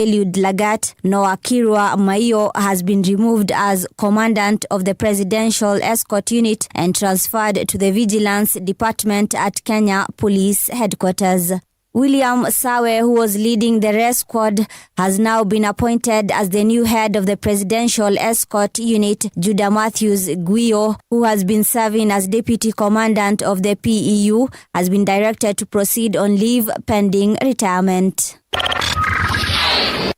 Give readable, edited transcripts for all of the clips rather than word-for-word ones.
Eliud Lagat, Noah Kirwa Maiyo has been removed as commandant of the Presidential Escort Unit and transferred to the Vigilance Department at Kenya Police Headquarters. William Sawe, who was leading the RES squad, has now been appointed as the new head of the Presidential Escort Unit. Judah Matthews Guio, who has been serving as deputy commandant of the PEU, has been directed to proceed on leave pending retirement.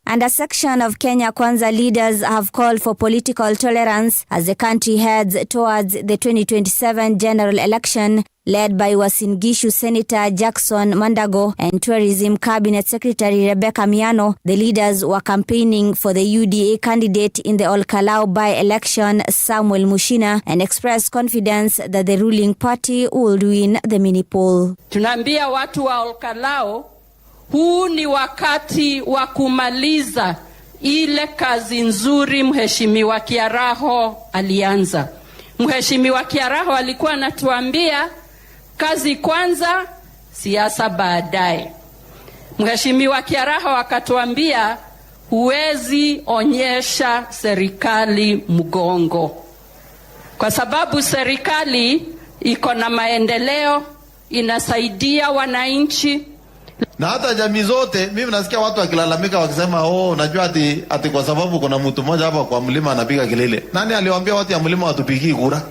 And a section of Kenya Kwanza leaders have called for political tolerance as the country heads towards the 2027 general election led by Uasin Gishu Senator Jackson Mandago and Tourism Cabinet Secretary Rebecca Miano. The leaders were campaigning for the UDA candidate in the Olkalau by-election, Samuel Mushina, and expressed confidence that the ruling party would win the mini-poll. Tunaambia watu wa Olkalau, huu ni wakati wa kumaliza ile kazi nzuri Mheshimiwa Kiaraho alianza. Mheshimiwa Kiaraho alikuwa anatuambia kazi kwanza, siasa baadaye. Mheshimiwa Kiaraho akatuambia huwezi onyesha serikali mgongo, kwa sababu serikali iko na maendeleo, inasaidia wananchi. Na hata jamii zote, mimi nasikia watu wakilalamika wakisema unajua ati kwa sababu kuna mtu mmoja hapa kwa mlima anapiga kelele. Nani aliwaambia watu ya mlima watupigii kura?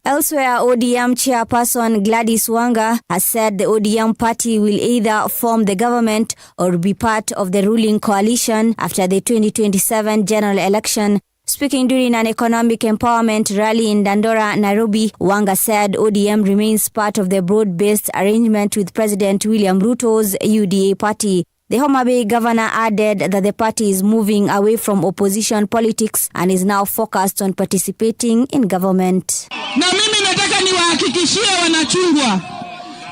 Elsewhere, ODM chairperson Gladys Wanga has said the ODM party will either form the government or be part of the ruling coalition after the 2027 general election. Speaking during an economic empowerment rally in Dandora, Nairobi, Wanga said ODM remains part of the broad-based arrangement with President William Ruto's UDA party. The Homa Bay governor added that the party is moving away from opposition politics and is now focused on participating in government. Na mimi nataka niwahakikishie wanachungwa,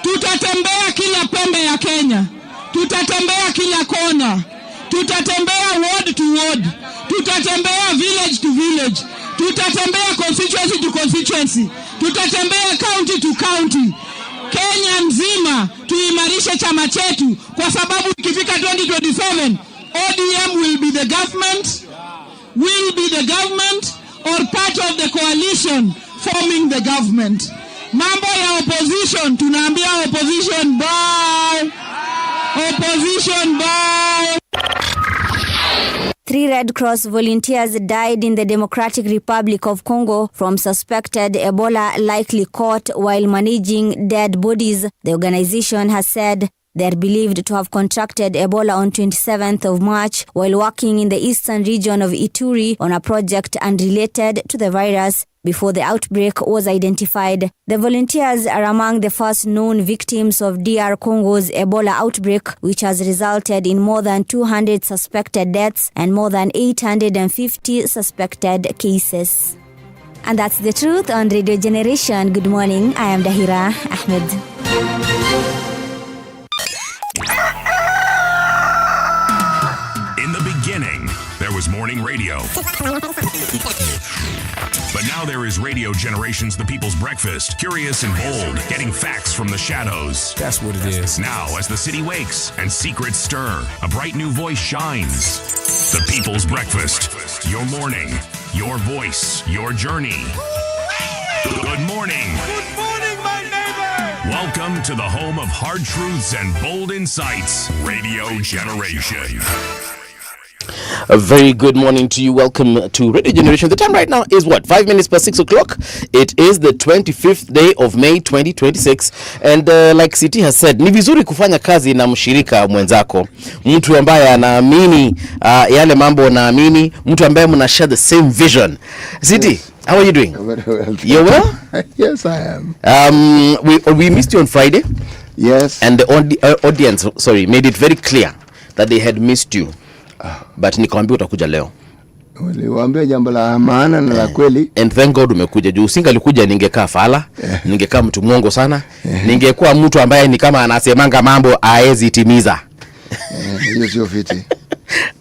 tutatembea kila pembe ya Kenya, tutatembea kila kona, tutatembea ward to ward, tutatembea village to village, tutatembea constituency to constituency, tutatembea county to county. Kenya nzima tuimarishe chama chetu, kwa sababu ikifika 2027 ODM will be the government or part of the coalition forming the government. Mambo ya opposition, tunaambia opposition bye. Opposition bye. 3 Red Cross volunteers died in the Democratic Republic of Congo from suspected Ebola, likely caught while managing dead bodies. The organization has said they are believed to have contracted Ebola on 27th of March while working in the eastern region of Ituri on a project unrelated to the virus before the outbreak was identified. The volunteers are among the first known victims of DR Congo's Ebola outbreak, which has resulted in more than 200 suspected deaths and more than 850 suspected cases. And that's the truth on Radio Generation. Good morning. I am Dahira Ahmed. In the beginning, there was morning radio. But now there is Radio Generation's The People's Breakfast. Curious and bold, getting facts from the shadows. That's what it is. Now, as the city wakes and secrets stir, a bright new voice shines. The People's Breakfast. Your morning, your voice, your journey. Good morning. Good morning, my neighbor. Welcome to the home of hard truths and bold insights. Radio Generation. A very good morning to you. Welcome to Radio Generation. The time right now is 5 minutes past 6 o'clock. It is the 25th day of May 2026. And like City has said, ni vizuri kufanya kazi na mshirika mwenzako. Mtu ambaye anaamini yale mambo naamini, mtu ambaye mna share the same vision. City, yes. How are you doing? Very well. You're well? Yes, I am. We missed you on Friday. Yes. And the audience, made it very clear that they had missed you. But nikamwambia utakuja leo. Waliwaambia jambo la maana na la kweli. And thank God umekuja. Juu usingalikuja ningekaa fala, ningekaa mtu mwongo sana, ningekuwa mtu ambaye ni kama anasemanga mambo haezi timiza. Hiyo sio fiti.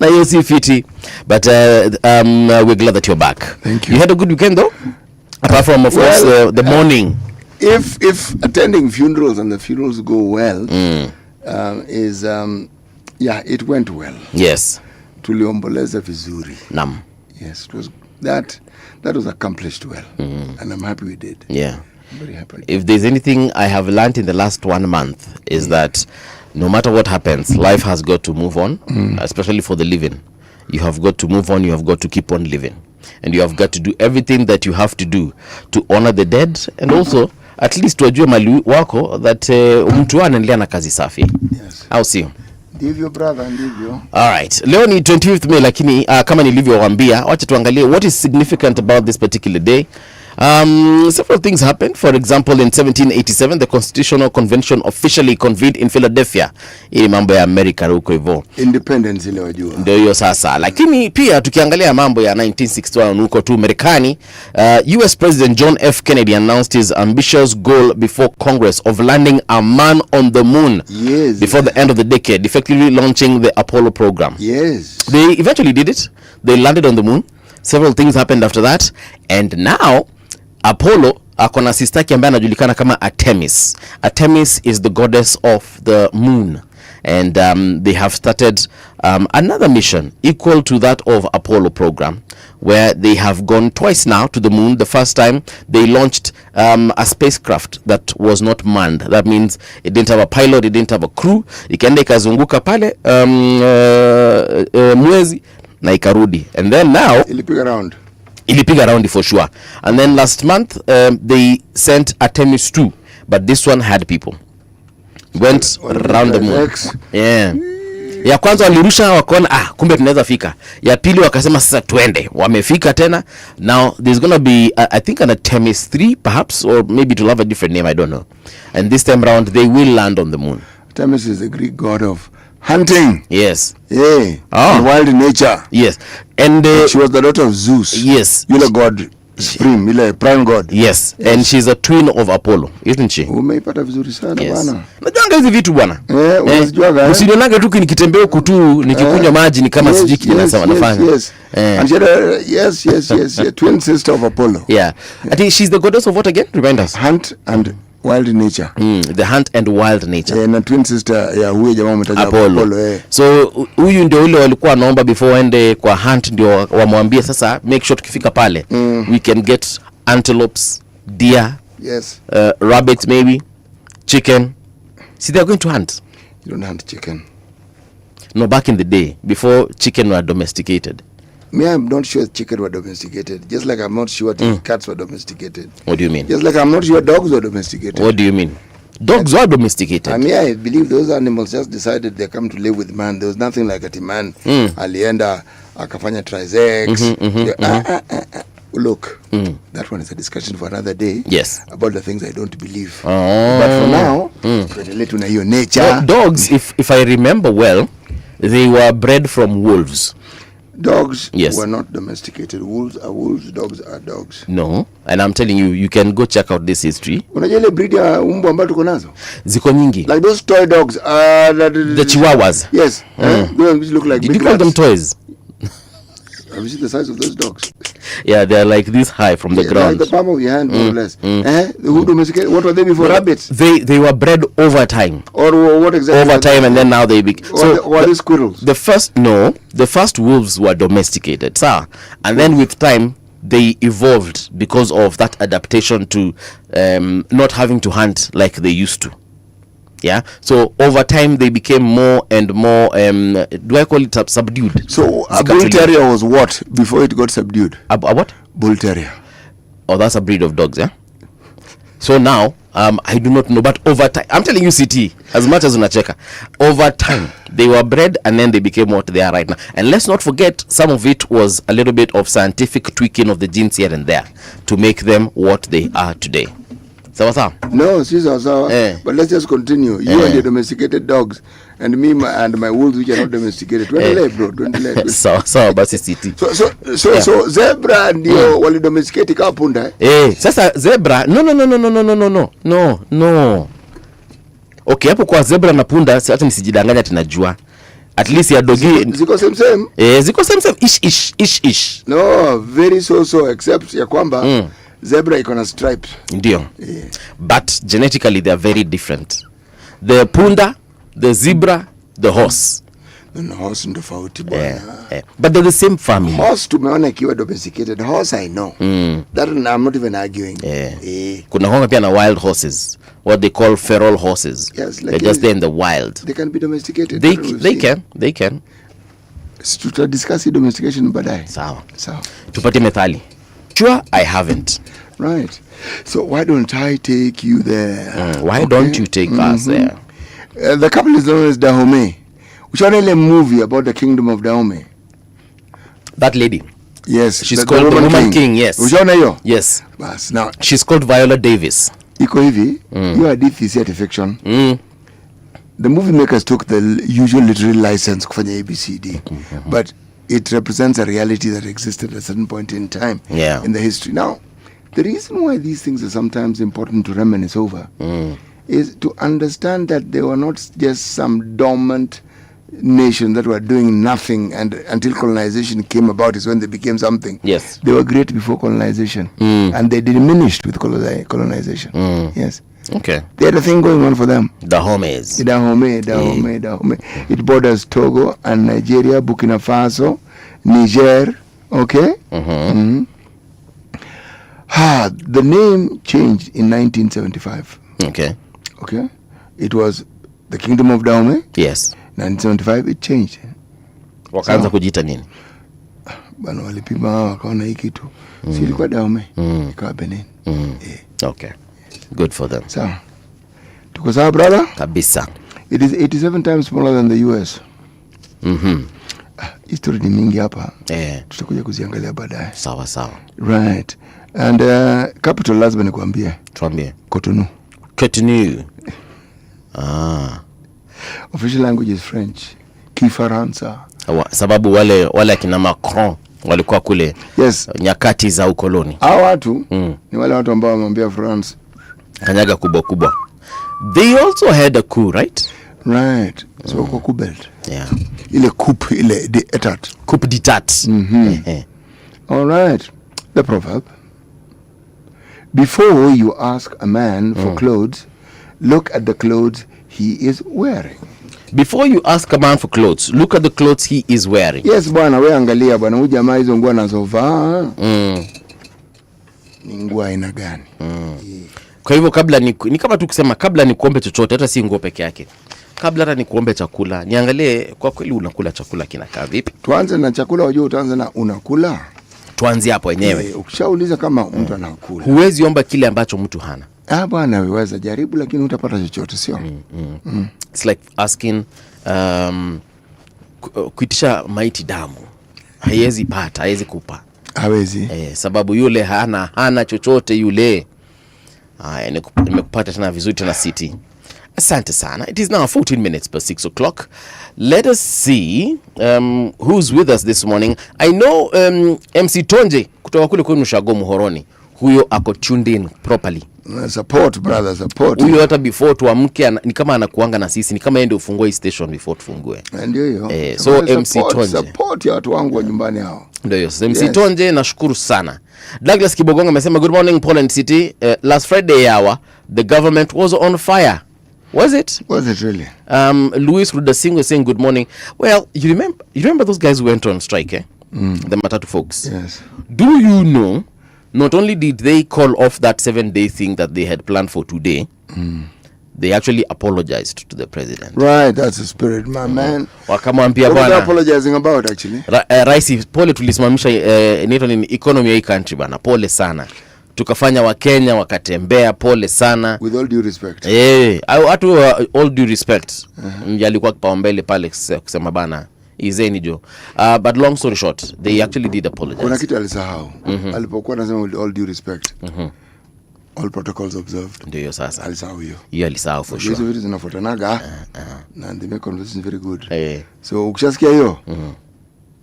Na hiyo si fiti. But we're glad that you're back. Thank you. You had a good weekend though? Apart from of course the morning. If attending funerals and the funerals go well, is Yeah, it went well. Yes. Tuliomboleza vizuri. Nam. Yes, it was that was accomplished well. And I'm happy we did. Yeah. I'm very happy. If there's anything I have learned in the last 1 month is that no matter what happens, life has got to move on, especially for the living. You have got to move on, you have got to keep on living. And you have got to do everything that you have to do to honor the dead and also at least wajue mali wako that mtu anaendelea na kazi safi. Yes. Au sio? Ndivyo brother, ndivyo. All right. Leo ni 25th May lakini kama nilivyowaambia, wacha tuangalie what is significant about this particular day. Several things happened. For example, in 1787, the Constitutional Convention officially convened in Philadelphia. Ili mambo ya America huko hivyo. Independence ile wajua. Ndio hiyo sasa. Lakini pia tukiangalia mambo ya 1961 huko tu Marekani, US President John F. Kennedy announced his ambitious goal before Congress of landing a man on the moon before the end of the decade, effectively launching the Apollo program. Yes. They eventually did it. They landed on the moon. Several things happened after that. And now Apollo akona sistaki ambaye anajulikana kama Artemis. Artemis is the goddess of the moon. And they have started another mission equal to that of Apollo program, where they have gone twice now to the moon. The first time they launched a spacecraft that was not manned. That means it didn't have a pilot, it didn't have a crew. Ikaenda ikazunguka pale mwezi na ikarudi. And then now ilipiga round for sure. And then last month they sent Artemis 2, but this one had people. Went around the moon. Yeah. Ya kwanza walirusha wakaona kumbe tunaweza fika. Ya pili wakasema sasa twende. Wamefika tena. Now there's going to be I think an Artemis 3 perhaps, or maybe it will have a different name, I don't know. And this time around they will land on the moon. Artemis is the Greek god of hunting. Yes. Yeah. And wild nature. Yes. And she was the daughter of Zeus. Yes. Yule god supreme, yule prime god. Yes. And she's a twin of Apollo, isn't she? Umeipata vizuri sana bwana. Unajua hizi vitu bwana. Unajua usinionage tu nikitembea huku tu nikikunywa maji ni kama sijui kitu nafanya. Yes. And she had twin sister of Apollo. Yeah. I think she's the goddess of what again? Remind us. Hunt and wild nature. The hunt and wild nature. Na twin sister ya huyo jamaa umetaja Apollo. So huyu ndio yule walikuwa wanaomba before waende kwa hunt, ndio wamwambie sasa make sure tukifika pale we can get antelopes, deer, rabbits maybe, chicken. See, they are going to hunt. You don't hunt chicken. No, back in the day before chicken were domesticated. Me, I'm not sure chicken were domesticated. Just like I'm not sure cats were domesticated. What do you mean? Just like I'm not sure dogs were domesticated. What do you mean? Dogs were domesticated. I mean, I believe those animals just decided they come to live with man. There was nothing like a man. Alienda, akafanya trisex. Look, that one is a discussion for another day. Yes. About the things I don't believe. But for now, relate to your nature. Well, dogs, if I remember well, they were bred from wolves. Dogs were not domesticated. Wolves are wolves, dogs are dogs. No, and I'm telling you, you can go check out this history. Unajua ile breed ya mbwa ambazo tuko nazo? Ziko nyingi. Like those toy dogs. The chihuahuas. Yes. Those look like big Did you call them toys? Have you seen the size of those dogs? Yeah, they're like this high from the ground. Like the palm of your hand, more or less. Who domesticated? What were they before? Rabbits? They were bred over time. Or what exactly? Over time, and then now they became. So were they squirrels? The first wolves were domesticated, sir, and then with time they evolved because of that adaptation to not having to hunt like they used to. Yeah, so over time they became more and more do I call it subdued? So a bull terrier was what before it got subdued? A what? Bull terrier. Oh, that's a breed of dogs, yeah. So now I do not know, but over time, I'm telling you, CT, as much as unacheka, over time they were bred and then they became what they are right now. And let's not forget, some of it was a little bit of scientific tweaking of the genes here and there to make them what they are today. Sawa? No, sawa. But let's just continue. You and your domesticated dogs, and me and my wolves which are not domesticated. 20 bro. Sawa basi city. So zebra ndio wali domesticate kama punda. Sasa zebra no. Okay, hapo kwa zebra na punda hata nisijidanganya tunajua. At least ya dogi ziko same. Ziko same ish. No, very so except ya kwamba zebra iko na stripes. Ndio. But genetically they are very different. The punda, the zebra, the horse. No, horse ndo tofauti bwana. But they're the same family. Horse tumeona ikiwa domesticated. Horse I know. That I'm not even arguing. Kuna honga pia na wild horses, what they call feral horses. Yes, like they're just there in the wild. They can be domesticated. They can. To discuss domestication baadaye. Sawa. Tupate methali. Sure, I haven't. Right. So why don't I take you there? Why don't you take us there? The couple is known as Dahomey. Ushaona ile movie about the kingdom of Dahomey? That lady. Yes. She's called the woman king. Yes. Ushaona hiyo? Yes. Bas, now she's called Viola Davis. Iko hivi, hiyo hadithi si fiction. The movie makers took the usual literary license kufanya ABCD, but it represents a reality that existed at a certain point in time in the history. Now, the reason why these things are sometimes important to reminisce over is to understand that they were not just some dormant nation that were doing nothing, and until colonization came about is when they became something. Yes. They were great before colonization, and they diminished with colonization. Yes. Okay. They had a thing going on for them. Dahomey. It borders Togo and Nigeria, Burkina Faso, Niger. Okay. The name changed in 1975. Okay. It was the Kingdom of Dahomey. Yes. 1975 it changed. Wakaanza kujiita nini? Bana walipima wakaona hii kitu. Si ilikuwa Dahomey. Ikawa Benin. Okay. Good for them. Sawa. Tuko sawa brother? Kabisa. It is 87 times smaller than the US. History ni mingi hapa. Tutakuja kuziangalia baadaye. Sawa. Right. And capital lazima nikwambie. Tuambie. Cotonou. Official language is French. Kifaransa. Sababu wale akina Macron walikuwa kule. Yes. Nyakati za ukoloni. Hao watu ni wale watu ambao wamwambia France kanyaga kubwa. They also had a coup, right? Right. So kwa coup belt. Yeah. Ile coup ile d'etat. Coup d'etat. All right. The proverb. Before you ask a man for clothes, look at the clothes he is wearing. Before you ask a man for clothes, look at the clothes he is wearing. Yes bwana, wewe angalia bwana, huyu jamaa hizo nguo anazovaa. Ni nguo aina gani? Kwa hivyo kabla ni kama tu kusema kabla ni kuombe chochote, hata si nguo peke yake. Kabla hata ni kuombe chakula, niangalie kwa kweli unakula chakula kinakaa vipi? Tuanze na chakula, wajua utaanza na unakula. Tuanze hapo wenyewe. Ukishauliza kama mtu anakula. Huwezi omba kile ambacho mtu hana. Bwana weweza jaribu lakini utapata chochote, sio? It's like asking kuitisha maiti damu. Haiwezi kupa. Hawezi. Sababu yule hana chochote yule. Nimekupata tena vizuri tena City. Asante sana. It is now 14 minutes past 6 o'clock. Let us see who's with us this morning. I know MC Tonje kutoka kule kwenu Shago Muhoroni. Huyo ako tuned in properly. Support brother, support. Huyo hata before tuamke ni kama anakuanga na sisi, ni kama yeye ndio ufungue station before tufungue. Ndio hiyo. So MC Tonje. Support ya watu wangu wa nyumbani hao. Ndio hiyo. MC Tonje nashukuru sana. Douglas Kibogonga amesema good morning Poland City. Last Friday hour the government was on fire. Was it really? Louis Rudasingwe saying good morning. Well, you remember those guys who went on strike, the Matatu folks? Yes. Do you know, not only did they call off that 7-day thing that they had planned for today, they actually apologized to the president. Right, that's the spirit, my man. Wakamwambia bwana. What are they apologizing about actually? Raisi, pole tulisimamisha economy ya hii country bana. Pole sana. Tukafanya Wakenya wakatembea, pole sana. With all due respect. Atu all due respect. Alikuwa kipaumbele pale kusema bana izeni jo. But long story short, they actually did apologize. Kuna kitu alisahau. Alipokuwa anasema with all due respect. All protocols observed. Ndio sasa. Alisahau hiyo. Hiyo alisahau for sure. Hizo vitu zinafuatanaga. And they make conversation very good. So ukishasikia hiyo.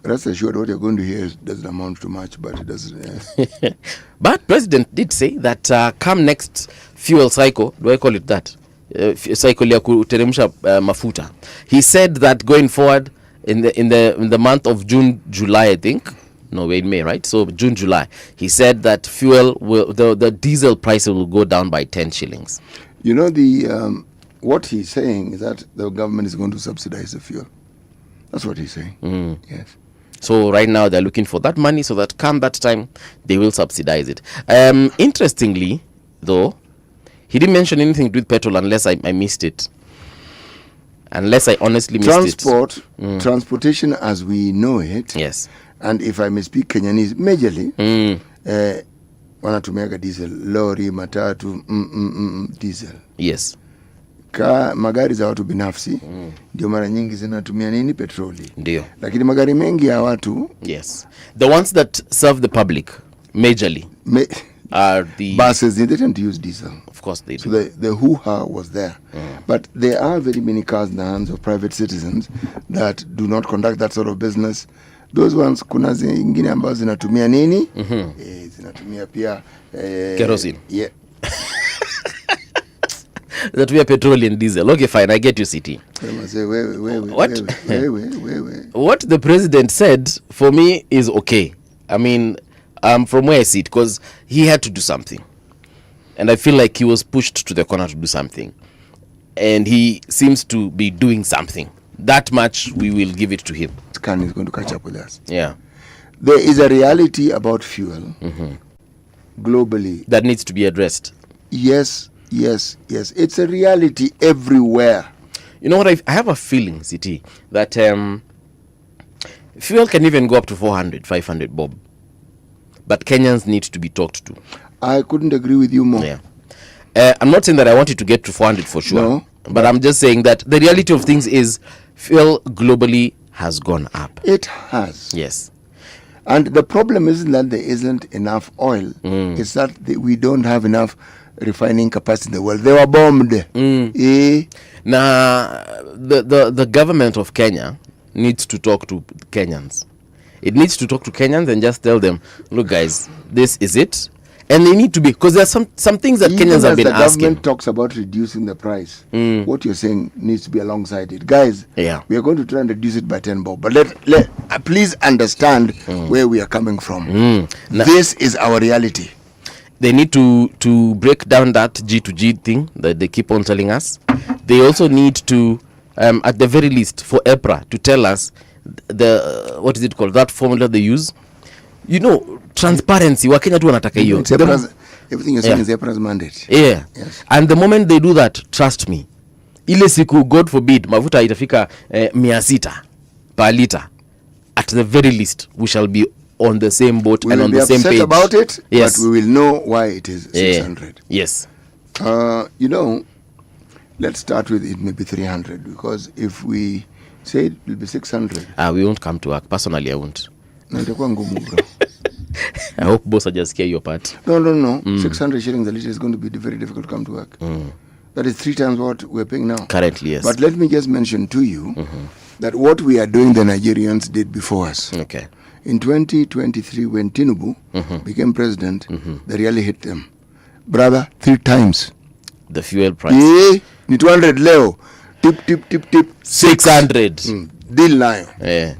Rest assured what you're going to hear doesn't amount to much, but it doesn't. But President did say that come next fuel cycle, do I call it that? Cycle ya kuteremsha mafuta. He said that going forward in the month of June, July, I think. No, wait, May, right? So June, July. He said that fuel the diesel price will go down by 10 shillings. You know what he's saying is that the government is going to subsidize the fuel. That's what he's saying. Yes. So right now they're looking for that money so that come that time they will subsidize it. Interestingly, though, he didn't mention anything to do with petrol unless I missed it. Unless I honestly missed it. Transportation as we know it. Yes. And if I may speak Kenyanese, majorly, wanatumiaga diesel, lori, matatu, diesel. Yes. Magari za watu binafsi ndio mara nyingi zinatumia nini? Petroli. Ndio. Lakini magari mengi ya watu, yes, the ones that serve the public majorly are the buses. They tend to use diesel. Of course they do. So the hoo-ha was there. But there are very many cars in the hands of private citizens that do not conduct that sort of business. Those ones kuna zingine ambazo zinatumia nini? Zinatumia pia kerosene. Yeah. That we are petrol and diesel. Okay, fine, I get you, City. What the president said for me is okay. I mean, from where I sit, because he had to do something, and I feel like he was pushed to the corner to do something, and he seems to be doing something. That much we will give it to him. Scan is going to catch up with us. Yeah, there is a reality about fuel globally that needs to be addressed. Yes. It's a reality everywhere. You know what? I have a feeling, City, that fuel can even go up to 400, 500 bob. But Kenyans need to be talked to. I couldn't agree with you more. Yeah. I'm not saying that I want it to get to 400 for sure. No. But I'm just saying that the reality of things is fuel globally has gone up. It has. Yes. And the problem isn't that there isn't enough oil. It's that we don't have enough refining capacity in the world. They were bombed. Now, the government of Kenya needs to talk to Kenyans. It needs to talk to Kenyans and just tell them, look, guys, this is it. And they need to be, because there are some things that even Kenyans have been asking. The asking. government talks about reducing the price. What you're saying needs to be alongside it. Guys, we are going to try and reduce it by 10 bob. But let please understand where we are coming from. This is our reality. They need to break down that G to G thing that they keep on telling us. They also need to, at the very least, for EPRA to tell us what is it called, that formula they use. You know, transparency. Wakenya tu wanataka hiyo. Everything you're saying is EPRA's mandate. Yeah. Yes. And the moment they do that, trust me, ile siku, God forbid, mafuta itafika 600 per liter, at the very least, we shall be on the same boat and on the same page. We will be upset about it, yes, but we will know why it is 600. Yes. You know, let's start with it maybe 300, because if we say it will be 600. We won't come to work. Personally, I won't. I hope boss ajasikia your part. No. 600 shillings a liter is going to be very difficult to come to work. That is 3 times what we're paying now. Currently, yes. But let me just mention to you that what we are doing, the Nigerians did before us. Okay. In 2023, when Tinubu became president, they really hit them. Brother, 3 times. The fuel price. Yeah, ni 200 leo. Tip. 600. Deal now. Yeah.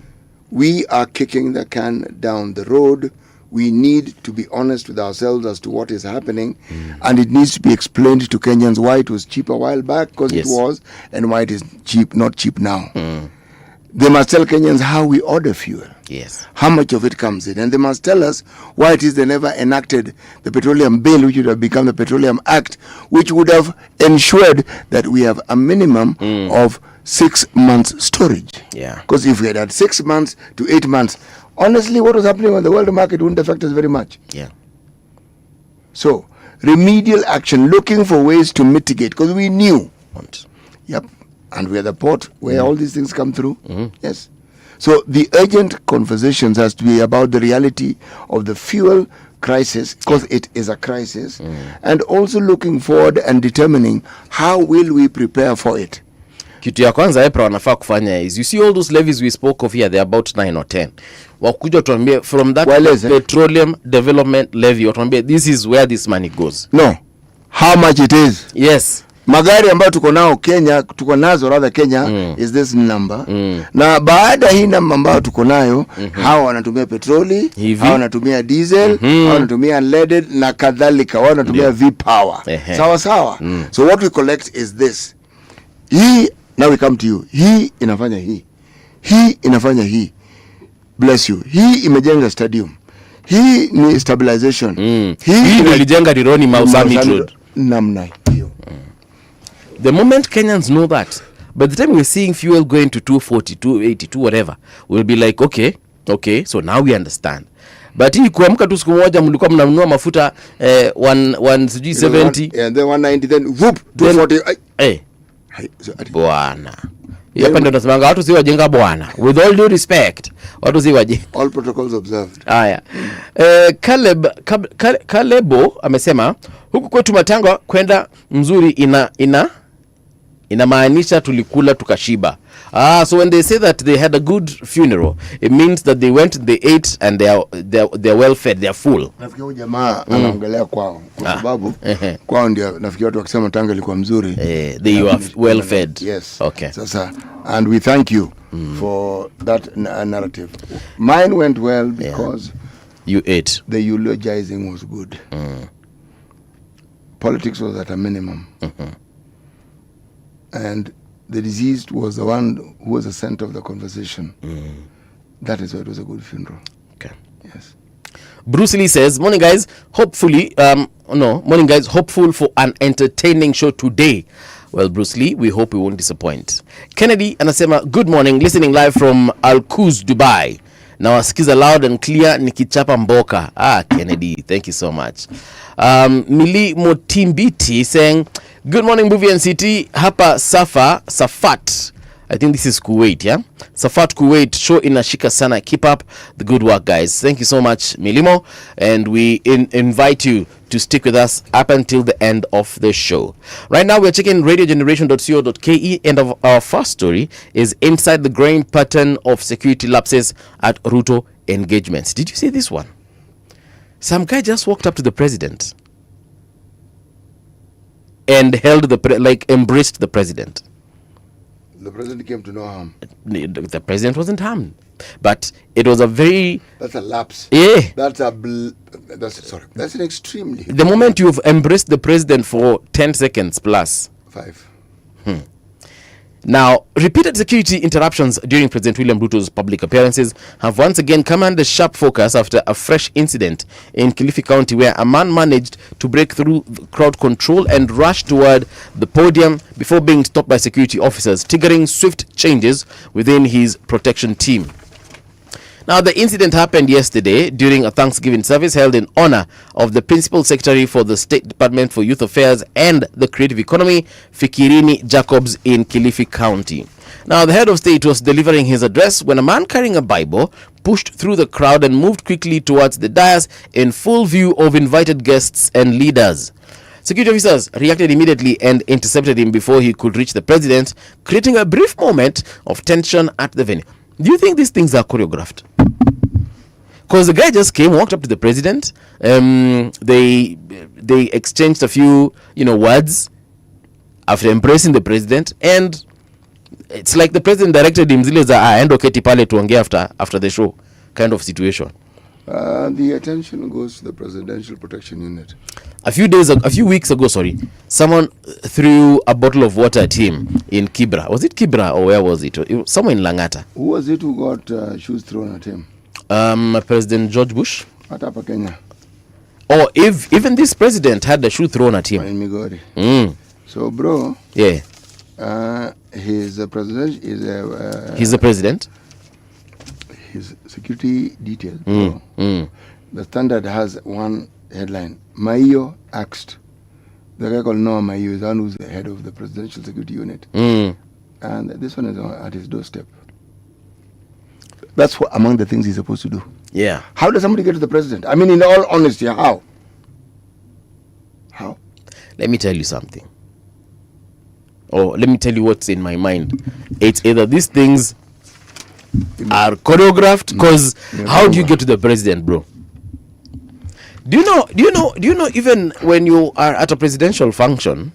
We are kicking the can down the road. We need to be honest with ourselves as to what is happening. And it needs to be explained to Kenyans why it was cheap a while back, because it was, and why it is not cheap now. They must tell Kenyans how we order fuel. Yes. How much of it comes in. And they must tell us why it is they never enacted the Petroleum Bill, which would have become the Petroleum Act, which would have ensured that we have a minimum of 6 months storage. Yeah. Because if we had 6 months to 8 months, honestly, what was happening on the world market wouldn't affect us very much. Yeah. So, remedial action, looking for ways to mitigate, because we knew. Yep. And we are the port where all these things come through. Yes. So the urgent conversations has to be about the reality of the fuel crisis, because it is a crisis, and also looking forward and determining how will we prepare for it. Kitu ya kwanza EPRA wanafaa kufanya is, you see all those levies we spoke of here, they're about 9 or 10. Wakuja tuambie from that petroleum development levy, watuambie this is where this money goes. No. How much it is. Yes. Magari ambayo tuko nao Kenya, tuko nazo rather Kenya is this number. Na baada hii namba ambayo tuko nayo, hao wanatumia petroli, hao wanatumia diesel, hao wanatumia leaded na kadhalika, hao wanatumia V-power. Sawa. So what we collect is this. Hii, now we come to you. Hii inafanya hii. Hii inafanya hii. Bless you. Hii imejenga stadium. Hii ni stabilization. Hii ilijenga Rironi Mausami Road. Namna hiyo. The moment Kenyans know that, by the time we're seeing fuel going to 240, 282, whatever, we'll be like, okay, so now we understand. But hii kuamka tu siku moja mlikuwa mnanunua mafuta 170 and then 190 then whoop 240. Bwana. Hapa ndio tunasemanga watu si wajenga bwana. With all due respect, watu si wajenga. All protocols observed. Haya. Kalebo amesema huku kwetu Matanga kwenda mzuri inamaanisha tulikula tukashiba. So when they say that they had a good funeral, it means that they went, they ate, and they're well fed, they're full. Nafikiri jamaa anaongelea kwao kwa sababu kwao ndio nafikiri watu wakisema Tanga ilikuwa mzuri. They were well fed. Yes. Okay. Sasa, and we thank you for that narrative. Mine went well because you ate. The eulogizing was good. Politics was at a minimum. And the deceased was the one who was the center of the conversation. That is why it was a good funeral. Okay. Yes. Bruce Lee says, morning guys, morning guys, hopeful for an entertaining show today. Well, Bruce Lee, we hope we won't disappoint. Kennedy anasema, good morning, listening live from Al Quoz, Dubai. Now wasikiza loud and clear nikichapa mboka. Kennedy, thank you so much. Mili Motimbiti saying, good morning, Movie NCT. Hapa Safat. I think this is Kuwait, yeah? Safat, Kuwait. Show inashika sana. Keep up the good work, guys. Thank you so much, Milimo. And we invite you to stick with us up until the end of the show. Right now, we're checking radiogeneration.co.ke. And our first story is inside the growing pattern of security lapses at Ruto engagements. Did you see this one? Some guy just walked up to the president and held embraced the president. The president came to no harm. The president wasn't harmed, but it was a very... That's a lapse. Yeah. That's an extremely... The moment you've embraced the president for 10 seconds plus. 5. Now, repeated security interruptions during President William Ruto's public appearances have once again come under sharp focus after a fresh incident in Kilifi County where a man managed to break through crowd control and rush toward the podium before being stopped by security officers, triggering swift changes within his protection team. Now, the incident happened yesterday during a Thanksgiving service held in honor of the Principal Secretary for the State Department for Youth Affairs and the Creative Economy, Fikirini Jacobs, in Kilifi County. Now, the head of state was delivering his address when a man carrying a Bible pushed through the crowd and moved quickly towards the dais in full view of invited guests and leaders. Security officers reacted immediately and intercepted him before he could reach the president, creating a brief moment of tension at the venue. Do you think these things are choreographed? Because the guy just came, walked up to the president. They exchanged a few, words after embracing the president, and it's like the president directed him zile za aende keti pale tuongee after the show kind of situation. The attention goes to the Presidential Protection Unit. A few weeks ago, someone threw a bottle of water at him in Kibra. Was it Kibra or where was it? Somewhere in Langata. Who was it who got shoes thrown at him? President George Bush. At Upper Kenya. Or if even this president had the shoe thrown at him. In Migori. So, bro. Yeah. He's the president. He's the president. His security detail. The Standard has one headline. Maiyo axed. The guy called Noah Maiyo is the one who's the head of the Presidential Security Unit. And this one is at his doorstep. That's among the things he's supposed to do. Yeah. How does somebody get to the president? I mean, in all honesty, how? How? Let me tell you something. Or let me tell you what's in my mind. It's either these things are choreographed, because how do you get to the president, bro? Do you know even when you are at a presidential function,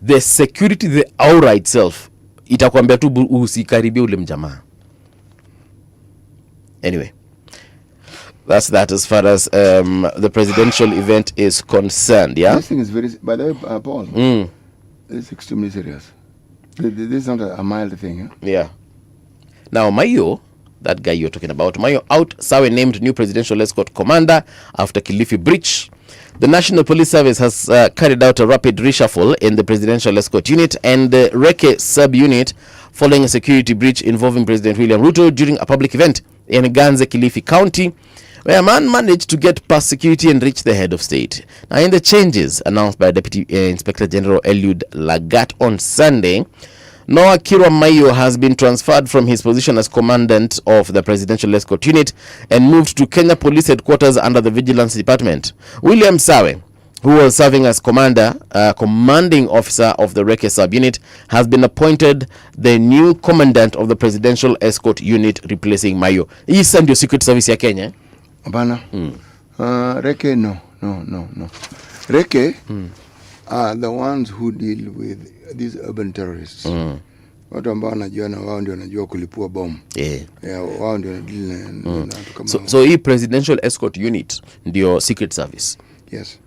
the security, the aura itself, itakwambia tu usikaribie ule mjamaa. Anyway, that's that as far as the presidential event is concerned. Yeah, this thing is very, by the way, Paul, it's extremely serious. This is not a mild thing. Yeah. Now, Mayo, that guy you're talking about, Mayo out Sawe named new presidential escort commander after Kilifi breach. The National Police Service has carried out a rapid reshuffle in the presidential escort unit and the Reke sub-unit following a security breach involving President William Ruto during a public event in Ganze, Kilifi County, where a man managed to get past security and reach the head of state. Now, in the changes announced by Deputy Inspector General Eliud Lagat on Sunday, Noah Kirwa Mayo has been transferred from his position as commandant of the presidential escort unit and moved to Kenya Police Headquarters under the Vigilance Department. William Sawe, who was serving as commanding officer of the Reke sub-unit, has been appointed the new commandant of the presidential escort unit, replacing Mayo. Hii sasa ndio secret service ya Kenya. Abana. Reke no. Reke are the ones who deal with these urban terrorists. Watu ambao wanajua na wao ndio wanajua kulipua bomu. Wao ndio deal na kama so hii presidential escort unit ndio secret service. Yes.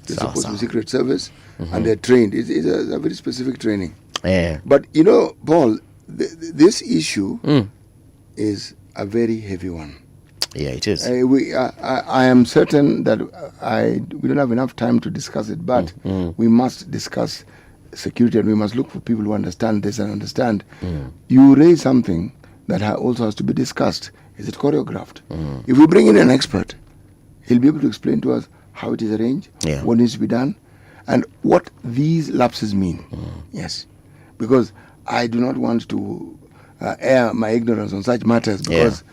They're supposed to be secret service and they're trained. It's a very specific training. But you know, Paul, this issue is a very heavy one. Yeah, it is. I am certain that we don't have enough time to discuss it, but we must discuss security and we must look for people who understand this and understand. You raise something that also has to be discussed. Is it choreographed? If we bring in an expert, he'll be able to explain to us how it is arranged, what needs to be done, and what these lapses mean. Yes, because I do not want to air my ignorance on such matters because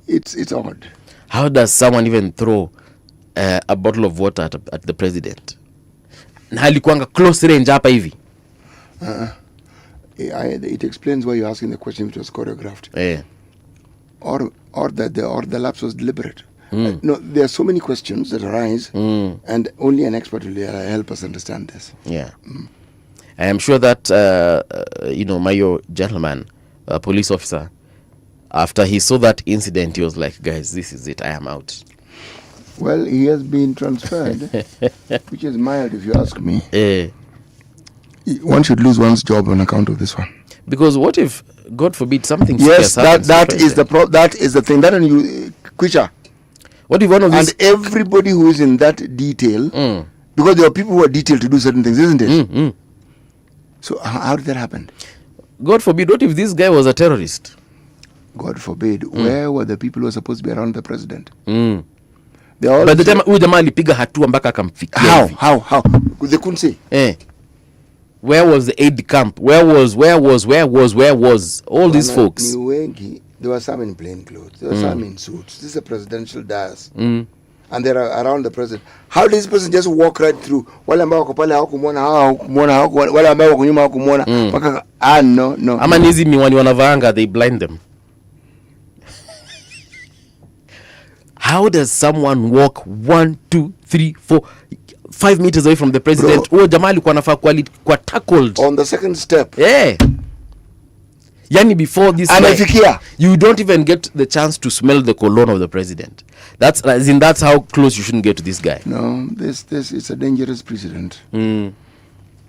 it's odd. How does someone even throw a bottle of water at the president? Na halikuanga close range hapa hivi. It explains why you're asking the question which was choreographed. Or the lapse was deliberate. No, there are so many questions that arise, and only an expert will help us understand this. I am sure that Mayo gentleman, police officer, after he saw that incident, he was like, guys, this is it, I am out. Well, he has been transferred, which is mild if you ask me. One should lose one's job on account of this one. Because what if, God forbid, something serious happens? That is the thing. That and you, Kwisha. What if one of these... And everybody who is in that detail, because there are people who are detailed to do certain things, isn't it? So how did that happen? God forbid, what if this guy was a terrorist? God forbid. Where were the people who were supposed to be around the president? By the time huyu jamaa alipiga hatua mpaka akamfikia. How? They couldn't say. Where was the aid camp? Where was all these folks? There were some in plain clothes. There were some in suits. This is a presidential dais. And they're around the president. How does this person just walk right through? Wale ambao wako pale hawakumuona, wale ambao wako nyuma hawakumuona. No. Ama nizi miwani wanavaanga, they blind them. How does someone walk 1, 2, 3, 4, 5 meters away from the president? Jamaa alikuwa anafaa kwa tackled on the second step. Yani before this you don't even get the chance to smell the cologne of the president. That's how close you shouldn't get to this guy. No, this it's a dangerous precedent.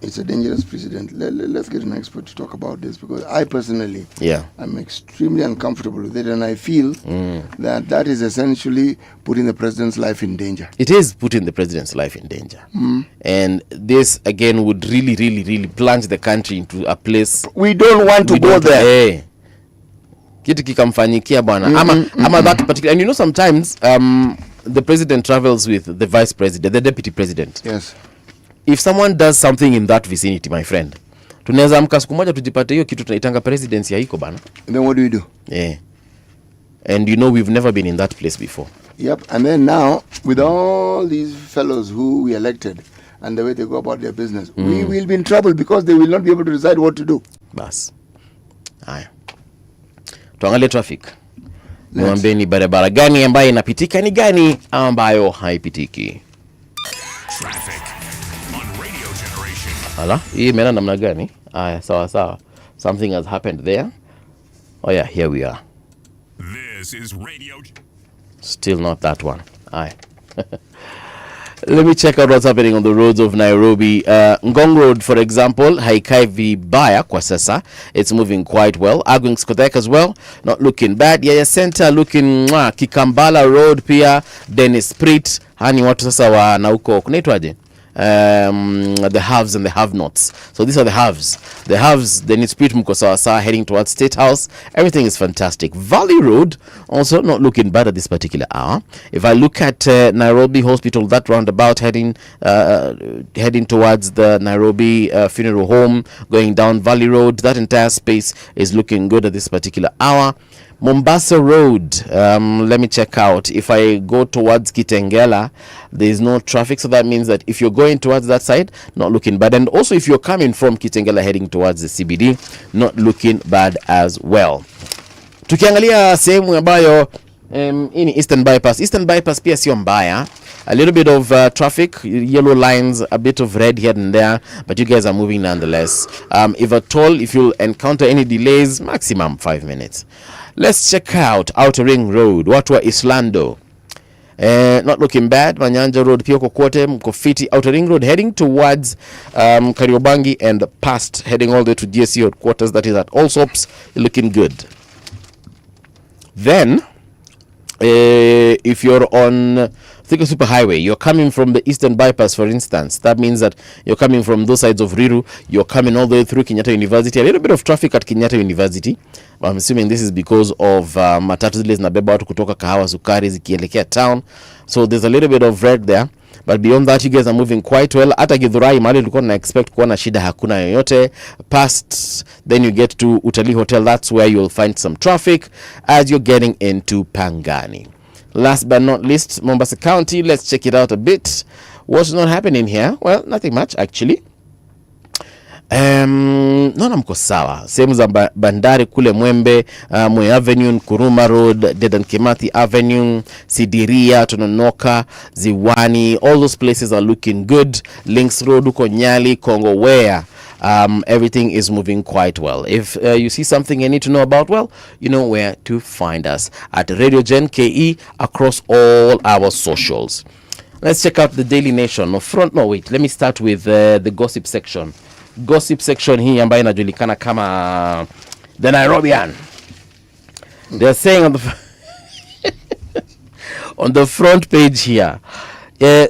It's a dangerous precedent. Let's get an expert to talk about this, because I personally I'm extremely uncomfortable with it, and I feel that is essentially putting the president's life in danger. It is putting the president's life in danger. And this again would really, really, really plunge the country into a place we don't want to go there. Kitu kikamfanyikia bwana. Ama that particular, and you know, sometimes the president travels with the vice president, the deputy president. Yes. If someone does something in that vicinity, my friend, tunaweza amka siku moja tujipate hiyo kitu tunaitanga presidency haiko bana. Then what do we do? And you know, we've never been in that place before. Yep. And then now, with all these fellows who we elected and the way they go about their business, we will be in trouble because they will not be able to decide what to do. Bas. Haya. Tuangalie traffic. Niambie ni barabara gani ambayo inapitika, ni gani ambayo haipitiki. Traffic on Radio Generation. Hala, hii imeenda namna gani? Aya, sawa. Something has happened there. Oh yeah, here we are. This is Radio. Still not that one. Aya. Let me check out what's happening on the roads of Nairobi. Ngong Road, for example, haikai vibaya kwa sasa. It's moving quite well. Agwing Skotek as well, not looking bad. Yaya Center looking Kikambala Road pia, Dennis Sprit. Hani watu sasa wa na huko kunaitwaje? The haves and the have-nots. So these are the haves. The haves, Dennis Sprit mko sawa heading towards State House. Everything is fantastic. Valley Road also not looking bad at this particular hour. If I look at Nairobi Hospital, that roundabout heading towards the Nairobi Funeral Home, going down Valley Road, that entire space is looking good at this particular hour. Mombasa Road, let me check out. If I go towards Kitengela, there is no traffic, so that means that if you're going towards that side, not looking bad. And also if you're coming from Kitengela heading towards the CBD, not looking bad as well. Tukiangalia sehemu ambayo in Eastern Bypass pia sio mbaya. A little bit of traffic, yellow lines, a bit of red here and there, but you guys are moving nonetheless. If at all, if you'll encounter any delays, maximum 5 minutes. Let's check out Outer Ring Road, watu wa Islando. Not looking bad. Manyanja Road pia kokote mkofiti. Outer Ring Road heading towards Kariobangi and past, heading all the way to DSC headquarters, that is at Allsops, looking good. Then if you're on Thika Super Highway, you're coming from the Eastern Bypass, for instance, that means that you're coming from those sides of Riru, you're coming all the way through Kenyatta University. A little bit of traffic at Kenyatta University. I'm assuming this is because of matatu zile zinabeba watu kutoka Kahawa Sukari zikielekea town. So there's a little bit of red there. But beyond that, you guys are moving quite well. Hata Githurai mahali ulikuwa na expect kuona shida hakuna yoyote. Past, then you get to Utalii Hotel. That's where you'll find some traffic as you're getting into Pangani. Last but not least, Mombasa County. Let's check it out a bit. What's not happening here? Well, nothing much actually. Naona mko sawa. Sehemu za bandari kule Mwembe, Moi Avenue, Nkuruma Road, Dedan Kimathi Avenue, Sidiria, Tononoka, Ziwani, all those places are looking good. Links Road, uko Nyali, Kongowea. Everything is moving quite well. If you see something you need to know about, well, you know where to find us at Radio Gen KE across all our socials. Let's check out the Daily Nation. Let me start with the gossip section. Gossip section hii ambayo inajulikana kama the Nairobian. They're saying on the front page here,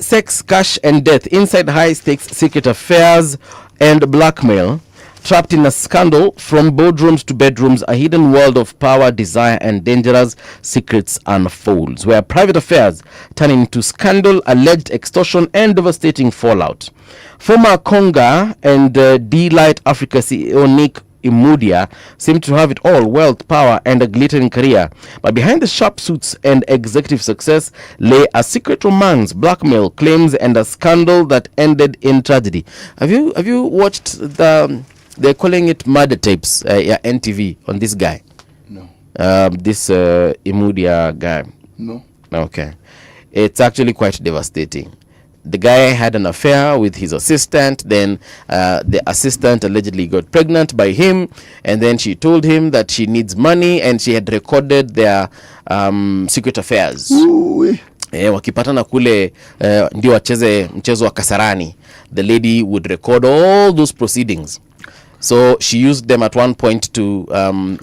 sex, cash and death, inside high stakes secret affairs and blackmail, trapped in a scandal, from boardrooms to bedrooms, a hidden world of power, desire and dangerous secrets unfolds, where private affairs turn into scandal, alleged extortion and devastating fallout. Former Conga and D-Light Africa CEO Nick Imudia seem to have it all: wealth, power and a glittering career. But behind the sharp suits and executive success lay a secret romance, blackmail, claims and a scandal that ended in tragedy. Have you watched they're calling it murder tapes, NTV, on this guy? No. This Imudia guy? No. Okay. It's actually quite devastating. The guy had an affair with his assistant, then the assistant allegedly got pregnant by him, and then she told him that she needs money, and she had recorded their secret affairs. Wakipatana kule ndio wacheze mchezo wa kasarani. The lady would record all those proceedings. So she used them at one point to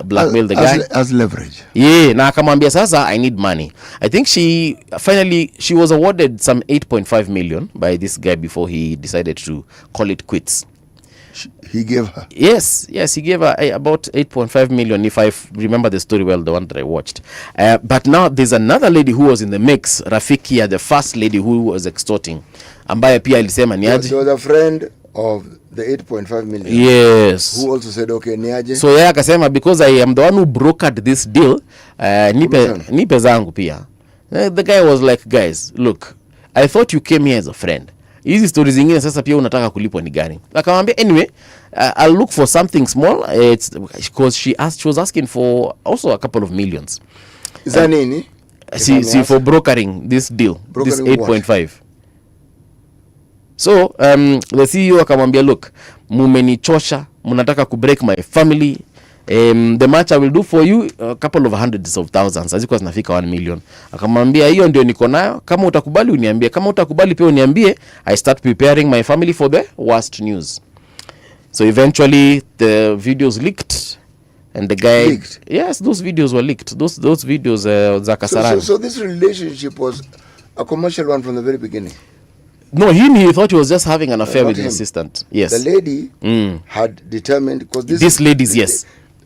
blackmail the guy as leverage. Yeah, na akamwambia sasa I need money. I think she was awarded some 8.5 million by this guy before he decided to call it quits. He gave her? Yes, he gave her about 8.5 million, if I remember the story well, the one that I watched. But now there's another lady who was in the mix, Rafikia, the first lady who was extorting. Ambaye pia alisema niaje. She was a friend of the 8.5 million. Yes. Who also said, okay, niaje. So yeye akasema, because I am the one who brokered this deal, nipe zangu pia. The guy was like, guys, look, I thought you came here as a friend. Hizi stories zingine sasa pia unataka kulipwa ni gani? Akamwambia, anyway, I'll look for something small. It's because she was asking for also a couple of millions. Is that nini? See for brokering this deal, brokering this 8.5. So the CEO akamwambia, look, mumenichosha, mnataka kubreak my family. the match I will do for you a couple of hundreds of thousands, azikuwa zinafika 1 million. Akamwambia hiyo ndio niko nayo, kama utakubali uniambie, kama utakubali pia uniambie. I start preparing my family for the worst news. So eventually the videos leaked and the guy leaked. Yes, those videos were leaked. Those videos za Kasarani. So this relationship was a commercial one from the very beginning. No, he thought he was just having an affair with his assistant. Yes. The lady had determined, because these ladies, yes.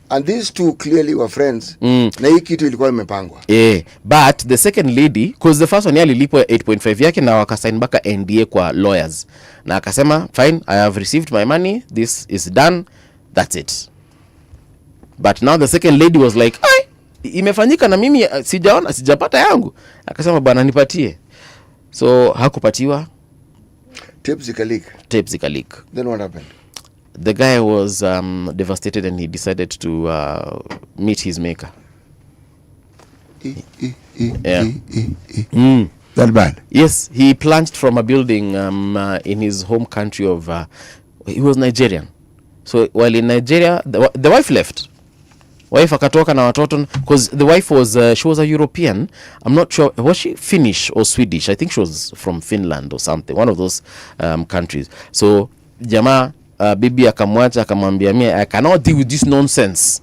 And these two clearly were friends. Na hii kitu ilikuwa imepangwa. But the second lady, because the first one alilipwa 8.5 yake na wakasign baka NDA kwa lawyers. Na akasema, fine, I have received my money. This is done. That's it. But now the second lady was like, imefanyika na mimi sijapata yangu. Akasema bana nipatie. So hakupatiwa. Tapes zika leak. Then what happened? The guy was devastated and he decided to meet his maker. That bad? Yes, he plunged from a building in his home country of he was Nigerian. So while in Nigeria, the wife left. Wife akatoka na watoto, because the wife was she was a European. I'm not sure, was she Finnish or Swedish? I think she was from Finland or something, one of those countries. So jamaa bibi akamwacha, akamwambia mimi I cannot deal with this nonsense.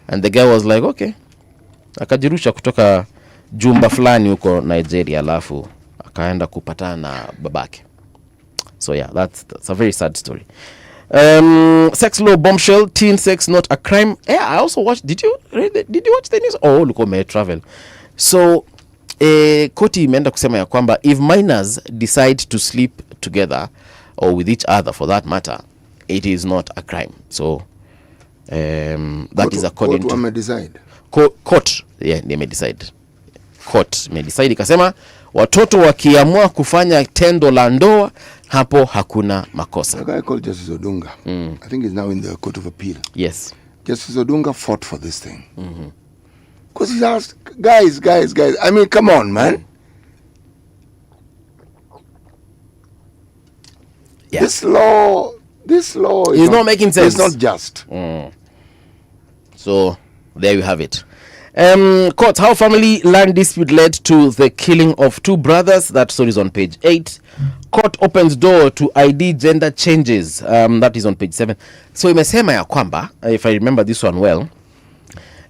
And the guy was like, okay. Akajirusha kutoka jumba fulani huko Nigeria, alafu akaenda kupatana na babake. So yeah, that's a very sad story. Sex law bombshell, teen sex not a crime. I also watched, did you watch the news? Oh, look, may travel. So koti imeenda kusema ya kwamba if minors decide to sleep together or with each other for that matter, it is not a crime. So that is according to court. Yeah, they may decide. Court may decide ikasema watoto wakiamua kufanya tendo la ndoa, hapo hakuna makosa. A guy called Justice Odunga, I think he's now in the Court of Appeal. Yes. Justice Odunga fought for this thing. Because he asked, guys, I mean, come on, man. Yeah. This law is not making sense. It's not just. So there you have it. Court, how family land dispute led to the killing of 2 brothers. That story is on page 8. Court opens door to ID gender changes. That is on page 7. So imesema ya kwamba, if I remember this one well,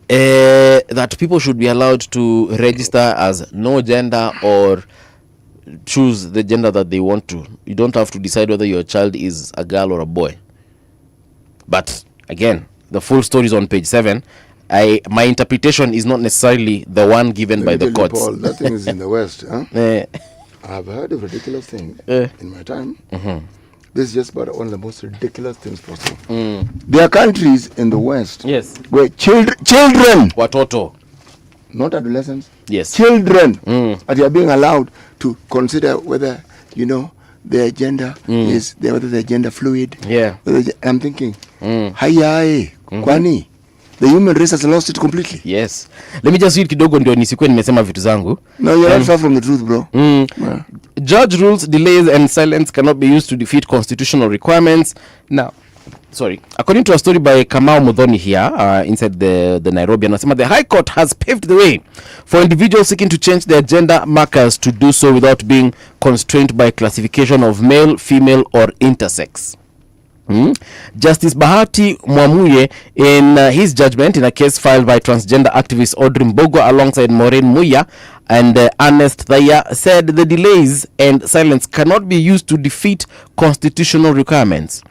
that people should be allowed to register as no gender or choose the gender that they want to. You don't have to decide whether your child is a girl or a boy. But again, the full story is on page 7. My interpretation is not necessarily the one given by the courts. Paul, that thing is in the West. Huh? I've heard of ridiculous things in my time. This is just about one of the most ridiculous things possible. There are countries in the West, yes, where children, watoto, not adolescents, yes, children, are being allowed to consider whether, their gender is whether they're gender fluid. Yeah, I'm thinking, kwani the human race has lost it completely. Yes. Let me just read kidogo ndio nisikuwe nimesema vitu zangu. No, you're not far from the truth, bro. Yeah. Judge rules delays and silence cannot be used to defeat constitutional requirements. Now, according to a story by Kamau Muthoni here inside the Nairobi, anasema the High Court has paved the way for individuals seeking to change their gender markers to do so without being constrained by classification of male, female or intersex. Justice Bahati Mwamuye, in his judgment in a case filed by transgender activist Audrey Mbogo alongside Maureen Muya and Ernest Thaya, said the delays and silence cannot be used to defeat constitutional requirements.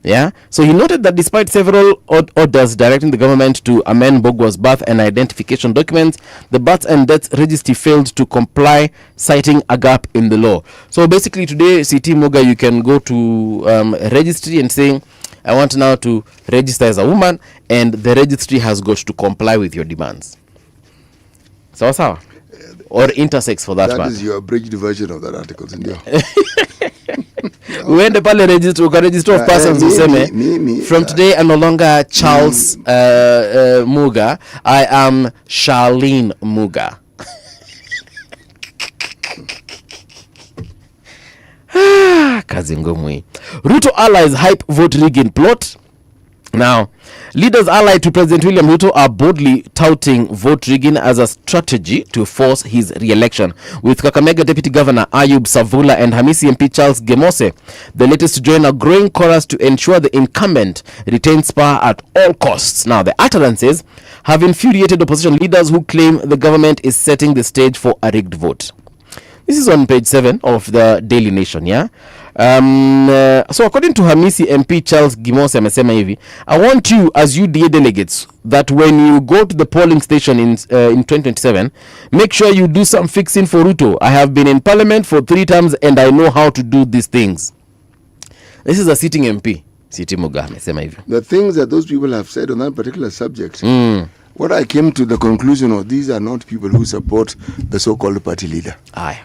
Yeah, so he noted that despite several orders directing the government to amend Bogwa's birth and identification documents, the birth and death registry failed to comply, citing a gap in the law. So basically today, CT Muga, you can go to registry and saying, I want now to register as a woman, and the registry has got to comply with your demands. Sawa? Or intersex for that matter. That is your abridged version of that article, India. Uende pale register, ukaregister of persons useme from today I'm no longer Charles Muga, I am Charlene Muga. Kazi ngumu hii. Ruto allies hype vote rigging plot. Now, Leaders allied to President William Ruto are boldly touting vote rigging as a strategy to force his re-election, with Kakamega Deputy Governor Ayub Savula and Hamisi MP Charles Gemose the latest to join a growing chorus to ensure the incumbent retains power at all costs. Now, the utterances have infuriated opposition leaders who claim the government is setting the stage for a rigged vote. This is on page 7 of the Daily Nation, yeah? So according to Hamisi MP Charles Gimose amesema hivi, I want you as UDA delegates that when you go to the polling station in 2027, make sure you do some fixing for Ruto. I have been in parliament for 3 terms and I know how to do these things. This is a sitting MP. Siti Muga amesema hivi. The things that those people have said on that particular subject, what I came to the conclusion of, these are not people who support the so-called party leader. Aya.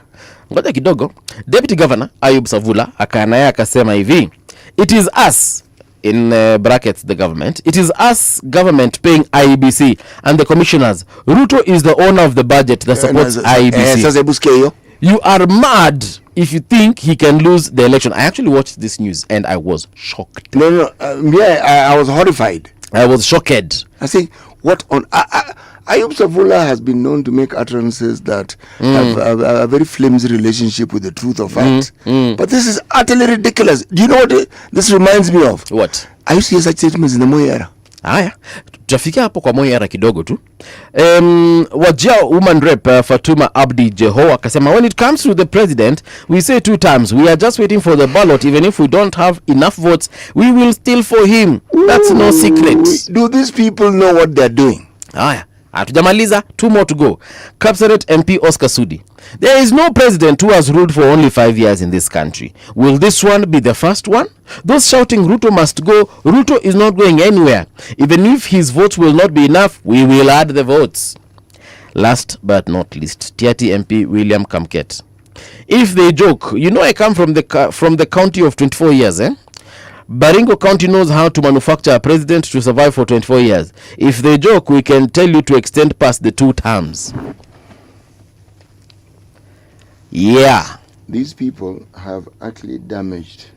Ngoja kidogo. Deputy Governor Ayub Savula akanaye akasema hivi, it is us, in brackets the government, it is us government paying IEBC and the commissioners. Ruto is the owner of the budget that supports IEBC. You are mad if you think he can lose the election. I actually watched this news and I was shocked. I was horrified. I was shocked. I say, what on... Ayub Savula has been known to make utterances that have a very flimsy relationship with the truth of facts. But this is utterly ridiculous. Do you know what this reminds me of? What? I used to hear such statements in the Moi era. Haya, tutafikia hapo kwa Moi era kidogo tu. Wajia woman rep Fatuma Abdi Jeho akasema, when it comes to the president, we say 2 times. We are just waiting for the ballot. Even if we don't have enough votes, we will still for him. That's no secret. Do these people know what they're doing? Haya. Hatujamaliza, 2 more to go. Kapsaret MP Oscar Sudi. There is no president who has ruled for only 5 years in this country. Will this one be the first one? Those shouting Ruto must go, Ruto is not going anywhere. Even if his votes will not be enough, we will add the votes. Last but not least, Tiati MP William Kamket. If they joke, you know I come from the county of 24 years, Baringo County knows how to manufacture a president to survive for 24 years. If they joke, we can tell you to extend past the 2 terms. Yeah. These people have actually damaged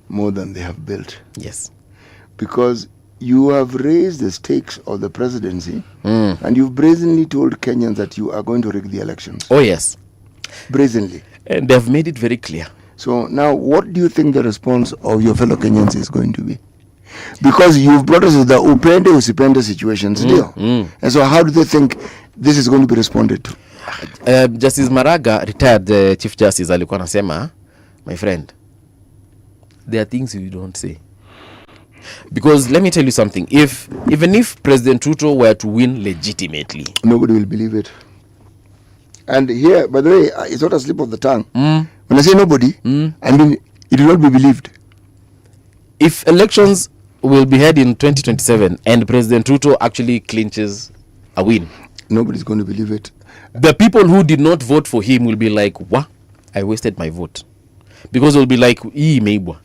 more than they have built. Yes. Because you have raised the stakes of the presidency and you've brazenly told Kenyans that you are going to rig the elections. Oh, yes. Brazenly. And they've made it very clear. So now, what do you think the response of your fellow Kenyans is going to be? Because you've brought us to the upende usipende situation still. And so how do they think this is going to be responded to? Justice Maraga, retired Chief Justice, alikuwa anasema, my friend, there are things you don't say. Because let me tell you something, even if President Ruto were to win legitimately, nobody will believe it. And here, by the way, it's not a slip of the tongue. When I say nobody, I mean it will not be believed. If elections will be held in 2027 and President Ruto actually clinches a win, nobody's going to believe it. The people who did not vote for him will be like, what? I wasted my vote. Because they'll be like, meibwa.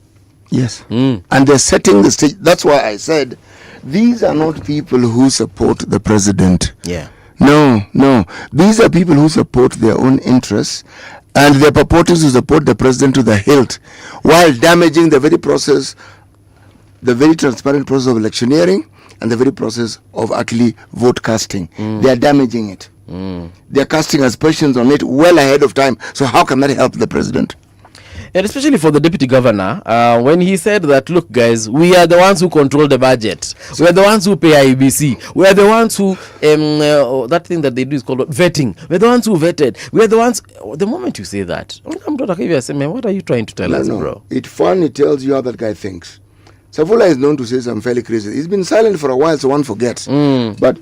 Yes. And they're setting the stage. That's why I said, these are not people who support the president. Yeah. No. These are people who support their own interests, and they're purporting to support the president to the hilt, while damaging the very process, the very transparent process of electioneering, and the very process of actually vote casting. They are damaging it. They are casting aspersions on it well ahead of time. So how can that help the president? And especially for the deputy governor, when he said that, look, guys, we are the ones who control the budget. We are the ones who pay IEBC. We are the ones who, that thing that they do is called vetting. We are the ones who vetted. We are the ones, the moment you say that, I'm not saying, what are you trying to tell us, bro? It funny tells you how that guy thinks. Savula is known to say some fairly crazy. He's been silent for a while, so one forgets. But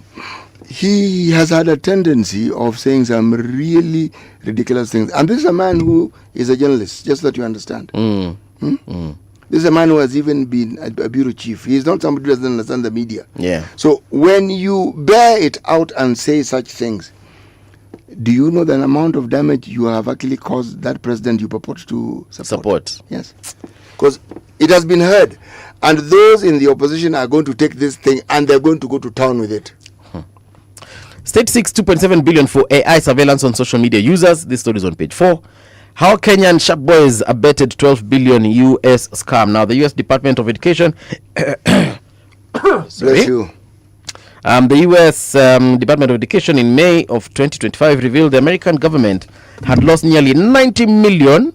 he has had a tendency of saying some really ridiculous things. And this is a man who is a journalist, just so that you understand. This is a man who has even been a bureau chief. He is not somebody who doesn't understand the media. Yeah. So when you bear it out and say such things, do you know the amount of damage you have actually caused that president you purport to support? Yes. Because it has been heard. And those in the opposition are going to take this thing and they're going to go to town with it. State seeks 2.7 billion for AI surveillance on social media users. This story is on page 4. How Kenyan sharp boys abetted 12 billion US scam. Now, the US Department of Education Bless you. The U.S. Department of Education in May of 2025 revealed the American government had lost nearly $90 million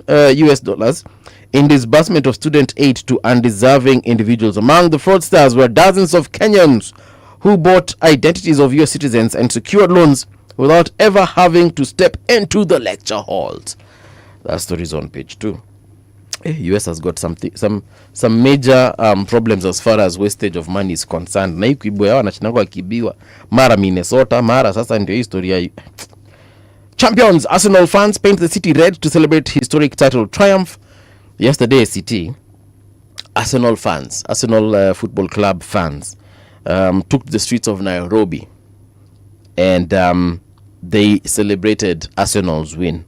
US dollars in disbursement of student aid to undeserving individuals. Among the fraudsters were dozens of Kenyans who bought identities of U.S. citizens and secured loans without ever having to step into the lecture halls. That story is on page 2. US has got some major problems as far as wastage of money is concerned. Na hii kuibwa yao wanachinangwa kibiwa mara Minnesota mara sasa ndio historia. Champions Arsenal fans paint the city red to celebrate historic title triumph. Yesterday City Arsenal fans, Arsenal Football Club fans took to the streets of Nairobi and they celebrated Arsenal's win.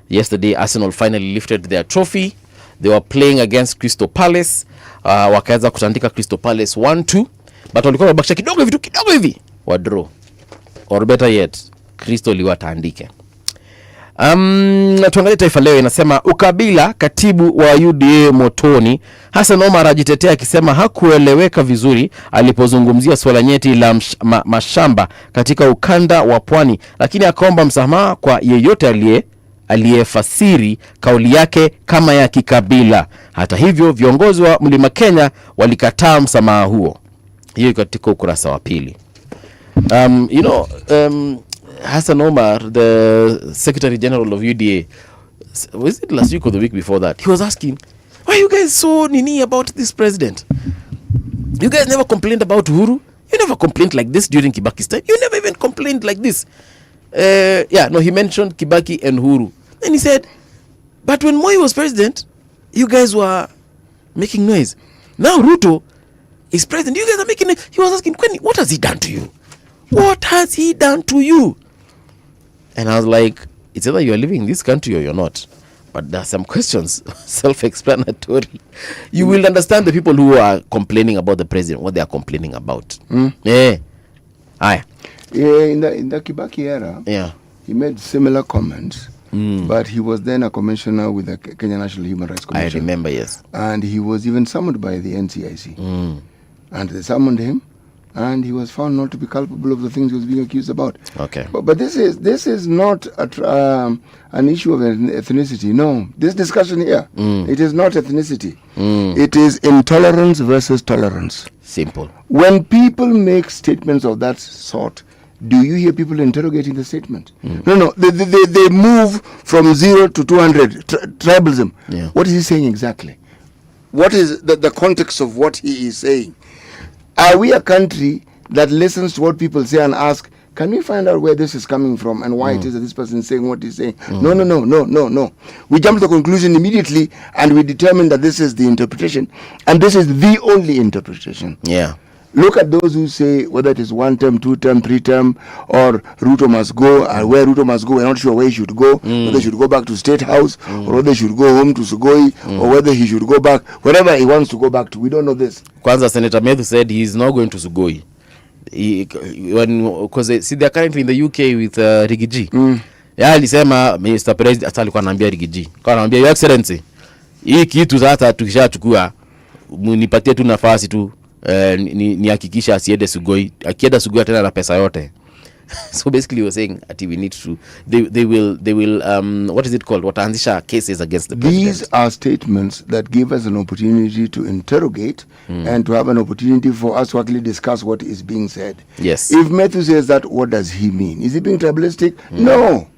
Yesterday Arsenal finally lifted their trophy. They were playing against Crystal Palace. Wakaanza kutandika Crystal Palace 1-2. But walikuwa wabakisha kidogo hivi. Wa draw. Or better yet, Crystal liwatandike. Tuangalie Taifa Leo inasema ukabila katibu wa UDA motoni. Hassan Omar ajitetea akisema hakueleweka vizuri alipozungumzia swala nyeti la mashamba katika ukanda wa Pwani, lakini akaomba msamaha kwa yeyote aliyefasiri kauli yake kama ya kikabila. Hata hivyo viongozi wa Mlima Kenya walikataa msamaha huo. Hiyo katika ukurasa wa pili. Hassan Omar, the Secretary General of UDA, was it last week or the week before that? He was asking, why are you guys so nini about this president? You guys never complained about Uhuru? You never complained like this during Kibaki's time? You never even complained like this. He mentioned Kibaki and Uhuru. And he said, but when Moi was president, you guys were making noise. Now Ruto is president, you guys are making noise. He was asking, Kweni, what has he done to you? What has he done to you? And I was like, it's either you are living in this country or you're not. But there are some questions, self-explanatory. You will understand the people who are complaining about the president, what they are complaining about. In the Kibaki era, he made similar comments. But he was then a commissioner with the Kenya National Human Rights Commission. I remember, yes. And he was even summoned by the NCIC. And they summoned him, and he was found not to be culpable of the things he was being accused about. Okay. But this is not an issue of ethnicity. No, this discussion here, it is not ethnicity. It is intolerance versus tolerance. Simple. When people make statements of that sort, do you hear people interrogating the statement? No. They move from 0 to 200. Tribalism. Yeah. What is he saying exactly? What is the context of what he is saying? Are we a country that listens to what people say and ask, can we find out where this is coming from and why it is that this person is saying what he's saying? No. We jump to the conclusion immediately and we determine that this is the interpretation. And this is the only interpretation. Yeah. Look at those who say whether it is 1 term, 2 term, 3 term, or Ruto must go, and where Ruto must go, we're not sure where he should go, whether he should go back to State House, or whether he should go home to Sugoi, or whether he should go back, wherever he wants to go back to. We don't know this. Kwanza Senator Methu said he's not going to Sugoi. Because they're currently in the UK with Rigiji. Alisema Mr. President hata alikuwa anaambia Rigiji. Kwa anaambia Your Excellency, hii kitu sasa tukishachukua nipatie tu nafasi tu ni hakikisha asiende Sugoi. Akienda Sugoi tena na pesa yote. So basically we're saying that we need to they will what is it called, wataanzisha cases against the president. These are statements that give us an opportunity to interrogate and to have an opportunity for us to actually discuss what is being said. Yes. If Matthew says that, what does he mean? Is he being tribalistic? No.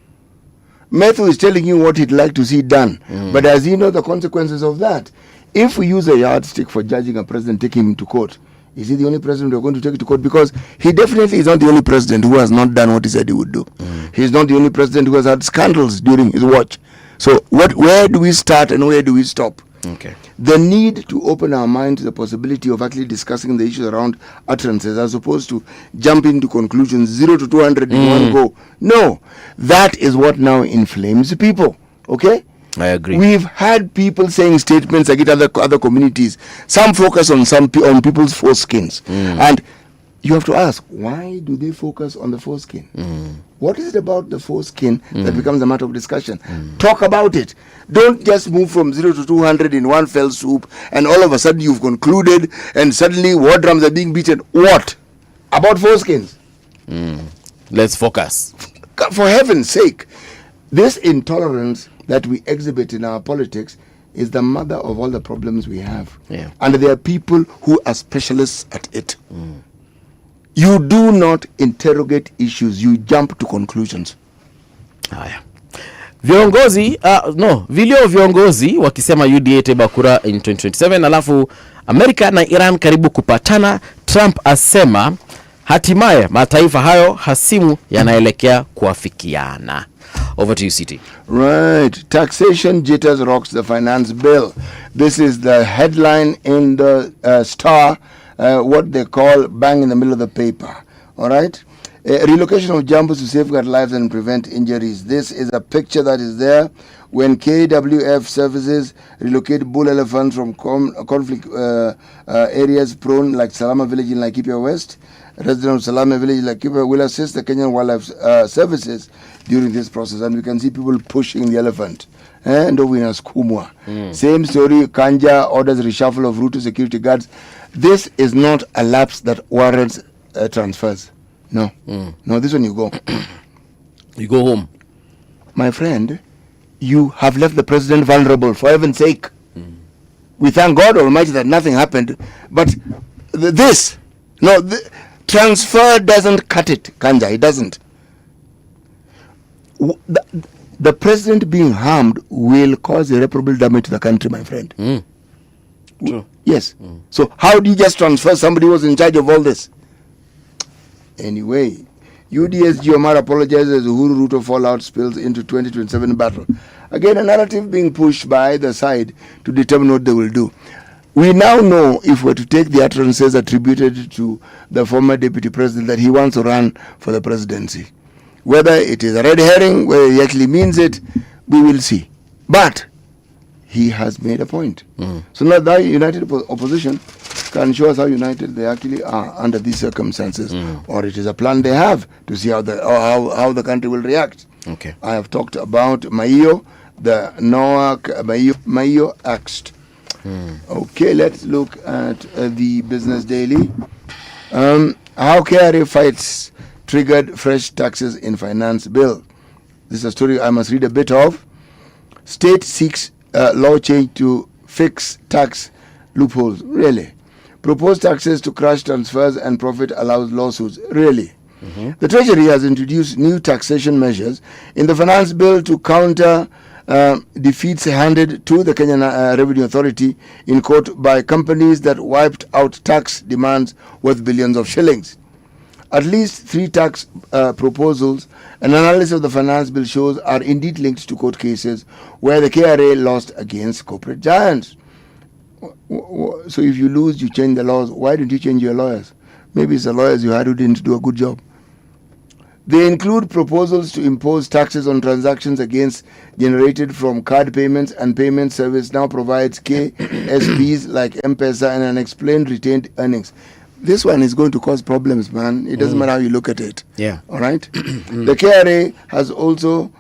Matthew is telling you what he'd like to see done, but does he know the consequences of that? If we use a yardstick for judging a president, taking him to court, is he the only president we're going to take to court? Because he definitely is not the only president who has not done what he said he would do. He's not the only president who has had scandals during his watch. So where do we start and where do we stop? Okay. The need to open our mind to the possibility of actually discussing the issues around utterances as opposed to jumping to conclusions 0 to 200 in one go. No, that is what now inflames people. Okay? I agree. We've had people saying statements against other communities. Some focus on people's foreskins. And you have to ask, why do they focus on the foreskin? What is it about the foreskin that becomes a matter of discussion? Talk about it. Don't just move from 0 to 200 in one fell swoop and all of a sudden you've concluded and suddenly war drums are being beaten. What? About foreskins? Let's focus. For heaven's sake, this intolerance that we exhibit in our politics is the mother of all the problems we have. Yeah. And there are people who are specialists at it. You do not interrogate issues, you jump to conclusions. Haya. Viongozi, vilio viongozi wakisema UDA teba kura in 2027, alafu Amerika na Iran karibu kupatana. Trump asema hatimaye mataifa hayo hasimu yanaelekea kuafikiana. Over to you, City. Right. Taxation jitters rocks the finance bill. This is the headline in the Star, what they call bang in the middle of the paper. All right. Relocation of jumbos to safeguard lives and prevent injuries. This is a picture that is there when KWF services relocate bull elephants from conflict areas prone like Salama village in Laikipia West. Residents of Salama village in Laikipia will assist the Kenyan Wildlife Services during this process, and we can see people pushing the elephant. And same story, Kanja orders reshuffle of route to security guards. This is not a lapse that warrants transfers. No. No, this one you go. You go home. My friend, you have left the president vulnerable, for heaven's sake. We thank God Almighty that nothing happened. But transfer doesn't cut it, Kanja, it doesn't. The president being harmed will cause irreparable damage to the country, my friend. True. Yes. So how do you just transfer somebody who was in charge of all this? Anyway, UDS Giomar apologizes as Uhuru Ruto fallout spills into 2027 battle. Again, a narrative being pushed by either side to determine what they will do. We now know, if we're to take the utterances attributed to the former deputy president, that he wants to run for the presidency. Whether it is a red herring, whether he actually means it, we will see. But he has made a point. So now the united opposition can show us how united they actually are under these circumstances, or it is a plan they have to see how the country will react. Okay. I have talked about Maio, the Maio axed. Okay, let's look at the Business Daily. How KRA fights triggered fresh taxes in finance bill. This is a story I must read a bit of. State seeks law change to fix tax loopholes. Really? Proposed taxes to crush transfers and profit allows lawsuits. Really? The Treasury has introduced new taxation measures in the finance bill to counter defeats handed to the Kenyan Revenue Authority in court by companies that wiped out tax demands worth billions of shillings. At least 3 tax proposals, an analysis of the finance bill shows, are indeed linked to court cases where the KRA lost against corporate giants. So if you lose, you change the laws. Why didn't you change your lawyers? Maybe it's the lawyers you had who didn't do a good job. They include proposals to impose taxes on transactions generated from card payments, and payment service now provides KSPs like M-Pesa and unexplained retained earnings. This one is going to cause problems, man. It doesn't matter how you look at it. Yeah. All right? The KRA has also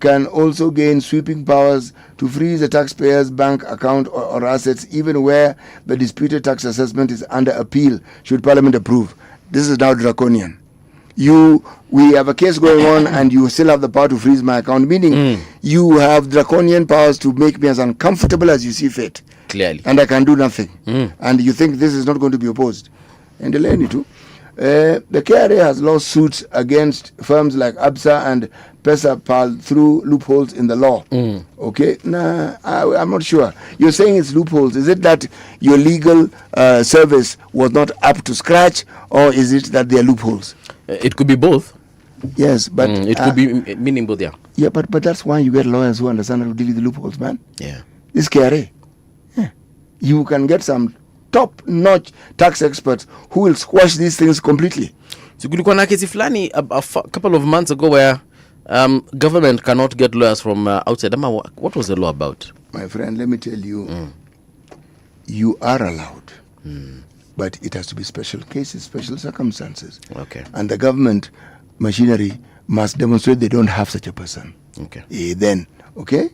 can also gain sweeping powers to freeze a taxpayer's bank account or assets even where the disputed tax assessment is under appeal, should Parliament approve. This is now draconian. We have a case going on and you still have the power to freeze my account, meaning you have draconian powers to make me as uncomfortable as you see fit. Clearly. And I can do nothing. And you think this is not going to be opposed. And the KRA has lawsuits against firms like ABSA and PesaPal through loopholes in the law. Okay? Nah, I'm not sure. You're saying it's loopholes. Is it that your legal service was not up to scratch, or is it that there are loopholes? It could be both. Yes, but it could be meaning both, yeah. Yeah, but that's why you get lawyers who understand how to deal with the loopholes, man. Yeah. This KRA. Yeah. You can get some top-notch tax experts who will squash these things completely. So kulikuwa na kesi fulani a couple of months ago where government cannot get lawyers from outside. What was the law about? My friend, let me tell you, you are allowed. but it has to be special cases, special circumstances. Okay. And the government machinery must demonstrate they don't have such a person. Okay. Then, okay?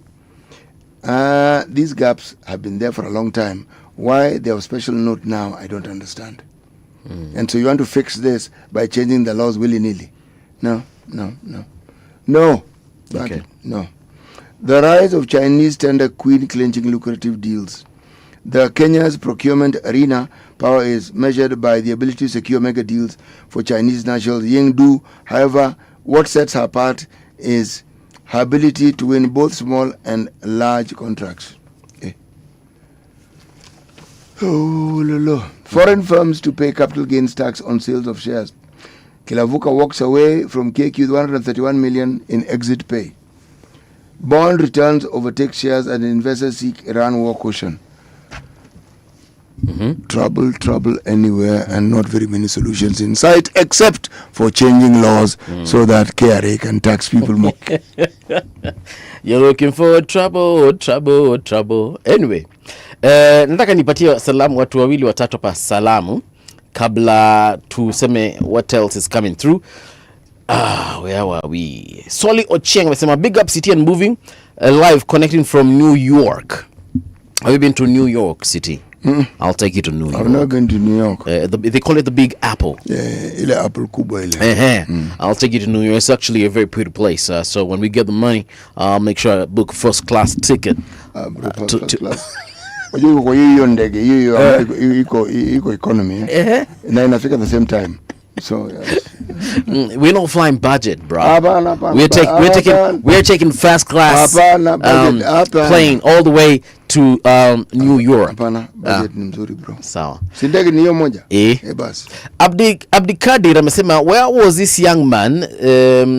These gaps have been there for a long time. Why they have special note now, I don't understand. And so you want to fix this by changing the laws willy-nilly. No. Okay. No. The rise of Chinese tender queen clinching lucrative deals. The Kenya's procurement arena power is measured by the ability to secure mega deals for Chinese nationals Yingdu. However, what sets her apart is her ability to win both small and large contracts. Foreign firms to pay capital gains tax on sales of shares. Kilavuka walks away from KQ 131 million in exit pay. Bond returns overtake shares and investors seek Iran war cushion. Trouble anywhere and not very many solutions in sight except for changing laws so that KRA can tax people more. You're looking for trouble. Anyway, nataka nipatie salamu watu wawili watatu hapa salamu kabla tuseme what else is coming through. Where were we? Soli Ochieng amesema big up City and moving live connecting from New York. Have you been to New York City? I'll take you to New York. I've not been to New York. They call it the Big Apple. Ile apple kubwa ile. I'll take you to New York. It's actually a very pretty place. So when we get the money, I'll make sure I book first class ticket. First class. Kwa hiyo ndege hiyo iko economy. Na inafika the same time. So we're not flying budget, bro. We're taking first class plane all the way to New York. Budget ni mzuri, bro. Sawa. Si ndege ni hiyo moja? Basi. Abdikadir amesema where was this young man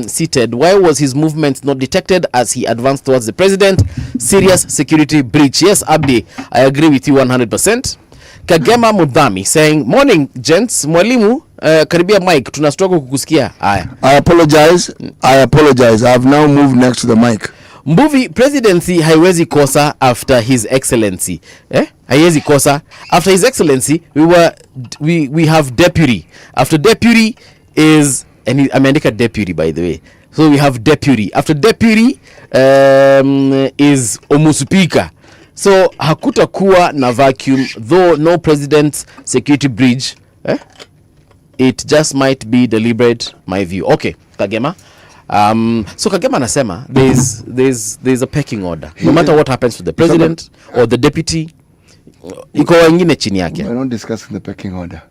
seated? Why was his movement not detected as he advanced towards the president? Serious security breach. Yes, Abdi, I agree with you 100%. Kagema Mudhami saying morning gents, mwalimu karibia mic, tuna struggle kukusikia. Haya. I apologize. I have now moved next to the mic. Mbuvi presidency haiwezi kosa after his excellency. Haiwezi kosa after his excellency. We have deputy. After deputy is, and ameandika deputy by the way. So we have deputy. After deputy is omusupika. So hakutakuwa na vacuum, though no president's security breach. It just might be deliberate, my view. Okay, Kagema. So Kagema anasema there's a pecking order. No matter what happens to the president or the deputy, iko wengine chini yake. We're not discussing the pecking order.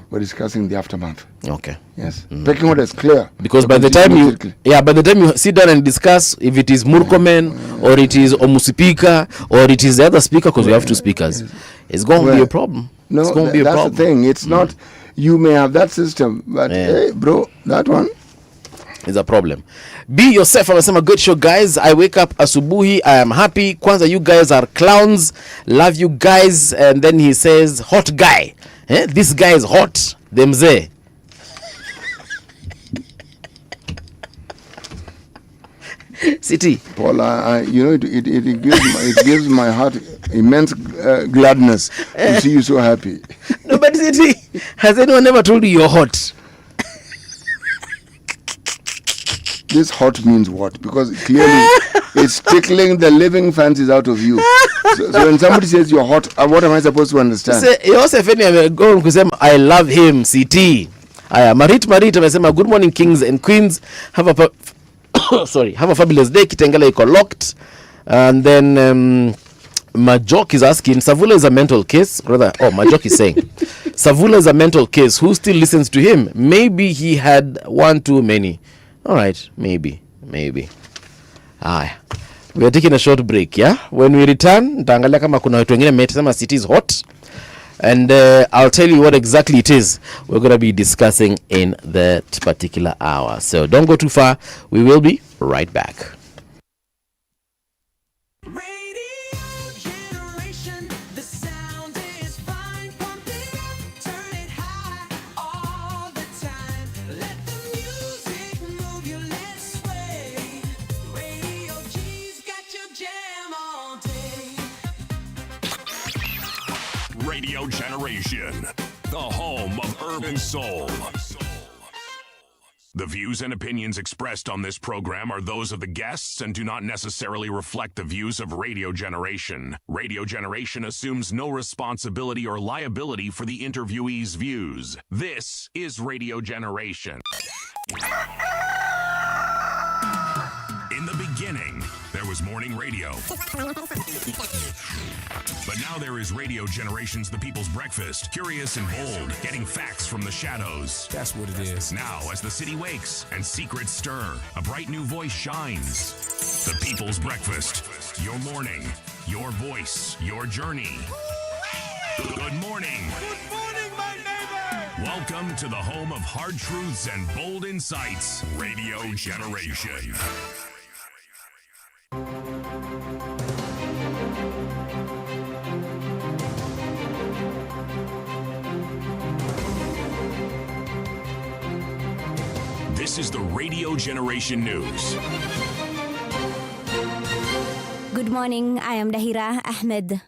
We're discussing the aftermath. Okay. Yes. Pecking order is clear. Because by the time you sit down and discuss if it is Murkomen or it is Omusipika or it is the other speaker, because we have two speakers, it's going to be a problem. No, it's going to be a problem. That's the thing. It's not, you may have that system, but hey, bro, that one is a problem. Be yourself. I'm a good show, guys. I wake up asubuhi. I am happy. Kwanza, you guys are clowns. Love you guys. And then he says, hot guy. This guy is hot. Demze. City. Paul, it gives my heart immense gladness to see you so happy. No, but City, has anyone ever told you you're hot? This hot means what? Because clearly it's tickling the living fancies out of you. So when somebody says you're hot, what am I supposed to understand? I love him, CT. Marit amesema good morning kings and queens. Have a have a fabulous day. Kitengela iko locked. And then Majok is asking, Savula is a mental case. Majok is saying, Savula is a mental case. Who still listens to him? Maybe he had one too many. All right, maybe. We are taking a short break, yeah? When we return, nitaangalia kama kuna watu wengine mmetasema city is hot. And I'll tell you what exactly it is we're going to be discussing in that particular hour. So don't go too far. We will be right back. Radio Generation. the home of urban soul. The views and opinions expressed on this program are those of the guests and do not necessarily reflect the views of Radio Generation. Radio Generation assumes no responsibility or liability for the interviewee's views. This is Radio Generation. In the beginning, there was morning radio. But now there is Radio Generation's The People's Breakfast, curious and bold, getting facts from the shadows. That's what it is. Now, as the city wakes and secrets stir, a bright new voice shines. The People's Breakfast, your morning, your voice, your journey. Good morning. Good morning, my neighbor. Welcome to the home of hard truths and bold insights, Radio Generation. This is the Radio Generation News. Good morning, I am Dahira Ahmed.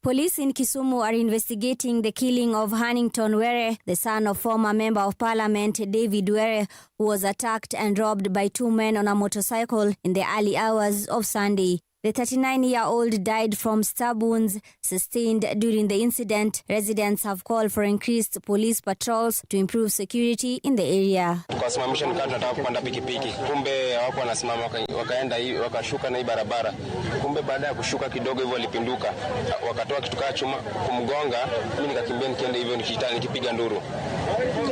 Police in Kisumu are investigating the killing of Hannington Were, the son of former Member of Parliament David Were, who was attacked and robbed by two men on a motorcycle in the early hours of Sunday. The 39-year-old died from stab wounds sustained during the incident. Residents have called for increased police patrols to improve security in the area. Tukasimamisha nikaa tunataka kupanda pikipiki. Kumbe hawako wanasimama wakaenda wakashuka na hii barabara. Kumbe baada ya kushuka kidogo hivyo walipinduka. Wakatoa kitu kama chuma kumgonga. Mimi nikakimbia nikienda hivyo nikipiga nduru.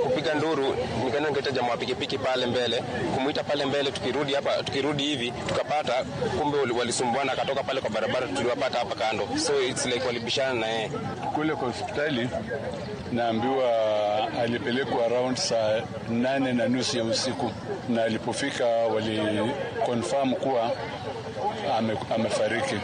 Kupiga nduru nikaenda nikaita jamaa wa pikipiki pale mbele. Kumuita pale mbele tukirudi hivi tukapata kumbe walisumbuana akatoka pale kwa barabara tuliwapata hapa kando. So it's like walibishana na yeye. Kule kwa hospitali naambiwa alipelekwa around saa 8:30 ya usiku na alipofika wali confirm kuwa amefariki.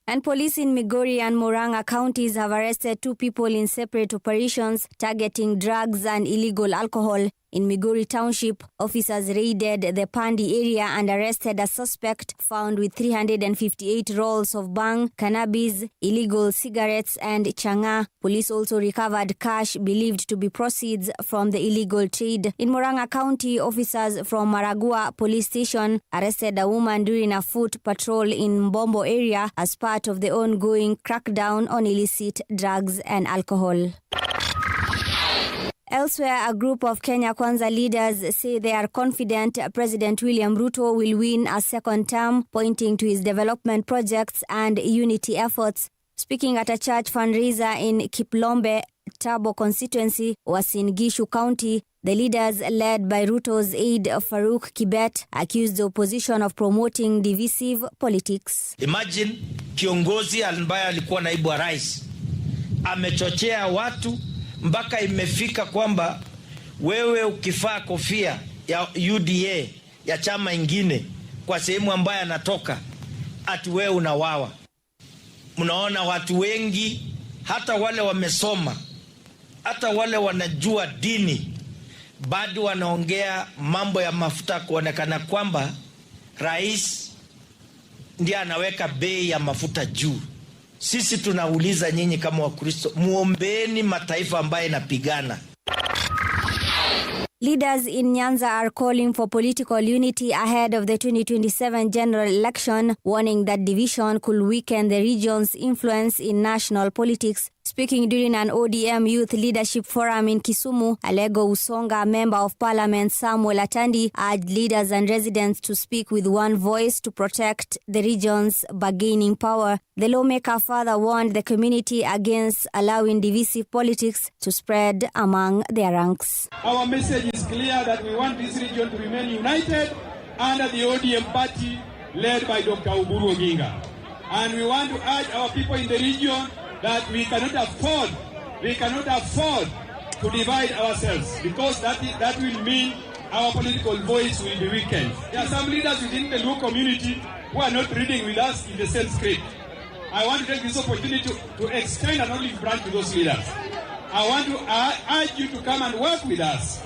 And police in Migori and Murang'a counties have arrested two people in separate operations targeting drugs and illegal alcohol. In Migori Township, officers raided the Pandi area and arrested a suspect found with 358 rolls of bang, cannabis, illegal cigarettes and changa. Police also recovered cash believed to be proceeds from the illegal trade. In Murang'a County, officers from Maragua Police Station arrested a woman during a foot patrol in Mbombo area as part of the ongoing crackdown on illicit drugs and alcohol. Elsewhere, a group of Kenya Kwanza leaders say they are confident President William Ruto will win a second term, pointing to his development projects and unity efforts. Speaking at a church fundraiser in Kiplombe, Tabo constituency, Uasin Gishu County, the leaders led by Ruto's aide Farouk Kibet accused the opposition of promoting divisive politics. Imagine kiongozi ambaye alikuwa naibu wa rais amechochea watu mpaka imefika kwamba wewe ukifaa kofia ya UDA ya chama ingine kwa sehemu ambayo anatoka ati wewe unawawa. Mnaona watu wengi hata wale wamesoma hata wale wanajua dini bado wanaongea mambo ya mafuta kuonekana kwamba rais ndiye anaweka bei ya mafuta juu. Sisi tunauliza nyinyi kama Wakristo, muombeeni mataifa ambaye napigana. Leaders in Nyanza are calling for political unity ahead of the 2027 general election, warning that division could weaken the region's influence in national politics. Speaking during an ODM Youth Leadership Forum in Kisumu, Alego Usonga, Member of Parliament Samuel Atandi, urged leaders and residents to speak with one voice to protect the region's bargaining power. The lawmaker further warned the community against allowing divisive politics to spread among their ranks. Our message is clear that we want this region to remain united under the ODM party led by Dr. Oburu Oginga. And we want to urge our people in the region that we cannot afford to divide ourselves, because that will mean our political voice will be weakened. There are some leaders within the Luo community who are not reading with us in the same script. I want to take this opportunity to extend an olive branch to those leaders. I want to urge you to come and work with us.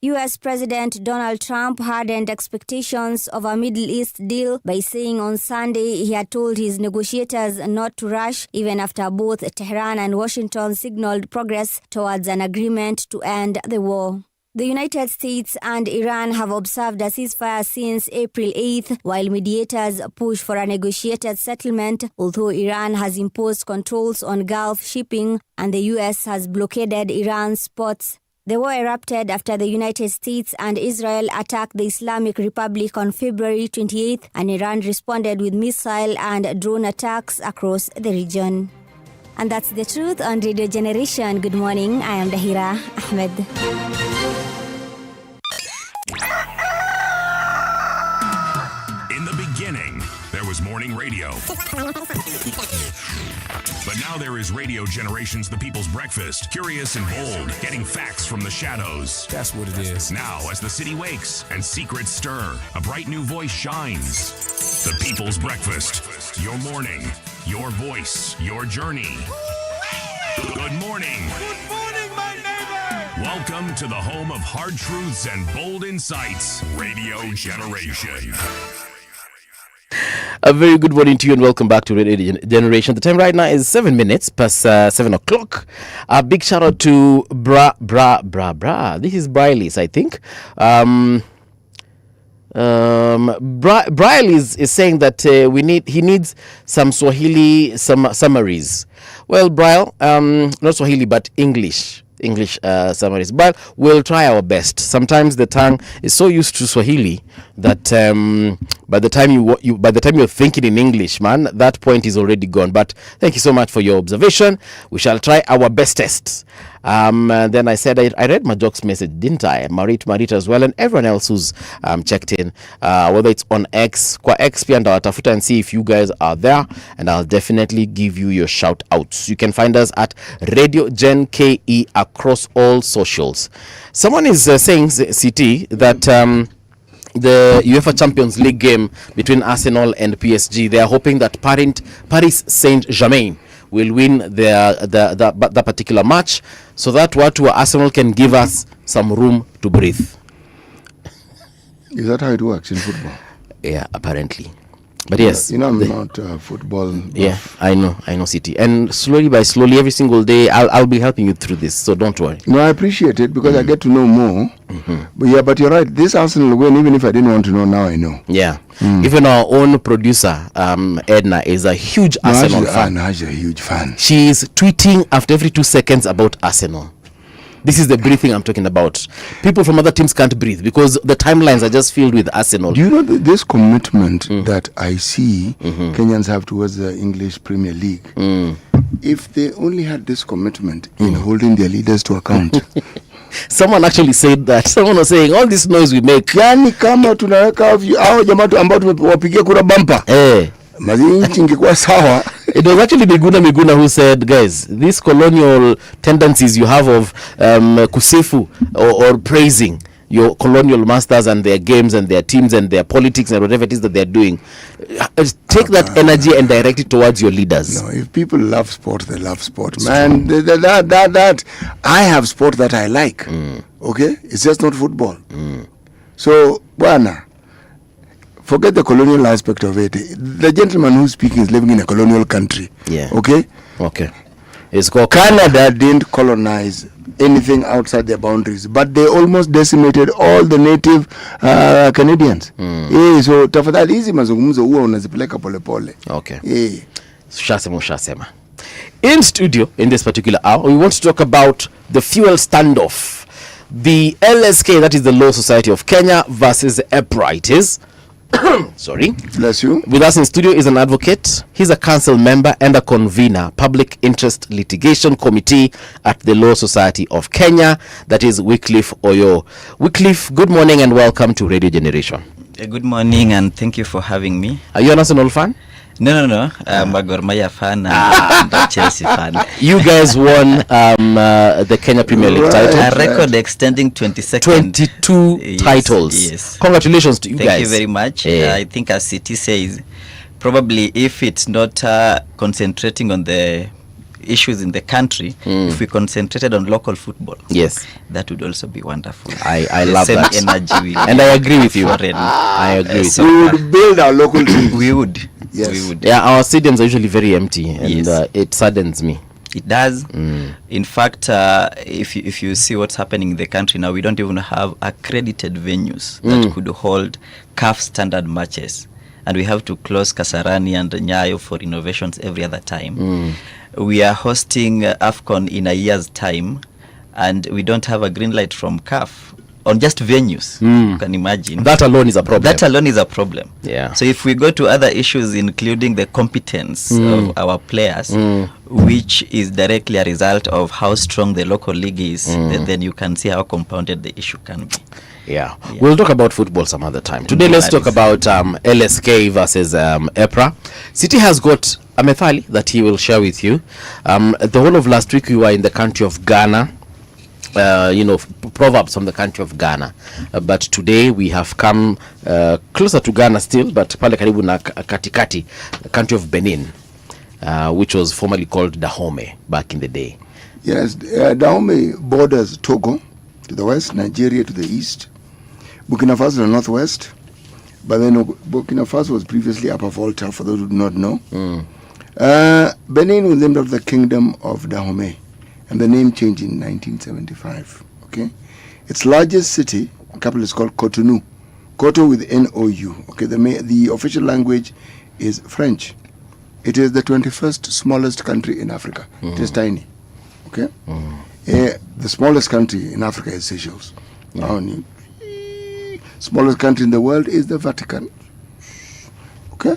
U.S. President Donald Trump hardened expectations of a Middle East deal by saying on Sunday he had told his negotiators not to rush, even after both Tehran and Washington signaled progress towards an agreement to end the war. The United States and Iran have observed a ceasefire since April 8th, while mediators push for a negotiated settlement, although Iran has imposed controls on Gulf shipping and the U.S. has blockaded Iran's ports. The war erupted after the United States and Israel attacked the Islamic Republic on February 28th, and Iran responded with missile and drone attacks across the region. And that's the truth on Radio Generation. Good morning, I am Dahira Ahmed. There was morning radio. But now there is Radio Generation's The People's Breakfast. Curious and bold, getting facts from the shadows. That's what it is. Now, as the city wakes and secrets stir, a bright new voice shines. The People's Breakfast. Your morning, your voice, your journey. Good morning. Good morning, my neighbor. Welcome to the home of hard truths and bold insights. Radio Generation. A very good morning to you and welcome back to Radio Generation. The time right now is 7 minutes past 7 o'clock. A big shout out to Bra. This is Briley's, I think. Briley is saying that he needs some Swahili summaries. Well, Brile, not Swahili but English summaries, but we'll try our best. Sometimes the tongue is so used to Swahili that by the time you're thinking in English, man, that point is already gone. But thank you so much for your observation. We shall try our bestest. Then I said I read Majok's message, didn't I? Marit as well, and everyone else who's checked in, whether it's on X, kwa X pia ndawatafuta and see if you guys are there, and I'll definitely give you your shout outs. You can find us at Radio Gen KE across all socials. Someone is saying, CT, that the UEFA Champions League game between Arsenal and PSG, they are hoping that Paris Saint-Germain will win that particular match, so that Arsenal can give us some room to breathe. Is that how it works in football? Yeah, apparently. But yes, I'm not football buff. Yeah, I know, City. And slowly by slowly, every single day, I'll be helping you through this. So don't worry. No, I appreciate it because I get to know more. But you're right. This Arsenal win, even if I didn't want to know, now I know. Yeah. Even our own producer, Edna, is a huge Arsenal fan. She's a huge fan. She is tweeting after every 2 seconds about Arsenal. This is the breathing I'm talking about. People from other teams can't breathe because the timelines are just filled with Arsenal. Do you know this commitment that I see Kenyans have towards the English Premier League? If they only had this commitment in holding their leaders to account. Someone actually said that. Someone was saying, all this noise we make. Yani kama tunaweka hao jamaa ambao tumewapigia kura bumper. Mazinchi ingekuwa sawa. It was actually Miguna who said, guys, these colonial tendencies you have of kusifu or praising your colonial masters and their games and their teams and their politics and whatever it is that they're doing, take that energy and direct it towards your leaders. No, if people love sport, they love sport, man. That I have sport that I like. Okay, it's just not football. So, bwana, forget the colonial aspect of it. The gentleman who's speaking is living in a colonial country. Yeah. Okay. It's called Canada didn't colonize anything outside their boundaries, but they almost decimated all the native Canadians. So tafadhali hizi mazungumzo huwa unazipeleka polepole. Okay. Shasema. In studio, in this particular hour, we want to talk about the fuel standoff. The LSK, that is the Law Society of Kenya, versus the Uprighties. Sorry. Bless you. With us in studio is an advocate. He's a council member and a convener, Public Interest Litigation Committee at the Law Society of Kenya. That is Wycliffe Oyo. Wycliffe, good morning and welcome to Radio Generation. Good morning and thank you for having me. Are you an Arsenal fan? No. I'm a Gor Mahia fan and a Chelsea fan. You guys won the Kenya Premier League title. A record extending 22 titles. Yes. Congratulations to you guys. Thank you very much. I think as City says, probably if it's not concentrating on the issues in the country, if we concentrated on local football, yes, that would also be wonderful. I The love same that energy and I agree with you. foreign. I agree with So you. We would build our local teams. we would. Yes. We would. Yeah, our stadiums are usually very empty, and Yes. it saddens me. It does. In fact, if you see what's happening in the country now, we don't even have accredited venues that could hold CAF standard matches, and we have to close Kasarani and Nyayo for renovations every other time. We are hosting AFCON in a year's time, and we don't have a green light from CAF on just venues. You can imagine. That alone is a problem. That alone is a problem. Yeah. So if we go to other issues, including the competence of our players, which is directly a result of how strong the local league is, then you can see how compounded the issue can be. Yeah. We'll talk about football some other time. Today, let's talk about LSK versus EPRA. City has got a methali that he will share with you. The whole of last week, we were in the country of Ghana. Proverbs from the country of Ghana. But today we have come closer to Ghana still, but pale karibu na katikati, the country of Benin, which was formerly called Dahomey back in the day. Yes, Dahomey borders Togo to the west, Nigeria to the east, Burkina Faso to the northwest, but then Burkina Faso was previously Upper Volta, for those who do not know. Benin was named after the kingdom of Dahomey, and the name changed in 1975. Okay, its largest city, capital is called Cotonou. Cotonou with N-O-U. Okay, the official language is French. It is the 21st smallest country in Africa. It is tiny. Okay, the smallest country in Africa is Seychelles. Smallest country in the world is the Vatican. Okay,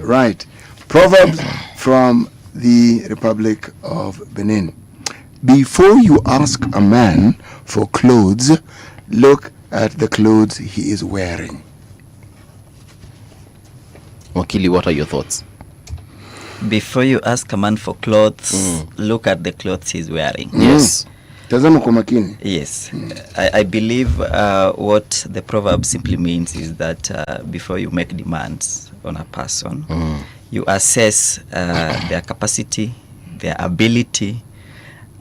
right. Proverbs from the Republic of Benin. Before you ask a man for clothes, look at the clothes he is wearing. Wakili, what are your thoughts? Before you ask a man for clothes, look at the clothes he's wearing. Yes. Tazama kwa makini. Yes. I believe what the proverb simply means is that before you make demands on a person, you assess their capacity, their ability,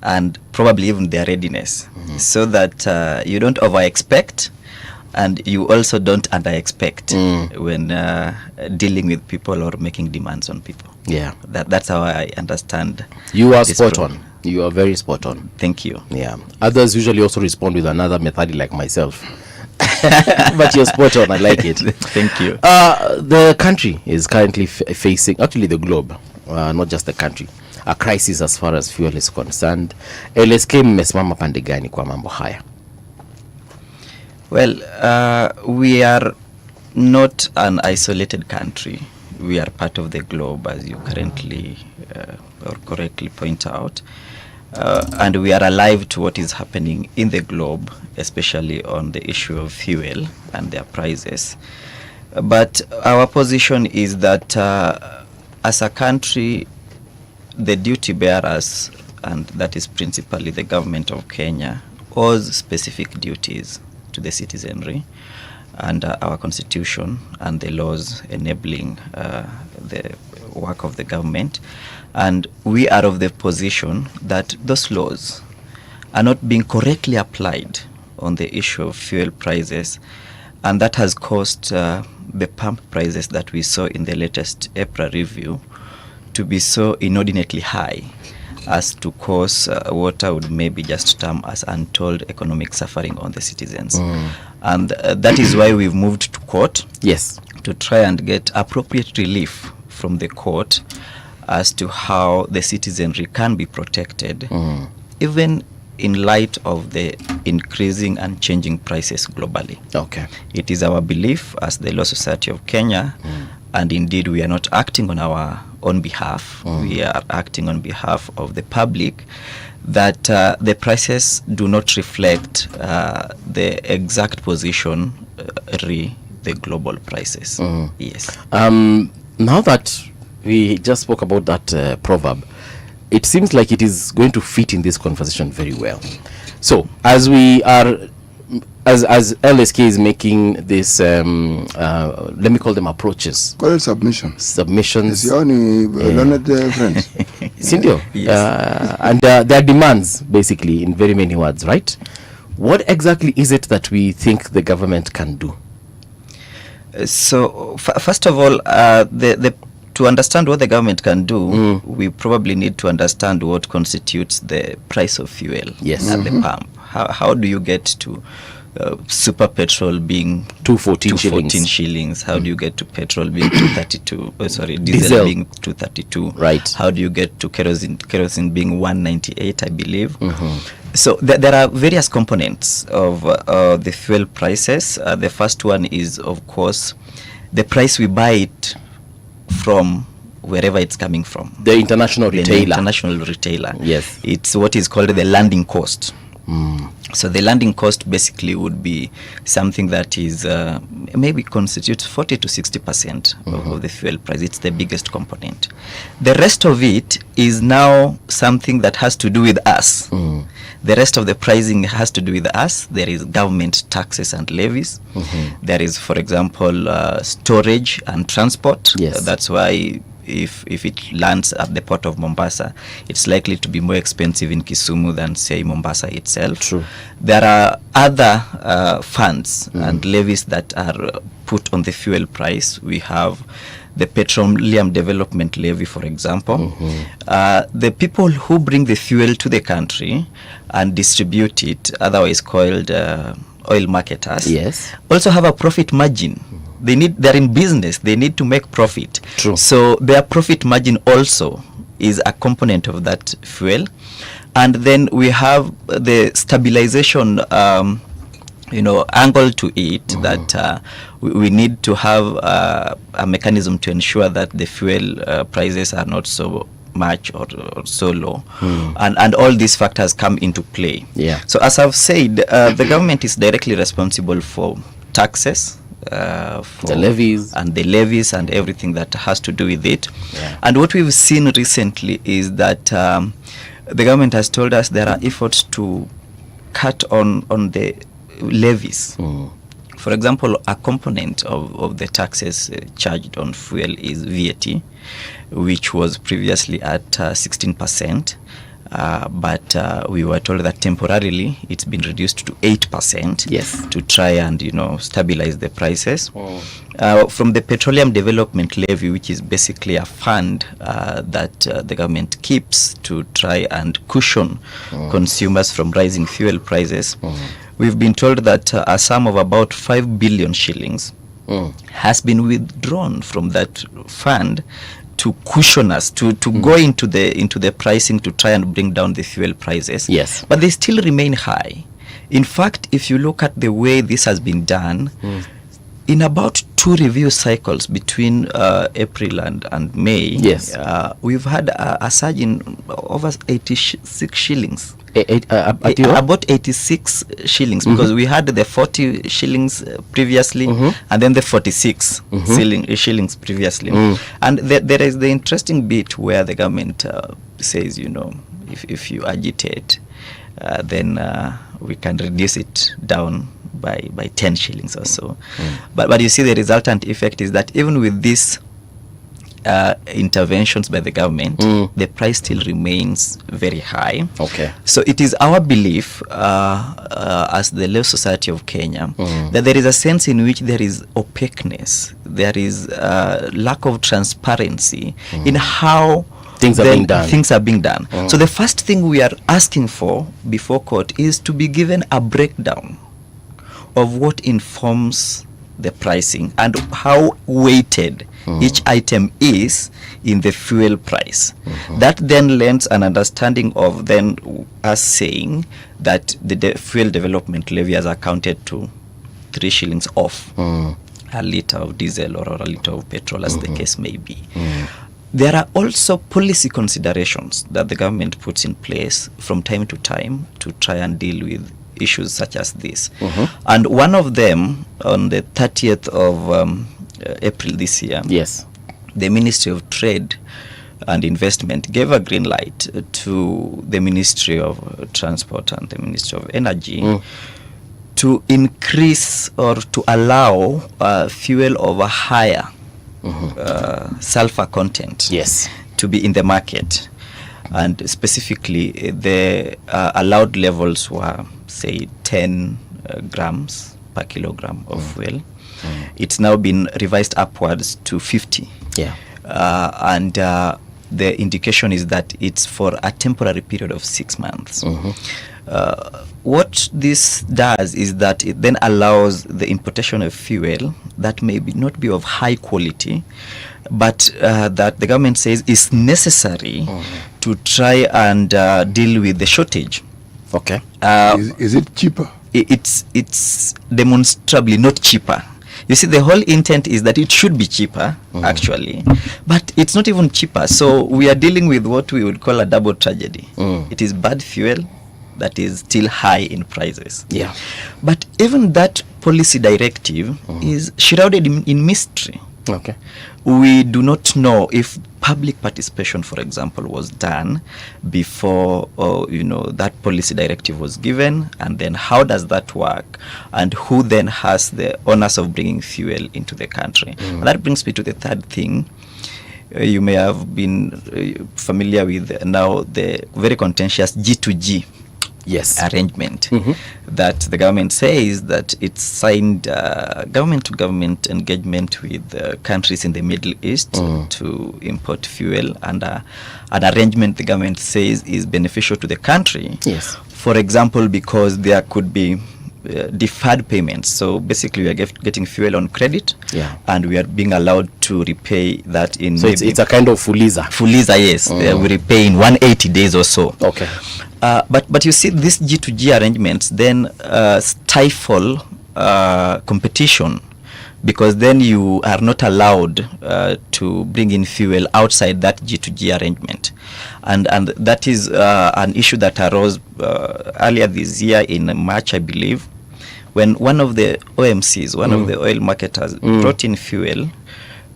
and probably even their readiness, so that you don't over-expect and you also don't under-expect when dealing with people or making demands on people. Yeah. That's how I understand. You are spot on. You are very spot on. Thank you. Yeah. Others usually also respond with another method like myself. But you're spot on. I like it. Thank you. The country is currently facing, actually the globe, not just the country, a crisis as far as fuel is concerned. LSK mmesimama pande gani kwa mambo haya? Well, we are not an isolated country. We are part of the globe, as you currently or correctly point out. And we are alive to what is happening in the globe, especially on the issue of fuel and their prices. But our position is that as a country, the duty bearers, and that is principally the government of Kenya, owes specific duties to the citizenry under our constitution and the laws enabling the work of the government. And we are of the position that those laws are not being correctly applied on the issue of fuel prices, and that has caused the pump prices that we saw in the latest EPRA review to be so inordinately high as to cause what I would maybe just term as untold economic suffering on the citizens. And that is why we've moved to court. Yes. To try and get appropriate relief from the court as to how the citizenry can be protected, even in light of the increasing and changing prices globally. Okay. It is our belief as the Law Society of Kenya, and indeed we are not acting on our own behalf, we are acting on behalf of the public, that the prices do not reflect the exact position the global prices. Yes. Now that we just spoke about that proverb, it seems like it is going to fit in this conversation very well. So, as we are as LSK is making this, let me call them approaches. Call it submissions. Submissions. It's your only learned friends. Sindio? Yes. And their demands, basically, in very many words, right? What exactly is it that we think the government can do? So, first of all, to understand what the government can do, we probably need to understand what constitutes the price of fuel at the pump. How do you get to super petrol being 214 shillings? How do you get to petrol being 232? Diesel being 232. Right. How do you get to kerosene being 198, I believe? So there are various components of the fuel prices. The first one is, of course, the price we buy it from, wherever it's coming from. The international retailer. The international retailer. Yes. It's what is called the landing cost. So the landing cost basically would be something that is maybe constitutes 40 to 60% of the fuel price. It's the biggest component. The rest of it is now something that has to do with us. The rest of the pricing has to do with us. There is government taxes and levies. There is, for example, storage and transport. Yes. That's why if it lands at the port of Mombasa, it's likely to be more expensive in Kisumu than, say, Mombasa itself. True. There are other funds and levies that are put on the fuel price. We have the Petroleum Development Levy, for example. The people who bring the fuel to the country and distribute it, otherwise called oil marketers, also have a profit margin. They're in business. They need to make profit. True. So their profit margin also is a component of that fuel. And then we have the stabilization, angle to it, that we need to have a mechanism to ensure that the fuel prices are not so much or so low, and all these factors come into play. So as I've said, the government is directly responsible for taxes, for the levies and everything that has to do with it. And what we've seen recently is that the government has told us there are efforts to cut on the levies. For example, a component of the taxes charged on fuel is VAT, which was previously at 16%. But we were told that temporarily it's been reduced to 8% to try and stabilize the prices. From the Petroleum Development Levy, which is basically a fund that the government keeps to try and cushion consumers from rising fuel prices, we've been told that a sum of about 5 billion shillings has been withdrawn from that fund to cushion us, to go into the pricing to try and bring down the fuel prices. But they still remain high. In fact, if you look at the way this has been done, in about 2 review cycles between April and May, we've had a surge in over 86 shillings. About 86 shillings, because we had the 40 shillings previously, and then the 46 shillings previously. And there is the interesting bit where the government says, if you agitate, then we can reduce it down by 10 shillings or so. But you see, the resultant effect is that even with this interventions by the government, the price still remains very high. So it is our belief as the Law Society of Kenya that there is a sense in which there is opaqueness, there is lack of transparency in how things are being done. So the first thing we are asking for before court is to be given a breakdown of what informs the pricing and how weighted each item is in the fuel price. That then lends an understanding of then us saying that the fuel development levy has accounted to 3 shillings off a litre of diesel or a litre of petrol, as the case may be. There are also policy considerations that the government puts in place from time to time to try and deal with issues such as this. And one of them, on the 30th of April this year, the Ministry of Trade and Investment gave a green light to the Ministry of Transport and the Ministry of Energy to increase or to allow fuel of a higher sulfur content to be in the market. And specifically, the allowed levels were, say, 10 grams per kilogram of fuel. It's now been revised upwards to 50. And the indication is that it's for a temporary period of 6 months. What this does is that it then allows the importation of fuel that may not be of high quality, but that the government says is necessary to try and deal with the shortage. Okay. Is it cheaper? It's demonstrably not cheaper. You see, the whole intent is that it should be cheaper, actually, but it's not even cheaper. So we are dealing with what we would call a double tragedy. It is bad fuel that is still high in prices. But even that policy directive is shrouded in mystery. Okay. We do not know if public participation, for example, was done before that policy directive was given, and then how does that work, and who then has the onus of bringing fuel into the country. And that brings me to the third thing. You may have been familiar with now the very contentious G2G arrangement that the government says that it's signed government-to-government engagement with countries in the Middle East to import fuel, and an arrangement the government says is beneficial to the country. For example, because there could be deferred payments. So basically we are getting fuel on credit, and we are being allowed to repay that in... So it's a kind of fuliza. Fuliza, yes. We repay in 180 days or so. Okay. But you see, these G2G arrangements then stifle competition, because then you are not allowed to bring in fuel outside that G2G arrangement. And that is an issue that arose earlier this year in March, I believe, when one of the OMCs, one of the oil marketers, brought in fuel.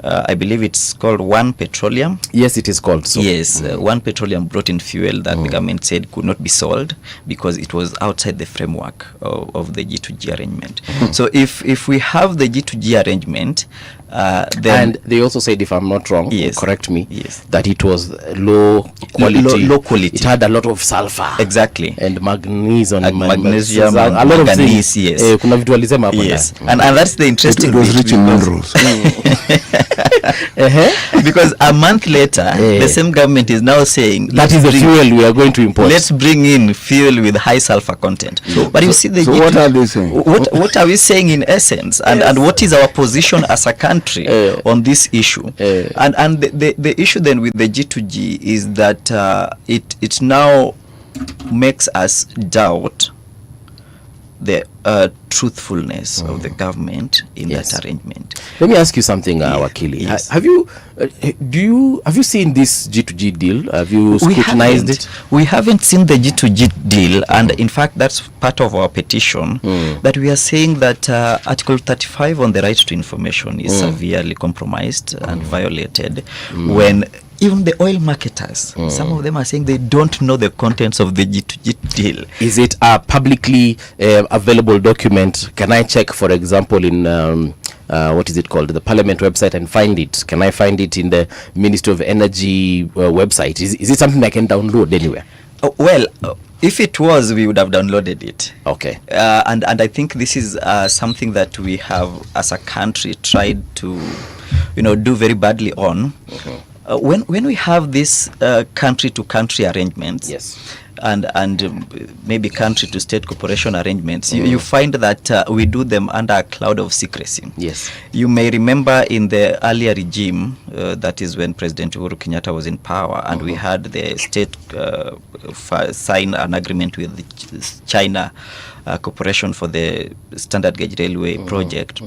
I believe it's called One Petroleum. Yes, it is called so. Yes, One Petroleum brought in fuel that the government said could not be sold because it was outside the framework of the G2G arrangement. So if we have the G2G arrangement, then... And they also said, if I'm not wrong, correct me, that it was low quality. Low quality. It had a lot of sulfur. Exactly. And magnesium. Magnesium, a lot of manganese, things. Yes. And that's the interesting It was rich in minerals. Because a month later, the same government is now saying that is the fuel we are going to import. Let's bring in fuel with high sulfur content. But you see, what are they saying? What are we saying in essence? And what is our position as a country on this issue? And the issue then with the G2G is that it now makes us doubt the truthfulness of the government in that arrangement. Let me ask you something, Wakili. Have you seen this G2G deal? Have you scrutinized it? We haven't seen the G2G deal, and in fact that's part of our petition, that we are saying that Article 35 on the right to information is severely compromised and violated when even the oil marketers, some of them are saying they don't know the contents of the G2G deal. Is it a publicly available document? Can I check, for example, in what is it called, the Parliament website, and find it? Can I find it in the Ministry of Energy website? Is it something I can download anywhere? If it was, we would have downloaded it. Okay. And I think this is something that we have, as a country, tried to, do very badly on. When we have this country-to-country arrangements, and maybe country-to-state cooperation arrangements, you find that we do them under a cloud of secrecy. Yes. You may remember in the earlier regime, that is when President Uhuru Kenyatta was in power, and we had the state sign an agreement with China Corporation for the Standard Gauge Railway project.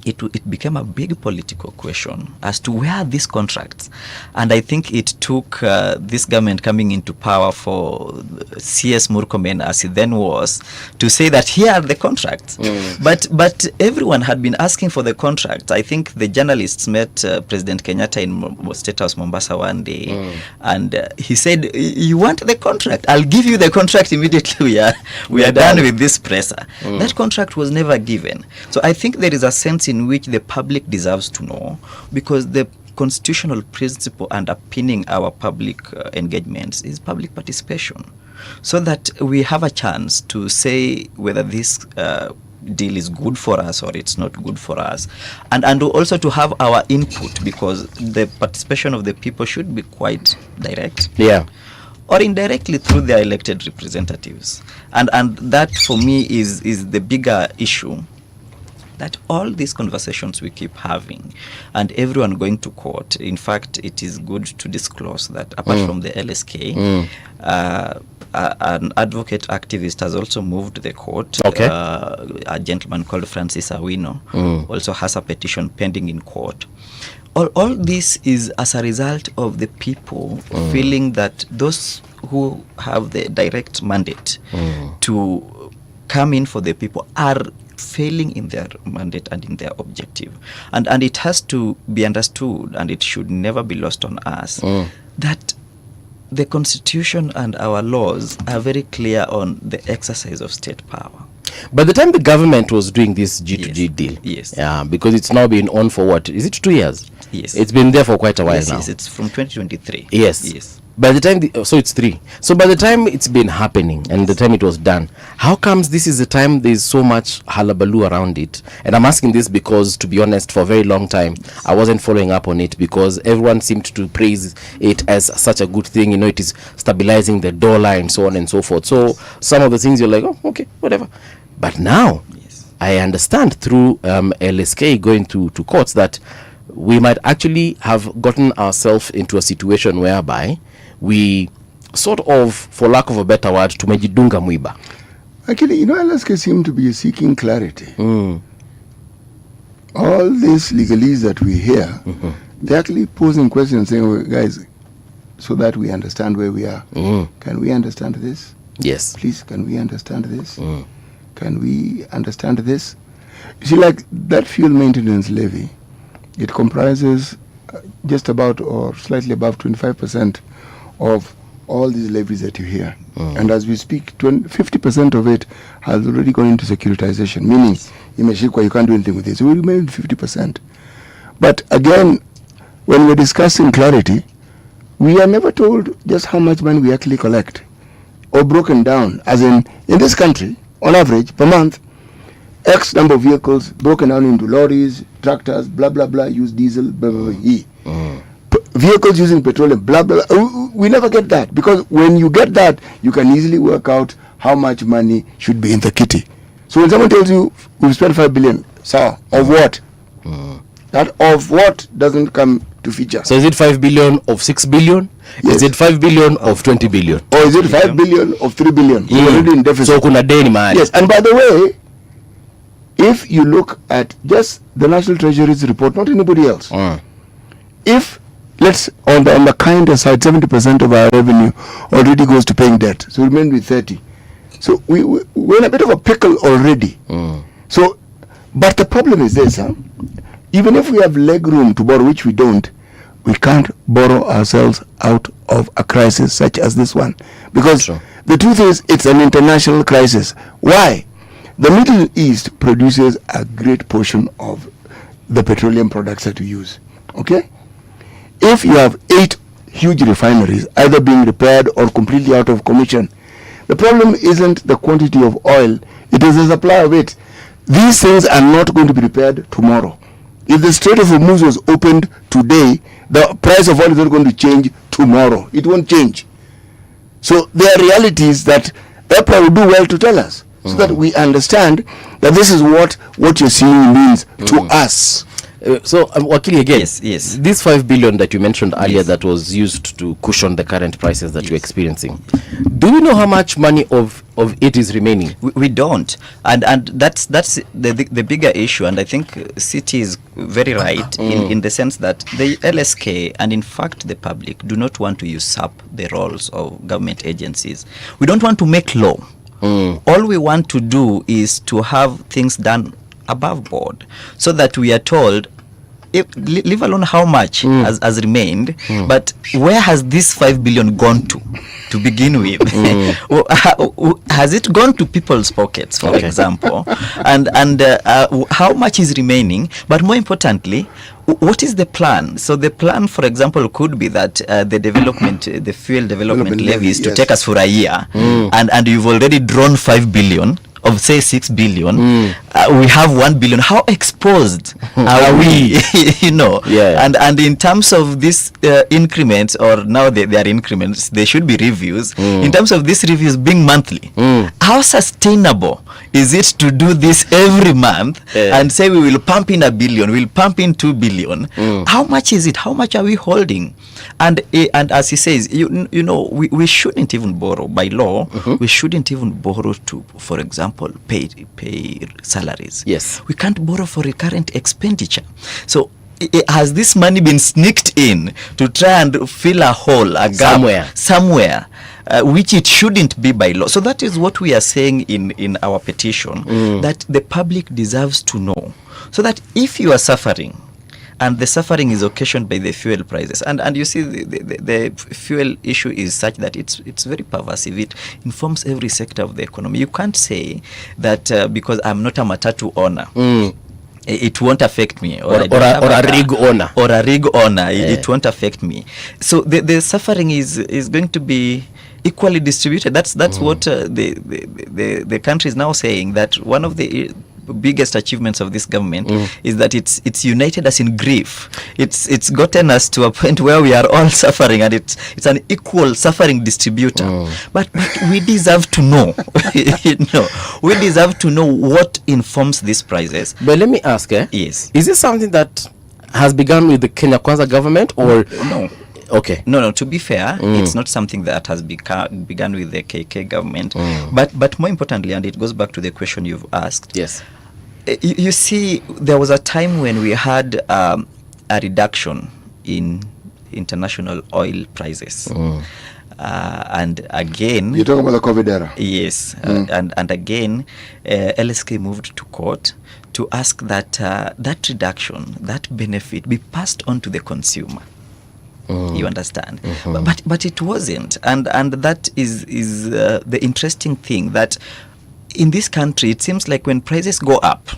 it became a big political question as to where are these contracts. And I think it took this government coming into power for CS Murkomen, as he then was, to say that here are the contracts. But everyone had been asking for the contract. I think the journalists met President Kenyatta in State House Mombasa one day, and he said, you want the contract? I'll give you the contract immediately. We are done with this presser. That contract was never given. So I think there is a sense in which the public deserves to know, because the constitutional principle underpinning our public engagements is public participation, so that we have a chance to say whether this deal is good for us or it's not good for us, and also to have our input, because the participation of the people should be quite direct. Or indirectly through their elected representatives. And that for me is the bigger issue, that all these conversations we keep having and everyone going to court. In fact, it is good to disclose that apart from the LSK, an advocate activist has also moved the court. A gentleman called Francis Awino also has a petition pending in court. All this is as a result of the people feeling that those who have the direct mandate to come in for the people are failing in their mandate and in their objective. And it has to be understood, and it should never be lost on us, that the Constitution and our laws are very clear on the exercise of state power. By the time the government was doing this G2G deal, because it's now been on for what? Is it 2 years? Yes. It's been there for quite a while now. Yes, it's from 2023. Yes. By the time, so it's 3. So by the time it's been happening and the time it was done, how comes this is the time there's so much hullabaloo around it? And I'm asking this because, to be honest, for a very long time, I wasn't following up on it, because everyone seemed to praise it as such a good thing. You know, it is stabilizing the dollar and so on and so forth. So some of the things you're like, oh, okay, whatever. But now, I understand through LSK going to courts that we might actually have gotten ourselves into a situation whereby we sort of, for lack of a better word, tumejidunga mwiba. Actually, you know, LSK seem to be seeking clarity. All these legalese that we hear, they're actually posing questions, saying, well, guys, so that we understand where we are. Can we understand this? Yes. Please, can we understand this? Can we understand this? You see, like that fuel maintenance levy, it comprises just about or slightly above 25% of all these levies that you hear. And as we speak, 50% of it has already gone into securitization, meaning you can't do anything with it. So we remain 50%. But again, when we're discussing clarity, we are never told just how much money we actually collect, or broken down, as in this country, on average, per month, X number of vehicles broken down into lorries, tractors, blah, blah, blah, use diesel, blah, blah, blah, vehicles using petroleum, blah, blah, blah. We never get that, because when you get that, you can easily work out how much money should be in the kitty. So when someone tells you, we've spent 5 billion, sir, of what? That of what doesn't come to feature. So is it 5 billion of 6 billion? Yes. Is it 5 billion of 20 billion? Or is it 5 billion of 3 billion? So already in deficit. So kuna deni man. Yes, and by the way, if you look at just the National Treasury's report, not anybody else, if let's on the kinder side, 70% of our revenue already goes to paying debt, so we remain with 30. So we're in a bit of a pickle already. So, but the problem is this, even if we have leg room to borrow, which we don't, we can't borrow ourselves out of a crisis such as this one, because the truth is it's an international crisis. Why? The Middle East produces a great portion of the petroleum products that we use. Okay? If you have 8 huge refineries either being repaired or completely out of commission, the problem isn't the quantity of oil, it is the supply of it. These things are not going to be repaired tomorrow. If the Strait of Hormuz was opened today, the price of oil is not going to change tomorrow. It won't change. So there are realities that EPRA will do well to tell us, so that we understand that this is what you're seeing means to us. So, Wakili, again, yes. This 5 billion that you mentioned earlier that was used to cushion the current prices that you're experiencing, do we know how much money of it is remaining? We don't, and that's the bigger issue, and I think City is very right in the sense that the LSK and in fact the public do not want to usurp the roles of government agencies. We don't want to make law. All we want to do is to have things done above board, so that we are told, leave alone how much has remained, but where has this 5 billion gone to begin with? Has it gone to people's pockets, for example? And how much is remaining? But more importantly, what is the plan? So the plan, for example, could be that the fuel development levy is to take us for a year, and you've already drawn 5 billion of, say, 6 billion. We have 1 billion. How exposed are we? And in terms of this increments, or now they are increments, they should be reviews. In terms of these reviews being monthly, how sustainable is it to do this every month and say we will pump in 1 billion, we'll pump in 2 billion? How much is it? How much are we holding? And as he says, we shouldn't even borrow by law. We shouldn't even borrow to, for example, pay salaries. Yes, we can't borrow for recurrent expenditure. So has this money been sneaked in to try and fill a hole, a gap somewhere, which it shouldn't be by law? So that is what we are saying in our petition, that the public deserves to know, so that if you are suffering, and the suffering is occasioned by the fuel prices, and you see the fuel issue is such that it's very pervasive. It informs every sector of the economy. You can't say that because I'm not a matatu owner, it won't affect me, or a rig owner, it won't affect me. So the suffering is going to be equally distributed. That's what the country is now saying, that one of the biggest achievements of this government is that it's united us in grief. It's gotten us to a point where we are all suffering, and it's an equal suffering distributor. But we deserve to know. We deserve to know what informs these prices. But let me ask, yes, is this something that has begun with the Kenya Kwanza government, or no? Okay. No, to be fair, it's not something that has begun with the KK government. But more importantly, and it goes back to the question you've asked. Yes. You see, there was a time when we had a reduction in international oil prices. And again, you're talking about the COVID era. Yes. And again, LSK moved to court to ask that that reduction, that benefit, be passed on to the consumer. You understand? But it wasn't, and that is the interesting thing, that in this country it seems like when prices go up,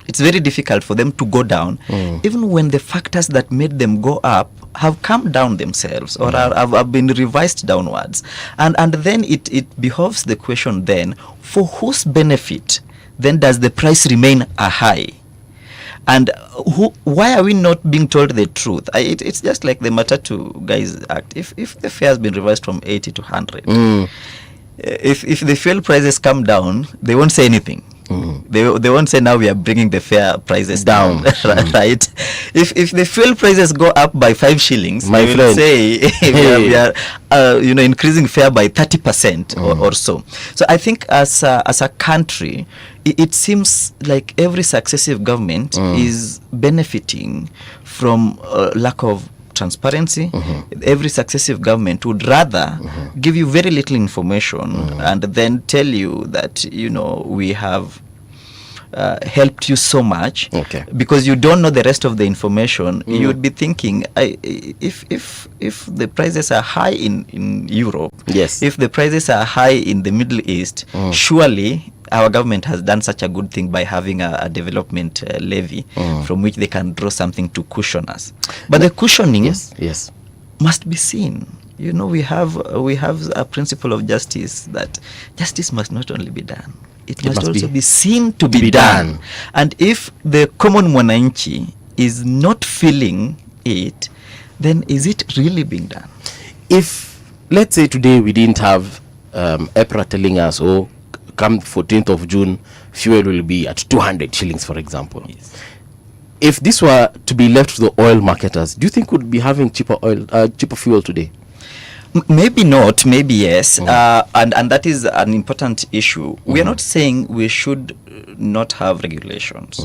it's very difficult for them to go down, even when the factors that made them go up have come down themselves, or have been revised downwards, and then it behoves the question then, for whose benefit then does the price remain a high? And why are we not being told the truth? It's just like the Matatu Guys Act. If the fare has been revised from 80 to 100, if the fuel prices come down, they won't say anything. They won't say now we are bringing the fare prices down, right? If the fuel prices go up by 5 shillings, my friend, say we are increasing fare by 30% or so. So I think as a country, it seems like every successive government is benefiting from lack of transparency. Every successive government would rather give you very little information and then tell you that we have helped you so much, because you don't know the rest of the information. You would be thinking, if the prices are high in Europe, if the prices are high in the Middle East, surely our government has done such a good thing by having a development levy from which they can draw something to cushion us. But the cushioning must be seen. We have a principle of justice, that justice must not only be done, it must also be seen to be done. And if the common mwananchi is not feeling it, then is it really being done? If, let's say today we didn't have EPRA telling us, come 14th of June, fuel will be at 200 shillings, for example. if this were to be left to the oil marketers, do you think we'd be having cheaper fuel today? Maybe not, maybe yes. And that is an important issue. We are not saying we should not have regulations.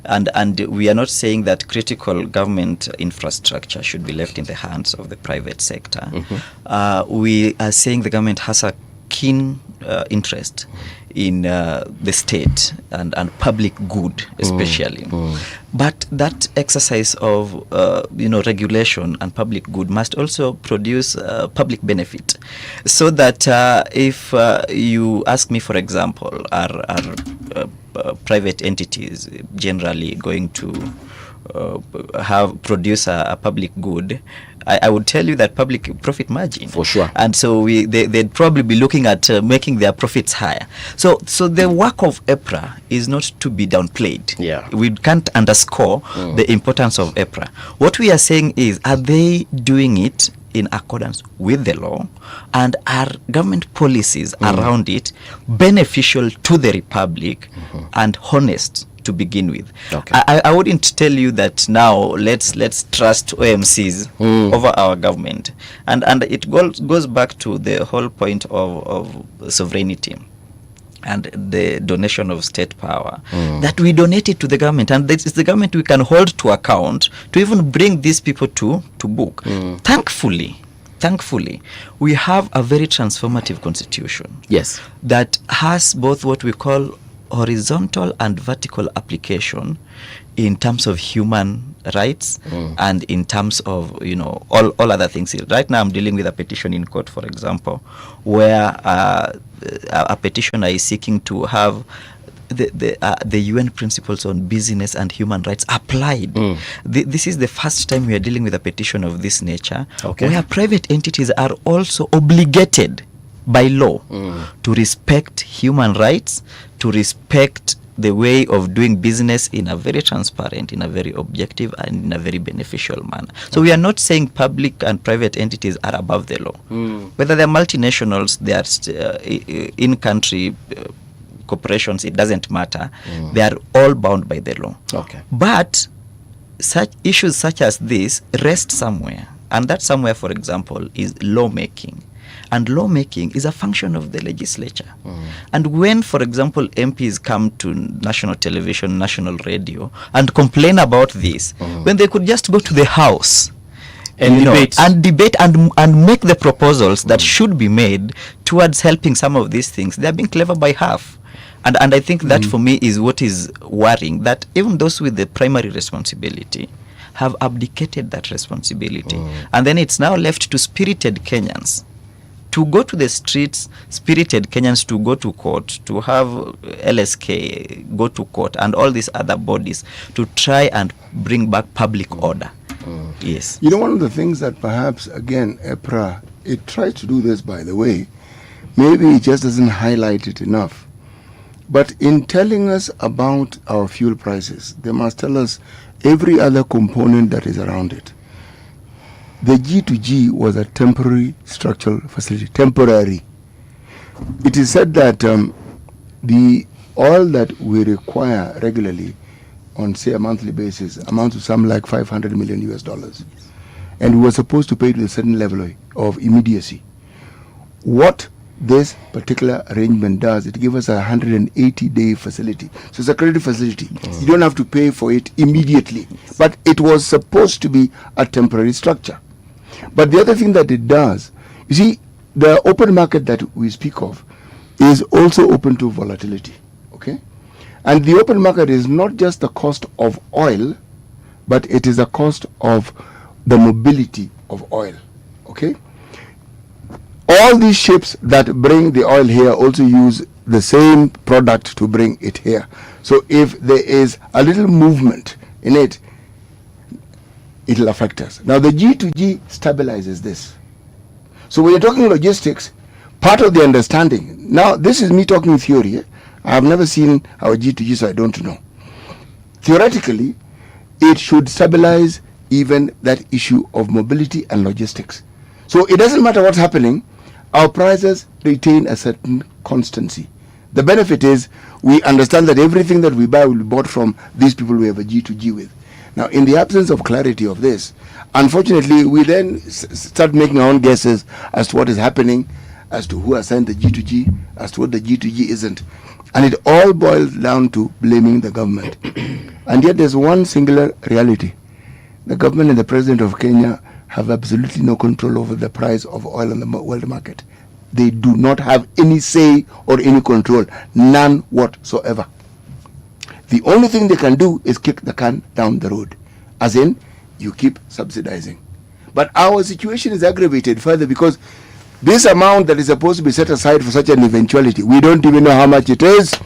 And we are not saying that critical government infrastructure should be left in the hands of the private sector. We are saying the government has a keen interest in the state and public good especially. But that exercise of regulation and public good must also produce public benefit, so that if you ask me, for example, are private entities generally going to produce a public good, I would tell you that public profit margin. For sure. And so they'd probably be looking at making their profits higher. So the work of EPRA is not to be downplayed. Yeah. We can't underscore the importance of EPRA. What we are saying is, are they doing it in accordance with the law, and are government policies around it beneficial to the Republic and honest to begin with? Okay. I wouldn't tell you that now let's trust OMCs over our government, and it goes back to the whole point of sovereignty and the donation of state power, that we donate it to the government, and it's the government we can hold to account to even bring these people to book. Thankfully, we have a very transformative constitution. Yes. That has both what we call horizontal and vertical application in terms of human rights and in terms of all other things. Right now I'm dealing with a petition in court, for example, where a petitioner is seeking to have the UN principles on business and human rights applied. This is the first time we are dealing with a petition of this nature, where private entities are also obligated by law to respect human rights, to respect the way of doing business in a very transparent, in a very objective, and in a very beneficial manner. So we are not saying public and private entities are above the law. Whether they're multinationals, they are in-country corporations, it doesn't matter. They are all bound by the law. But such issues such as this rest somewhere, and that somewhere, for example, is lawmaking. And lawmaking is a function of the legislature. And when, for example, MPs come to national television, national radio, and complain about this, when they could just go to the House and debate and make the proposals that should be made towards helping some of these things, they are being clever by half. And I think that for me is what is worrying, that even those with the primary responsibility have abdicated that responsibility. And then it's now left to spirited Kenyans to go to the streets, spirited Kenyans to go to court, to have LSK go to court, and all these other bodies to try and bring back public order. Yes. One of the things that perhaps, again, EPRA, it tries to do this, by the way, maybe it just doesn't highlight it enough. But in telling us about our fuel prices, they must tell us every other component that is around it. The G2G was a temporary structural facility, temporary. It is said that the oil that we require regularly on, say, a monthly basis amounts to some like $500 million US. And we were supposed to pay to a certain level of immediacy. What this particular arrangement does, it gives us a 180-day facility. So it's a credit facility. You don't have to pay for it immediately. But it was supposed to be a temporary structure. But the other thing that it does, you see, the open market that we speak of is also open to volatility. Okay? And the open market is not just the cost of oil, but it is the cost of the mobility of oil. Okay? All these ships that bring the oil here also use the same product to bring it here. So if there is a little movement in it, it'll affect us. Now the G2G stabilizes this. So when you're talking logistics, part of the understanding, now this is me talking theory. I have never seen our G2G, so I don't know. Theoretically, it should stabilize even that issue of mobility and logistics. So it doesn't matter what's happening, our prices retain a certain constancy. The benefit is we understand that everything that we buy will be bought from these people we have a G2G with. Now, in the absence of clarity of this, unfortunately, we then start making our own guesses as to what is happening, as to who assigned the G2G, as to what the G2G isn't. And it all boils down to blaming the government. And yet there's one singular reality. The government and the president of Kenya have absolutely no control over the price of oil on the world market. They do not have any say or any control, none whatsoever. The only thing they can do is kick the can down the road, as in, you keep subsidizing. But our situation is aggravated further because this amount that is supposed to be set aside for such an eventuality, we don't even know how much it is.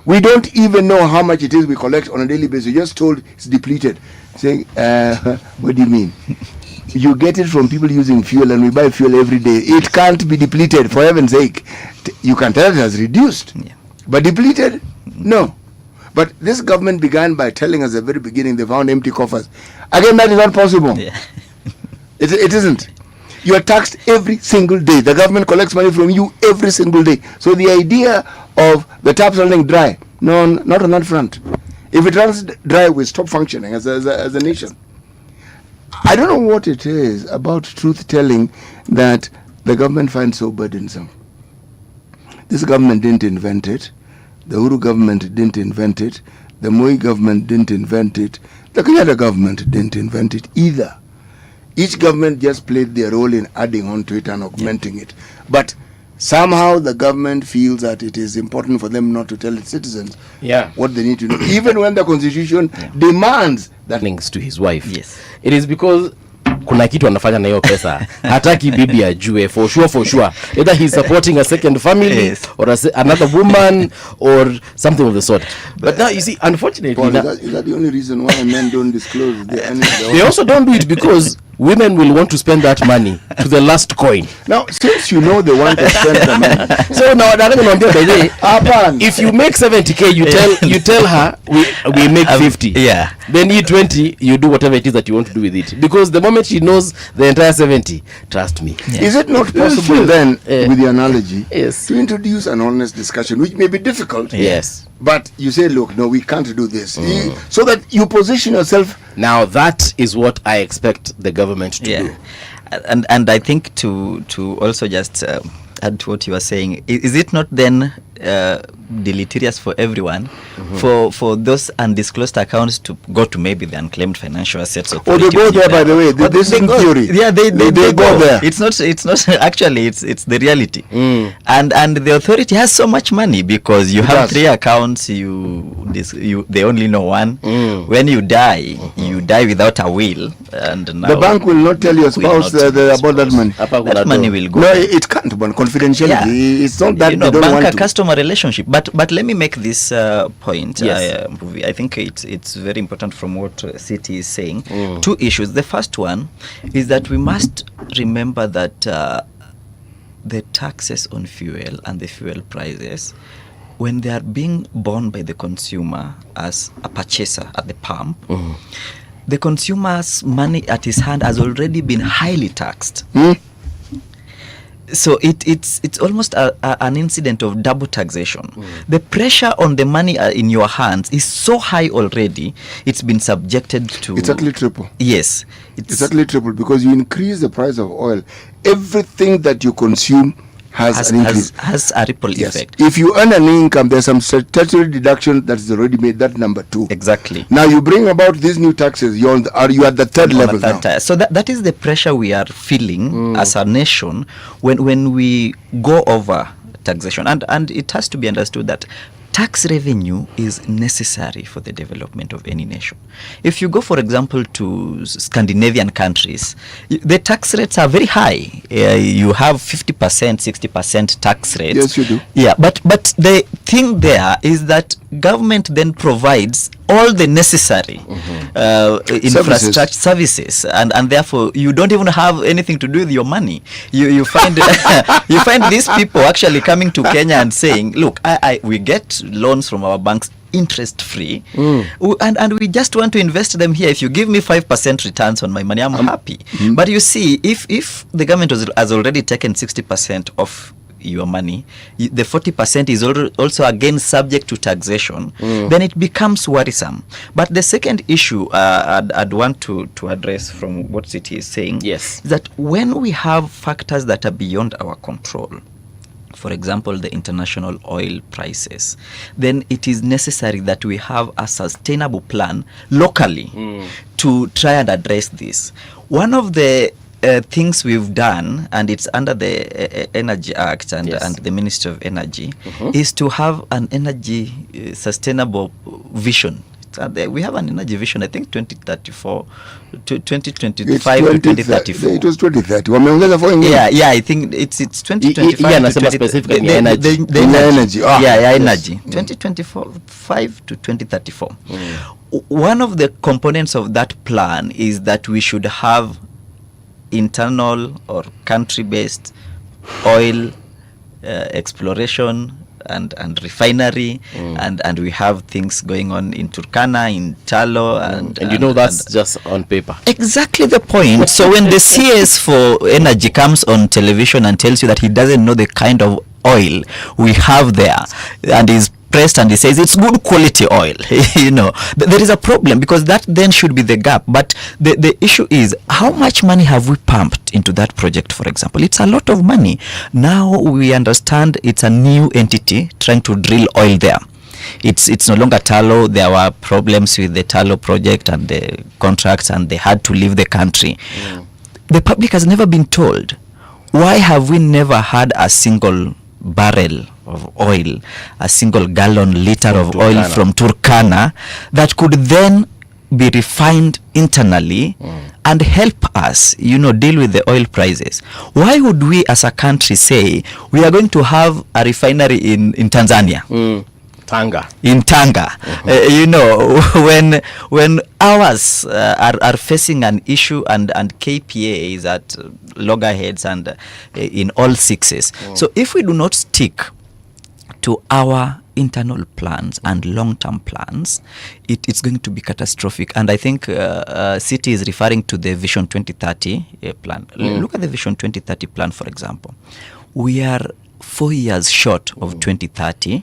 We don't even know how much it is we collect on a daily basis. We're just told it's depleted. Saying, what do you mean? You get it from people using fuel, and we buy fuel every day. It can't be depleted, for heaven's sake. You can tell it has reduced. Yeah. But depleted? No. But this government began by telling us at the very beginning they found empty coffers. Again, that is not possible. Yeah. It isn't. You are taxed every single day. The government collects money from you every single day. So the idea of the taps running dry, no, not on that front. If it runs dry, we stop functioning as a nation. I don't know what it is about truth-telling that the government finds so burdensome. This government didn't invent it. The Uhuru government didn't invent it. The Moi government didn't invent it. The Kenyatta government didn't invent it either. Each government just played their role in adding on to it and augmenting it. But somehow the government feels that it is important for them not to tell its citizens what they need to know, even when the constitution demands that. Links to his wife. Yes. It is because kuna kitu anafanya na hiyo pesa. Hataki bibi ajue for sure. Either he's supporting a second family or another woman or something of the sort. But now you see, unfortunately, Paul, is that the only reason why men don't disclose the earnings? They also don't do it because women will want to spend that money to the last coin. Now, since you know they want to spend the money, so now if you make 70k, you tell her we make 50. Yeah. Then you 20, you do whatever it is that you want to do with it. Because the moment she knows the entire 70, trust me. Yeah. Is it not possible then, with the analogy, to introduce an honest discussion, which may be difficult? Yes. But you say, look, no, we can't do this. So that you position yourself. Now that is what I expect the government to do. And I think to also just add to what you are saying, is it not then deleterious for everyone for those undisclosed accounts to go to maybe the unclaimed financial assets authority? They go there, by the way. This is theory. Yeah, they go there. It's not actually, it's the reality. And the authority has so much money because you have 3 accounts, they only know one. When you die without a will, and now the bank will not tell your spouse about that money. That money will go. No, it can't, but confidentiality. Yeah. It's not that they don't bank want a customer relationship. But let me make this point. Yes. I think it's very important from what City is saying. 2 issues. The first one is that we must remember that the taxes on fuel and the fuel prices, when they are being borne by the consumer as a purchaser at the pump, the consumer's money at his hand has already been highly taxed. So it's almost an incident of double taxation. The pressure on the money in your hands is so high already. It's been subjected to. It's actually triple. Yes, it's actually triple because you increase the price of oil. Everything that you consume has an increase. Has a ripple effect. If you earn an income, there's some statutory deduction that's already made. That number 2. Exactly. Now you bring about these new taxes. You at the third level now. So that is the pressure we are feeling as a nation when we go over taxation, and it has to be understood that tax revenue is necessary for the development of any nation. If you go, for example, to Scandinavian countries, the tax rates are very high. You have 50%, 60% tax rates. Yes, you do. Yeah, but the thing there is that government then provides all the necessary infrastructure services, and therefore you don't even have anything to do with your money. You find you find these people actually coming to Kenya and saying, look, we get loans from our banks interest free, and we just want to invest them here. If you give me 5% returns on my money, I'm happy. But you see, if the government has already taken 60% of your money, the 40% is also again subject to taxation, then it becomes worrisome. But the second issue I'd want to address from what City is saying, yes, is that when we have factors that are beyond our control, for example, the international oil prices, then it is necessary that we have a sustainable plan locally to try and address this. One of the things we've done, and it's under the Energy Act and the Ministry of Energy, is to have an energy sustainable vision. We have an energy vision, I think 2034 to 2025 to 2034. It was 2030. Yeah, I think it's 2025 to specifically the energy. Energy. 2025 to 2034. One of the components of that plan is that we should have internal or country-based oil exploration and refinery, and we have things going on in Turkana, in Talo, and that's just on paper. Exactly the point. So when the CS for energy comes on television and tells you that he doesn't know the kind of oil we have there, and is pressed and he says it's good quality oil, there is a problem, because that then should be the gap. But the issue is, how much money have we pumped into that project? For example, it's a lot of money. Now we understand it's a new entity trying to drill oil there. It's no longer Talo. There were problems with the Talo project and the contracts, and they had to leave the country. The public has never been told, why have we never had a single barrel of oil, a single gallon liter of oil from Turkana that could then be refined internally and help us, deal with the oil prices? Why would we as a country say we are going to have a refinery in Tanzania? In Tanga, when ours are facing an issue and KPA is at loggerheads and in all sixes. So if we do not stick to our internal plans and long-term plans, it's going to be catastrophic. And I think City is referring to the Vision 2030 plan. Look at the Vision 2030 plan, for example. We are 4 years short of 2030.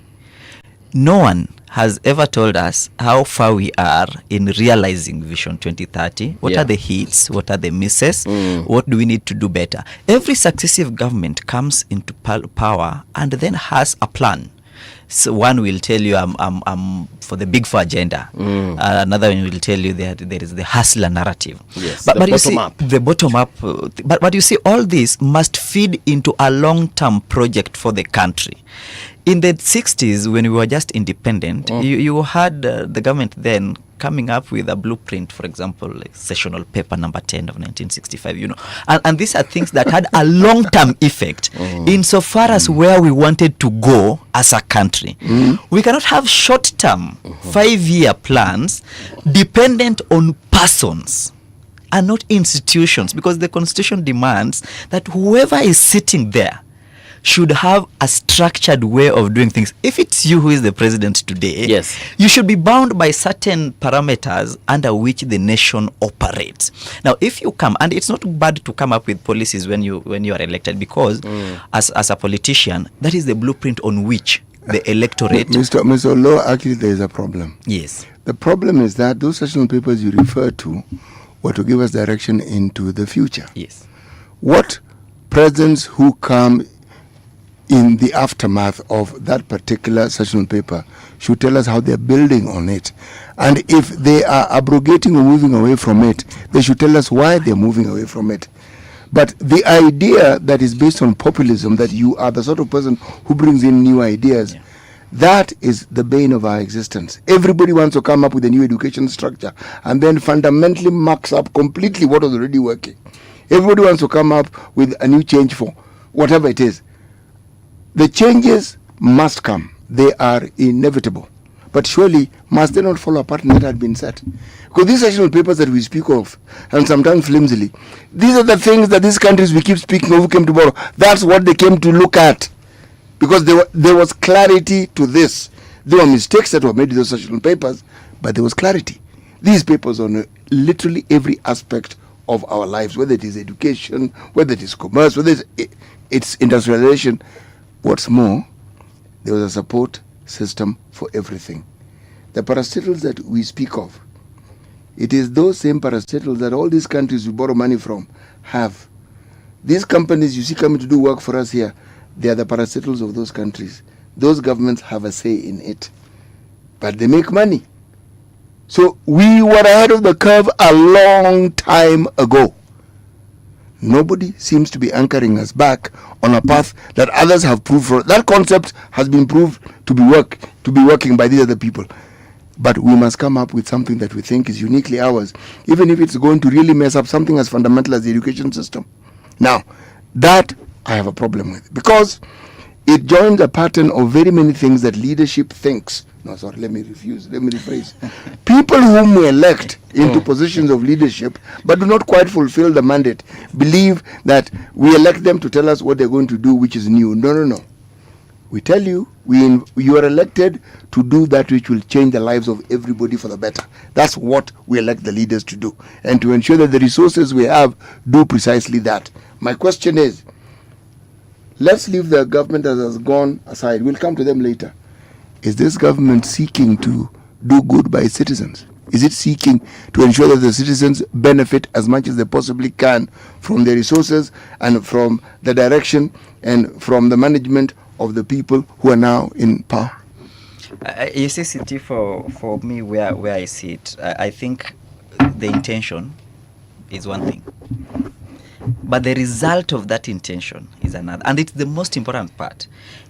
No one has ever told us how far we are in realizing Vision 2030. What are the hits? What are the misses? What do we need to do better? Every successive government comes into power and then has a plan. So one will tell you, I'm for the Big Four agenda. Another one will tell you that there is the hustler narrative. Yes, but you see, the bottom up. But you see, all this must feed into a long-term project for the country. In the 60s, when we were just independent, you had the government then coming up with a blueprint, for example, like sessional paper number 10 of 1965, and these are things that had a long-term effect insofar as where we wanted to go as a country. We cannot have short-term 5-year plans dependent on persons and not institutions, because the Constitution demands that whoever is sitting there should have a structured way of doing things. If it's you who is the president today, you should be bound by certain parameters under which the nation operates. Now, if you come, and it's not bad to come up with policies when you are elected, because as a politician, that is the blueprint on which the electorate... Mr. Law, actually there is a problem. Yes. The problem is that those sessional papers you refer to were to give us direction into the future. Yes. What presidents who come in the aftermath of that particular sessional paper should tell us how they're building on it. And if they are abrogating or moving away from it, they should tell us why they're moving away from it. But the idea that is based on populism, that you are the sort of person who brings in new ideas, that is the bane of our existence. Everybody wants to come up with a new education structure and then fundamentally marks up completely what was already working. Everybody wants to come up with a new change for whatever it is. The changes must come. They are inevitable. But surely, must they not follow a pattern that had been set? Because these sessional papers that we speak of, and sometimes flimsily, these are the things that these countries we keep speaking of who came to borrow. That's what they came to look at. Because there was clarity to this. There were mistakes that were made in those sessional papers, but there was clarity. These papers on literally every aspect of our lives, whether it is education, whether it is commerce, whether it's industrialization, What's more, there was a support system for everything. The parastatals that we speak of, it is those same parastatals that all these countries we borrow money from have. These companies you see coming to do work for us here, they are the parastatals of those countries. Those governments have a say in it. But they make money. So we were ahead of the curve a long time ago. Nobody seems to be anchoring us back on a path that others have proved for. That concept has been proved to be working by these other people. But we must come up with something that we think is uniquely ours, even if it's going to really mess up something as fundamental as the education system. Now, that I have a problem with, because it joins a pattern of very many things that leadership thinks. No, sorry, let me rephrase. People whom we elect into positions of leadership but do not quite fulfill the mandate believe that we elect them to tell us what they're going to do, which is new. No. We tell you, you are elected to do that which will change the lives of everybody for the better. That's what we elect the leaders to do, and to ensure that the resources we have do precisely that. My question is, let's leave the government that has gone aside. We'll come to them later. Is this government seeking to do good by its citizens? Is it seeking to ensure that the citizens benefit as much as they possibly can from the resources and from the direction and from the management of the people who are now in power? You see, CT, for me, where I see it, I think the intention is one thing. But the result of that intention is another. And it's the most important part.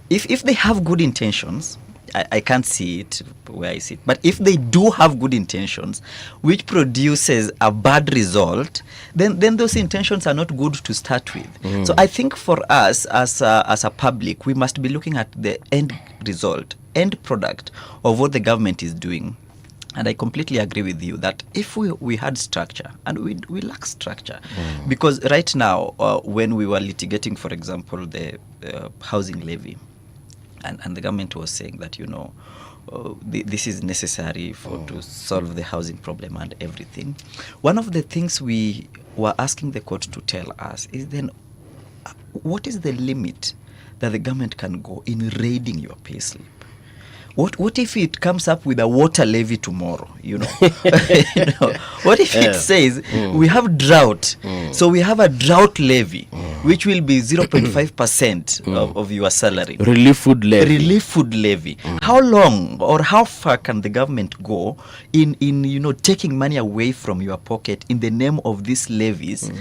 If they have good intentions, I can't see it where I see it. But if they do have good intentions, which produces a bad result, then those intentions are not good to start with. So I think for us as a public, we must be looking at the end result, end product of what the government is doing. And I completely agree with you that if we had structure, and we lack structure, because right now, when we were litigating, for example, the housing levy, and the government was saying that, this is necessary to solve the housing problem and everything. One of the things we were asking the court to tell us is then, what is the limit that the government can go in raiding your payslip? What if it comes up with a water levy tomorrow? What if it says we have drought, so we have a drought levy, which will be 0.5% of your salary. Relief food levy. How long or how far can the government go in taking money away from your pocket in the name of these levies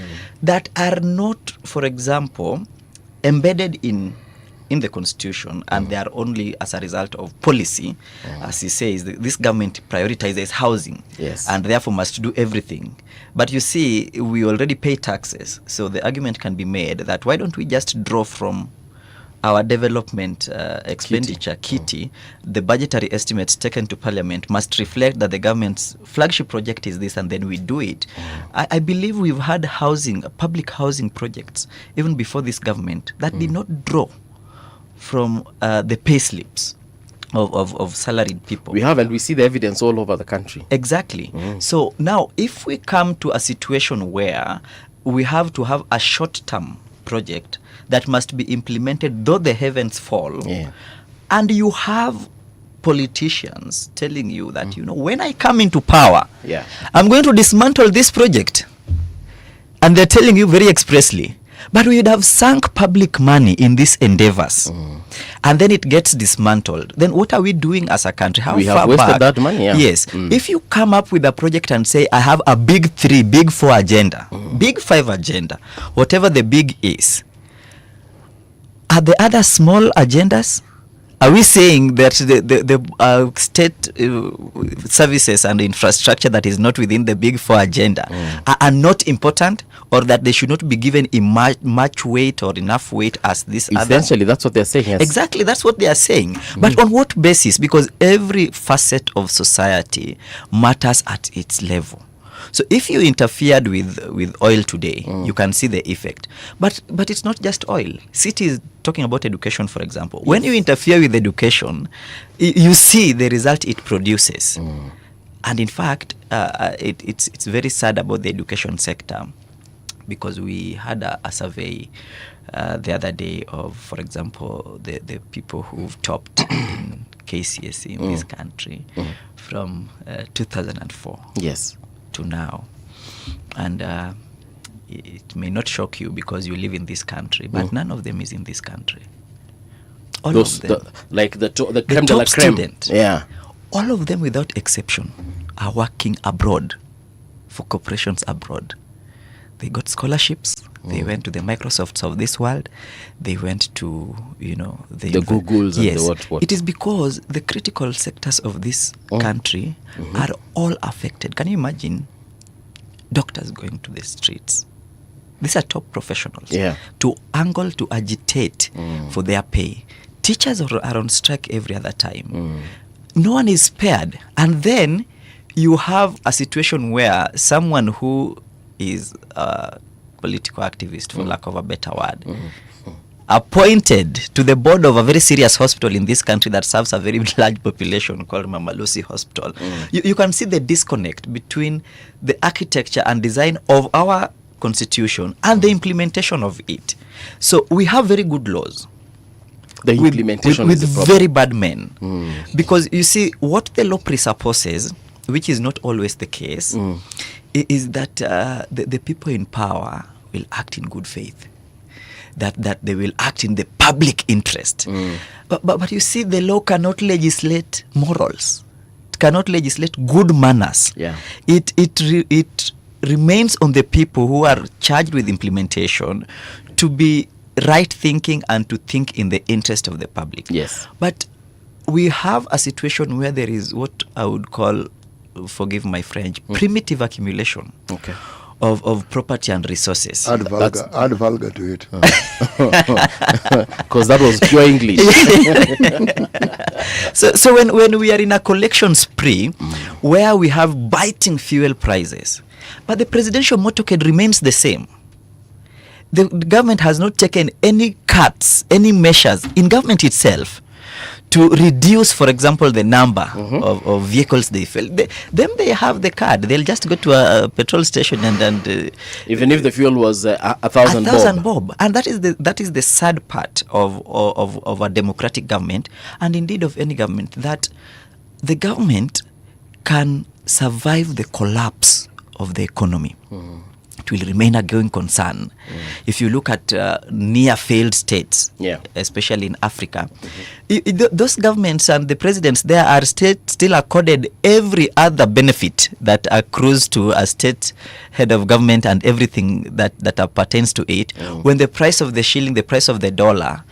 that are not, for example, embedded in the constitution, and they are only as a result of policy. As he says, this government prioritizes housing, and therefore must do everything. But you see, we already pay taxes, so the argument can be made that why don't we just draw from our development expenditure kitty? The budgetary estimates taken to Parliament must reflect that the government's flagship project is this, and then we do it. I believe we've had public housing projects even before this government that did not draw from the pay slips of salaried people. We have, and we see the evidence all over the country. Exactly. So now, if we come to a situation where we have to have a short-term project that must be implemented though the heavens fall, and you have politicians telling you that, when I come into power, I'm going to dismantle this project. And they're telling you very expressly, but we would have sunk public money in these endeavors, and then it gets dismantled. Then what are we doing as a country? How we far have wasted back? that money. Yes. If you come up with a project and say, I have a big 3, big 4 agenda, big 5 agenda, whatever the big is, are the other small agendas? Are we saying that the state services and infrastructure that is not within the big 4 agenda are not important, or that they should not be given much weight or enough weight as this? Essentially, that's what they're saying. Yes. Exactly, that's what they are saying. But on what basis? Because every facet of society matters at its level. So if you interfered with oil today, you can see the effect. But it's not just oil. City is talking about education, for example. When you interfere with education, you see the result it produces. And in fact, it's very sad about the education sector. because we had a survey the other day of, for example, the people who've topped in KCSE in this country from 2004 to now. And it may not shock you because you live in this country, but none of them is in this country. All of them. The creme de la creme. Student, yeah. All of them without exception are working abroad for corporations abroad. They got scholarships. They went to the Microsofts of this world. They went to, the Googles and the what. It is because the critical sectors of this country are all affected. Can you imagine doctors going to the streets? These are top professionals. Yeah. To angle, to agitate for their pay. Teachers are on strike every other time. No one is spared. And then you have a situation where someone who is a political activist, for lack of a better word, appointed to the board of a very serious hospital in this country that serves a very large population called Mama Lucy Hospital. You can see the disconnect between the architecture and design of our constitution and the implementation of it. So we have very good laws. The implementation with very bad men. Because you see, what the law presupposes, which is not always the case, is that the people in power will act in good faith. That they will act in the public interest. But you see, the law cannot legislate morals. It cannot legislate good manners. Yeah. It remains on the people who are charged with implementation to be right thinking and to think in the interest of the public. Yes. But we have a situation where there is what I would call, forgive my French, primitive accumulation of property and resources. Add vulgar to it. Because that was pure English. So when we are in a collection spree where we have biting fuel prices, but the presidential motorcade remains the same. The government has not taken any cuts, any measures in government itself to reduce, for example, the number of vehicles they fill. They have the card. They'll just go to a petrol station and even if the fuel was 1,000 bob. And that is the sad part of a democratic government, and indeed of any government, that the government can survive the collapse of the economy. It will remain a going concern. If you look at near failed states, especially in Africa, those governments and the presidents there are still accorded every other benefit that accrues to a state head of government and everything that pertains to it. When the price of the shilling, the price of the dollar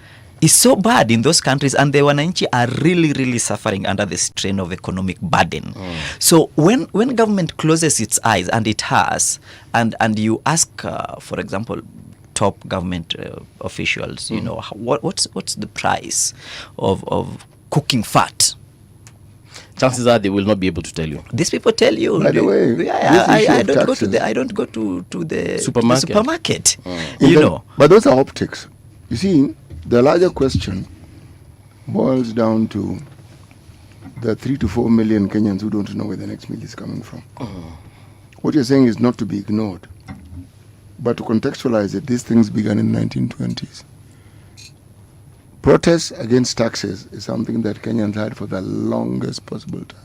is so bad in those countries, and the Wananchi are really, really suffering under the strain of economic burden. So when government closes its eyes, and it has, and you ask, for example, top government officials, what's the price of cooking fat? Chances are they will not be able to tell you. These people tell you. By the way, I don't go to the supermarket. But those are optics. You see, the larger question boils down to the 3 to 4 million Kenyans who don't know where the next meal is coming from. What you're saying is not to be ignored. But to contextualize it, these things began in the 1920s. Protests against taxes is something that Kenyans had for the longest possible time.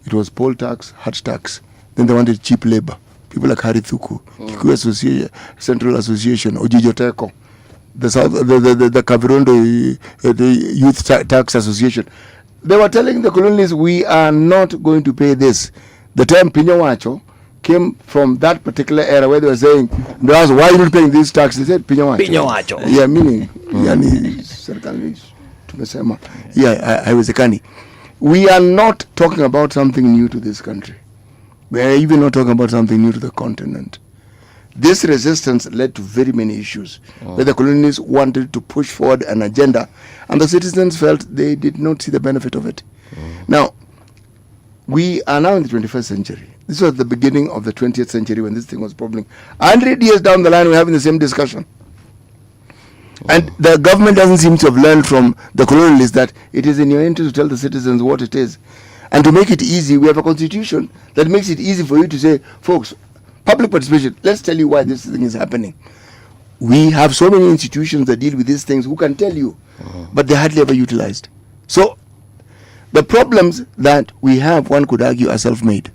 It was poll tax, hut tax. Then they wanted cheap labor. People like Harry Thuku, Kikuyu Association, Central Association, Ojijoteko, the Kavirondo, the Youth Tax Association. They were telling the colonialists, we are not going to pay this. The term Pinyawacho came from that particular era where they were saying, they asked, why are you not paying this tax? They said, Pinyawacho. Yeah, meaning, we are not talking about something new to this country. We are even not talking about something new to the continent. This resistance led to very many issues where the colonialists wanted to push forward an agenda, and the citizens felt they did not see the benefit of it. Now, we are now in the 21st century. This was the beginning of the 20th century when this thing was bubbling. 100 years down the line, we're having the same discussion. And the government doesn't seem to have learned from the colonialists that it is in your interest to tell the citizens what it is. And to make it easy, we have a constitution that makes it easy for you to say, folks, public participation. Let's tell you why this thing is happening. We have so many institutions that deal with these things who can tell you, but they're hardly ever utilized. So the problems that we have, one could argue, are self-made.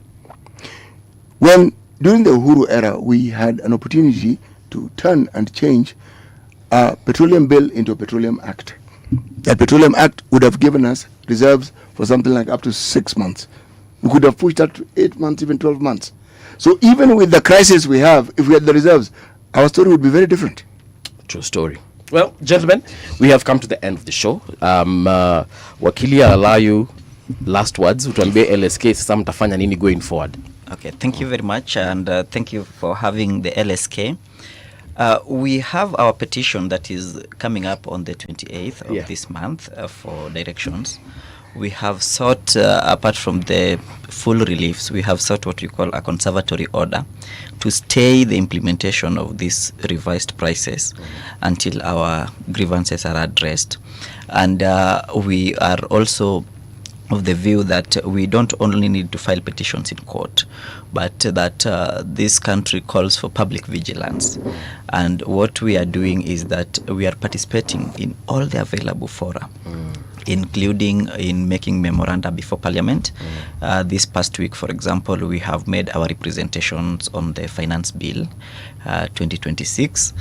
When during the Uhuru era, we had an opportunity to turn and change a petroleum bill into a petroleum act. That petroleum act would have given us reserves for something like up to 6 months. We could have pushed that to 8 months, even 12 months. So even with the crisis we have, if we had the reserves, our story would be very different. True story. Well, gentlemen, we have come to the end of the show. Wakili, I'll allow you last words. Utuambie LSK sasa mtafanya nini going forward? Okay, thank you very much, and thank you for having the LSK. We have our petition that is coming up on the 28th of this month for directions. We have sought, apart from the full reliefs, we have sought what we call a conservatory order to stay the implementation of these revised prices until our grievances are addressed. And we are also of the view that we don't only need to file petitions in court, but that this country calls for public vigilance. And what we are doing is that we are participating in all the available fora, including in making memoranda before Parliament. This past week, for example, we have made our representations on the Finance Bill 2026.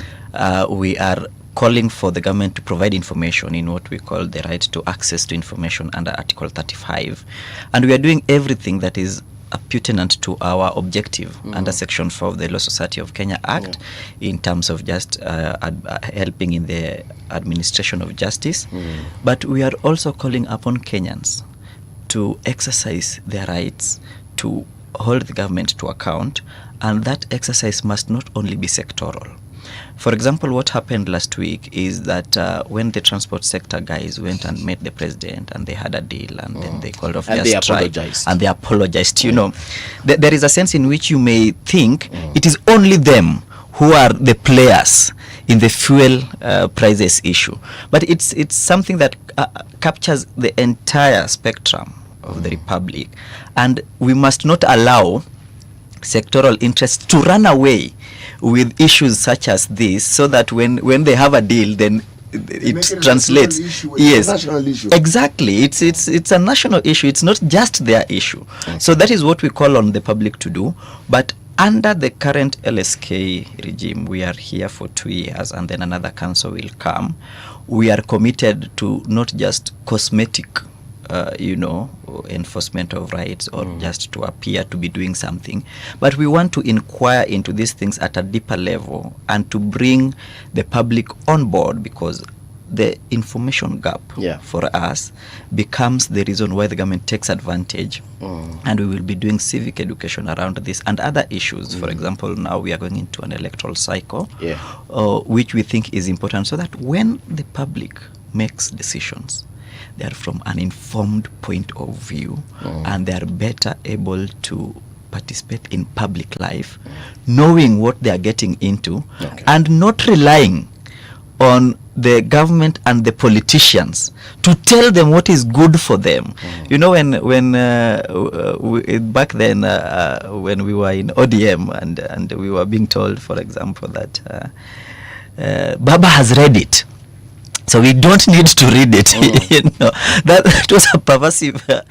We are calling for the government to provide information in what we call the right to access to information under Article 35. And we are doing everything that is pertinent to our objective under Section 4 of the Law Society of Kenya Act in terms of just helping in the administration of justice. But we are also calling upon Kenyans to exercise their rights to hold the government to account, and that exercise must not only be sectoral. For example, what happened last week is that when the transport sector guys went and met the president and they had a deal and then they called off their strike and they apologized, you know, there is a sense in which you may think it is only them who are the players in the fuel prices issue. But it's something that captures the entire spectrum of the republic, and we must not allow sectoral interests to run away with issues such as this, so that when they have a deal, then it translates. Yes, national issue. Exactly. It's a national issue. It's not just their issue. So that is what we call on the public to do. But under the current LSK regime, we are here for 2 years, and then another council will come. We are committed to not just cosmetic enforcement of rights or just to appear to be doing something, but we want to inquire into these things at a deeper level and to bring the public on board, because the information gap for us becomes the reason why the government takes advantage. And we will be doing civic education around this and other issues. For example, now we are going into an electoral cycle, which we think is important, so that when the public makes decisions, they are from an informed point of view, and they are better able to participate in public life, knowing what they are getting into, and not relying on the government and the politicians to tell them what is good for them. You know, when back then when we were in ODM and we were being told, for example, that Baba has read it, so we don't need to read it. You know, that was a pervasive. Baba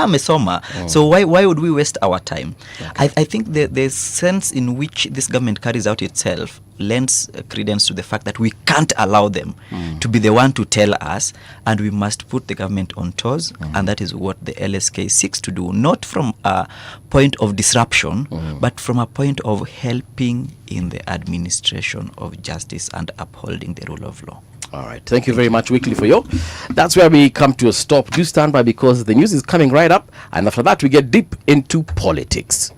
amesoma. So why would we waste our time? I think the sense in which this government carries out itself lends credence to the fact that we can't allow them to be the one to tell us, and we must put the government on toes, and that is what the LSK seeks to do, not from a point of disruption, but from a point of helping in the administration of justice and upholding the rule of law. All right. Thank you very much, Weekly, for you. That's where we come to a stop. Do stand by, because the news is coming right up, and after that we get deep into politics.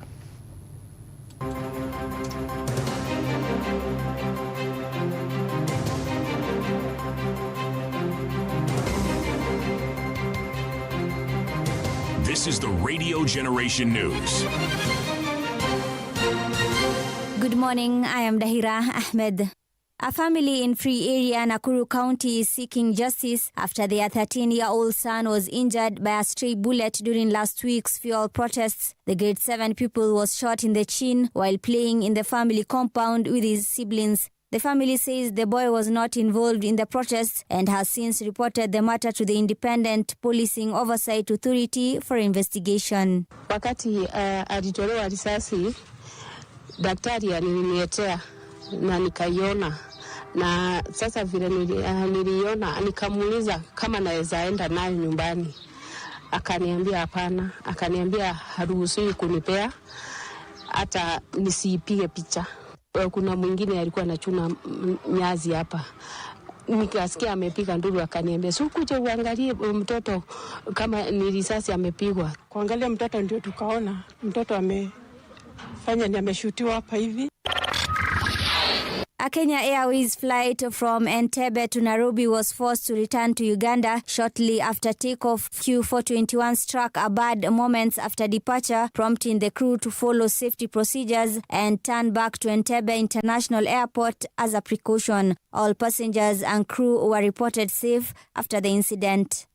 This is the Radio Generation News. Good morning, I am Dahira Ahmed. A family in Free Area, Nakuru County, is seeking justice after their 13-year-old son was injured by a stray bullet during last week's fuel protests. The grade 7 pupil was shot in the chin while playing in the family compound with his siblings. The family says the boy was not involved in the protests and has since reported the matter to the Independent Policing Oversight Authority for investigation. Wakati alitolewa risasi, daktari aliniletea na nikaiona. Na sasa vile niliona, nikamuuliza kama naweza enda nayo nyumbani. Akaniambia hapana, akaniambia haruhusiwi kunipea hata nisipige picha. Kuna mwingine alikuwa anachuna nyazi hapa. Nikasikia amepiga nduru, akaniambia ukuje uangalie mtoto kama ni risasi amepigwa. Kuangalia mtoto ndio tukaona mtoto ameshutiwa hapa hivi. A Kenya Airways flight from Entebbe to Nairobi was forced to return to Uganda shortly after takeoff. Q421 struck a bad moments after departure, prompting the crew to follow safety procedures and turn back to Entebbe International Airport as a precaution. All passengers and crew were reported safe after the incident.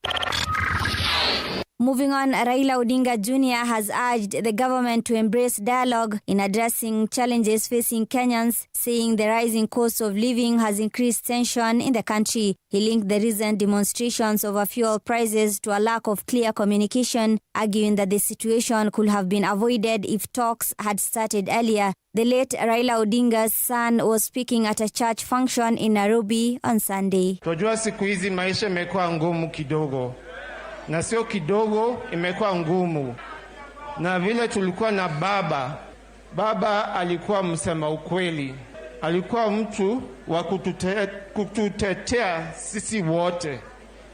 Moving on, Raila Odinga Jr. has urged the government to embrace dialogue in addressing challenges facing Kenyans, saying the rising cost of living has increased tension in the country. He linked the recent demonstrations over fuel prices to a lack of clear communication, arguing that the situation could have been avoided if talks had started earlier. The late Raila Odinga's son was speaking at a church function in Nairobi on Sunday. Tunajua siku hizi maisha imekuwa ngumu kidogo. Na sio kidogo, imekuwa ngumu. Na vile tulikuwa na baba alikuwa msema ukweli. Alikuwa mtu wa kututetea sisi wote.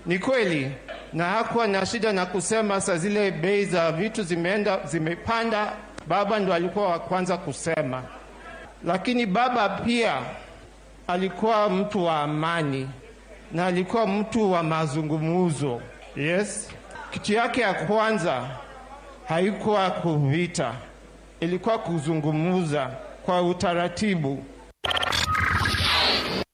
Ni kweli, na hakuwa na shida na kusema saa zile bei za vitu zimepanda, baba ndo alikuwa wa kwanza kusema. Lakini baba pia alikuwa mtu wa amani na alikuwa mtu wa mazungumzo. Yes, kitu yake ya kwanza haikuwa kuvita, ilikuwa kuzungumuza kwa utaratibu.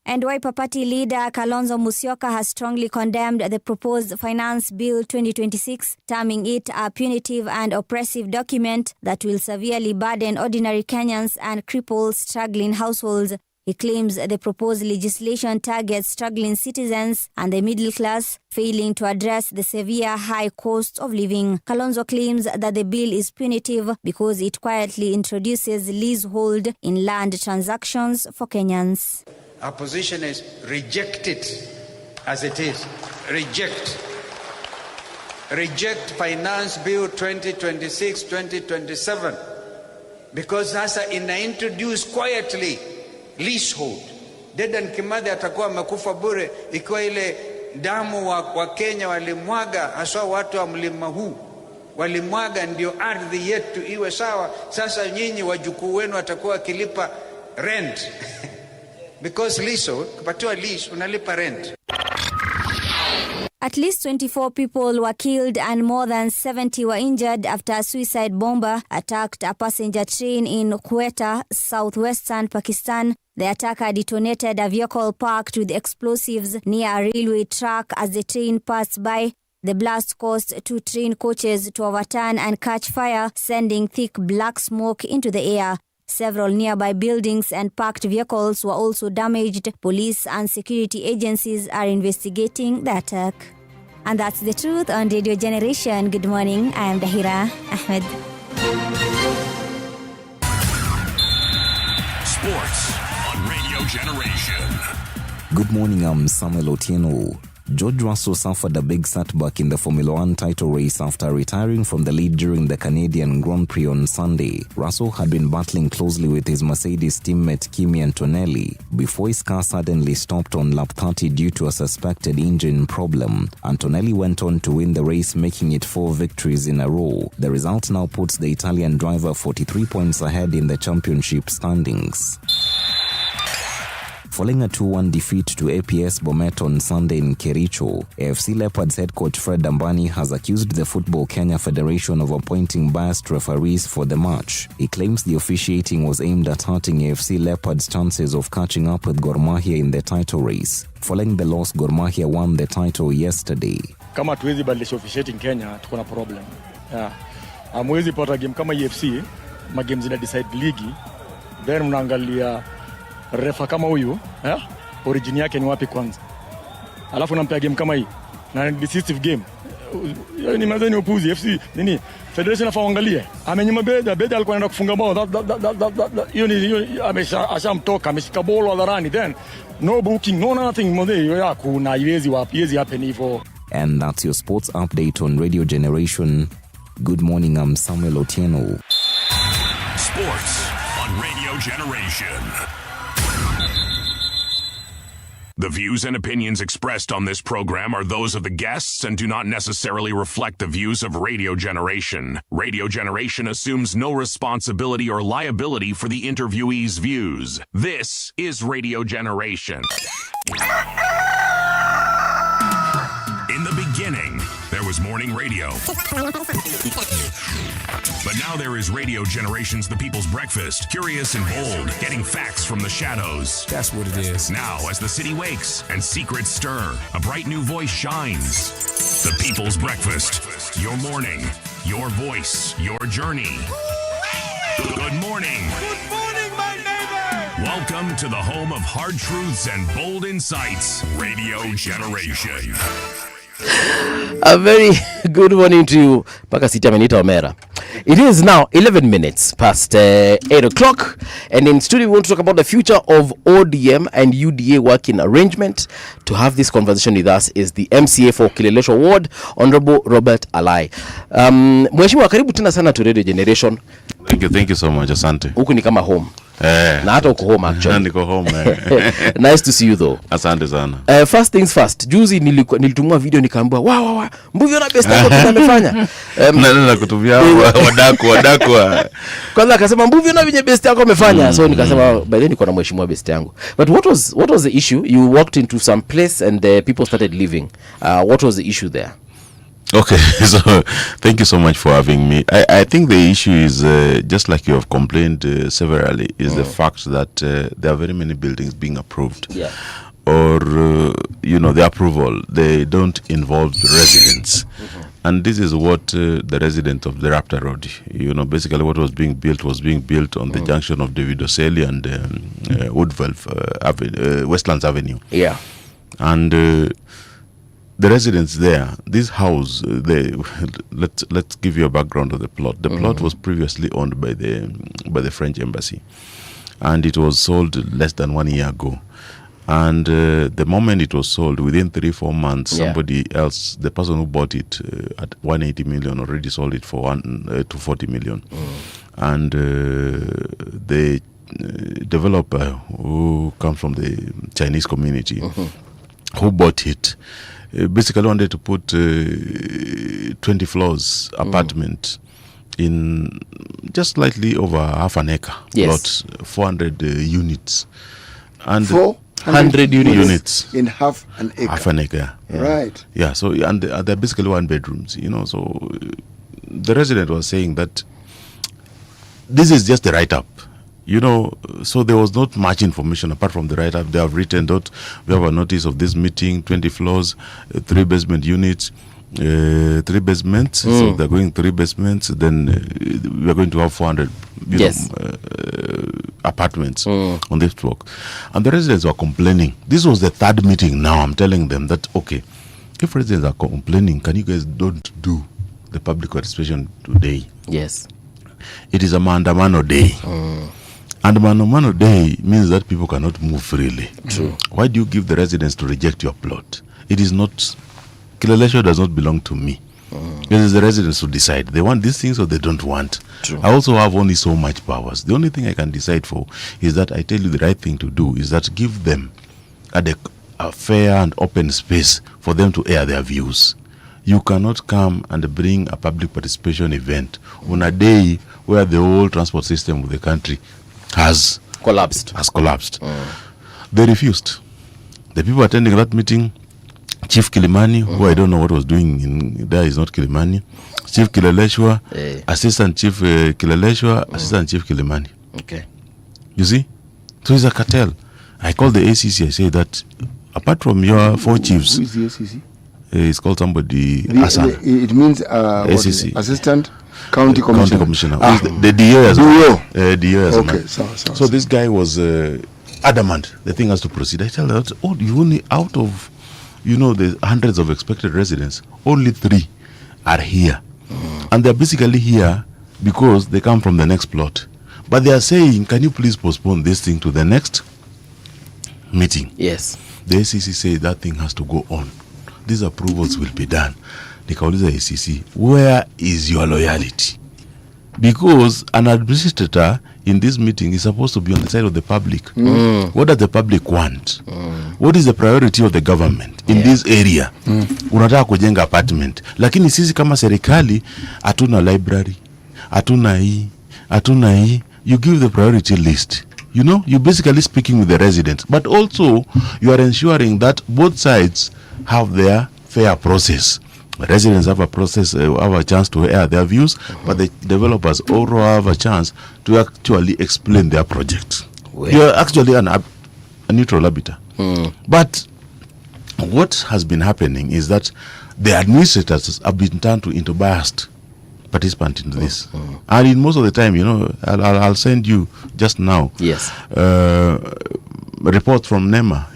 And Wiper Party leader Kalonzo Musyoka has strongly condemned the proposed Finance Bill 2026, terming it a punitive and oppressive document that will severely burden ordinary Kenyans and cripple struggling households. He claims the proposed legislation targets struggling citizens and the middle class, failing to address the severe high cost of living. Kalonzo claims that the bill is punitive because it quietly introduces leasehold in land transactions for Kenyans. Our position is reject it as it is. Reject Finance Bill 2026-2027 because sasa introduce quietly leasehold. Dedan Kimathi atakuwa amekufa bure ikiwa ile damu wa Kenya walimwaga, haswa watu wa mlima huu walimwaga ndio ardhi yetu iwe sawa. Sasa nyinyi wajukuu wenu watakuwa kilipa rent because leasehold, kupatiwa lease unalipa rent. At least 24 people were killed and more than 70 were injured after a suicide bomber attacked a passenger train in Quetta, southwestern Pakistan. The attacker detonated a vehicle parked with explosives near a railway track as the train passed by. The blast caused 2 train coaches to overturn and catch fire, sending thick black smoke into the air. Several nearby buildings and parked vehicles were also damaged. Police and security agencies are investigating the attack. And that's the truth on Radio Generation. Good morning, I am Dahira Ahmed. Sports on Radio Generation. Good morning, I'm Samuel Otieno. George Russell suffered a big setback in the Formula 1 title race after retiring from the lead during the Canadian Grand Prix on Sunday. Russell had been battling closely with his Mercedes teammate Kimi Antonelli before his car suddenly stopped on lap 30 due to a suspected engine problem. Antonelli went on to win the race, making it 4 victories in a row. The result now puts the Italian driver 43 points ahead in the championship standings. Following a 2-1 defeat to APS Bomet on Sunday in Kericho, AFC Leopards head coach Fred Ambani has accused the Football Kenya Federation of appointing biased referees for the match. He claims the officiating was aimed at hurting AFC Leopards' chances of catching up with Gor Mahia in the title race. Following the loss, Gor Mahia won the title yesterday. Kama tuwezi badilisha officiating Kenya, tuko na problem. Yeah. Amwezi pata game kama EFC, magames zina decide ligi, then unaangalia refa kama huyu, origin yake ni wapi kwanza. Alafu unampea game kama hii, na decisive game. Ni mazeni upuzi FC nini? Federation afaangalie. Amenyima Beda alikuwa anaenda kufunga bao. Hiyo ni ashamtoka, ameshika bolo hadharani, then no booking, no nothing mzee. Kuna iwezi happen hivyo. And that's your sports update on Radio Generation. Good morning, I'm Samuel Otieno. Sports on Radio Generation. The views and opinions expressed on this program are those of the guests and do not necessarily reflect the views of Radio Generation. Radio Generation assumes no responsibility or liability for the interviewee's views. This is Radio Generation. In the beginning, there was morning radio. But now there is Radio Generation's The People's Breakfast, curious and bold, getting facts from the shadows. That's what it is. Now, as the city wakes and secrets stir, a bright new voice shines. The People's Breakfast, your morning, your voice, your journey. Good morning. Good morning, my neighbor. Welcome to the home of hard truths and bold insights, Radio Generation. A very good morning to you. Paka sita amenita Omera. It is now 11 minutes past 8 o'clock, and in studio we want to talk about the future of ODM and UDA working arrangement. To have this conversation with us is the MCA for Kileleshwa Ward, Honorable Robert Alai. Mheshimiwa, karibu tena sana to Radio Generation. Thank you so much, asante. Huku ni kama home. Na hata uko home actually. Niko home. Nice to see you though. Asante sana. First things first. Juzi nilitumwa video nikaambiwa wow Mbuvi na best yako tunamefanya. Na kutumia wadako. Kwanza akasema Mbuvi na vinye best yako amefanya. So nikasema by then niko na mheshimiwa best yangu. But what was the issue? You walked into some place and people started leaving. What was the issue there? Okay, so thank you so much for having me. I think the issue is just like you have complained severally, is the fact that there are very many buildings being approved. Yeah. Or, the approval, they don't involve the residents. And this is what the resident of the Raptor Road, basically what was being built on the junction of David Oseli and Westlands Avenue. Yeah. And the residents there, this house, let's give you a background of the plot. The plot was previously owned by the French embassy, and it was sold less than 1 year ago. And the moment it was sold, within 3-4 months, somebody else, the person who bought it at 180 million, already sold it for 240 million. And the developer who comes from the Chinese community, who bought it, basically wanted to put 20 floors apartment in just slightly over half an acre. Yes. Plot, 400 units. And 400 units in half an acre. Half an acre. Yeah. Right. Yeah, so and they're basically 1 bedrooms, so the resident was saying that this is just the write-up. So there was not much information apart from the write-up. They have written that we have a notice of this meeting, 20 floors, 3 basement units, 3 basements. So they're going 3 basements. Then we are going to have 400 apartments on this block. And the residents were complaining. This was the 3rd meeting now. I'm telling them that, okay, if residents are complaining, can you guys don't do the public participation today? Yes. It is a Maandamano day. And Maandamano day means that people cannot move freely. True. Why do you give the residents to reject your plot? It is not, Kileleshwa does not belong to me. It is the residents who decide. They want these things or they don't want. True. I also have only so much powers. The only thing I can decide for is that I tell you the right thing to do is that give them a fair and open space for them to air their views. You cannot come and bring a public participation event on a day where the whole transport system of the country has collapsed. They refused. The people attending that meeting, Chief Kilimani, who I don't know what was doing in there, is not Kilimani. Chief Kileleshwa, Assistant Chief Kileleshwa, Assistant Chief Kilimani. Okay. You see? So it's a cartel. I called the ACC, I say that apart from your 4 chiefs. Who is the ACC? It's called somebody, Hassan. It means ACC. Assistant County Commissioner. The DA as well. DA as well. So this guy was adamant. The thing has to proceed. I tell her, you only out of, the hundreds of expected residents, only 3 are here. And they're basically here because they come from the next plot. But they are saying, can you please postpone this thing to the next meeting? Yes. The ACC said that thing has to go on. These approvals will be done. Nikauliza ACC, where is your loyalty? Because an administrator in this meeting is supposed to be on the side of the public. What does the public want? What is the priority of the government in this area? Unataka kujenga apartment. Lakini sisi kama serikali, hatuna library, hatuna hii. You give the priority list. You're basically speaking with the residents. But also, you are ensuring that both sides have their fair process. Residents have a chance to air their views, but the developers also have a chance to actually explain their project. You're actually a neutral arbiter. But what has been happening is that the administrators have been turned into biased participants in this. And in most of the time, I'll send you just now. Yes. Report from NEMA,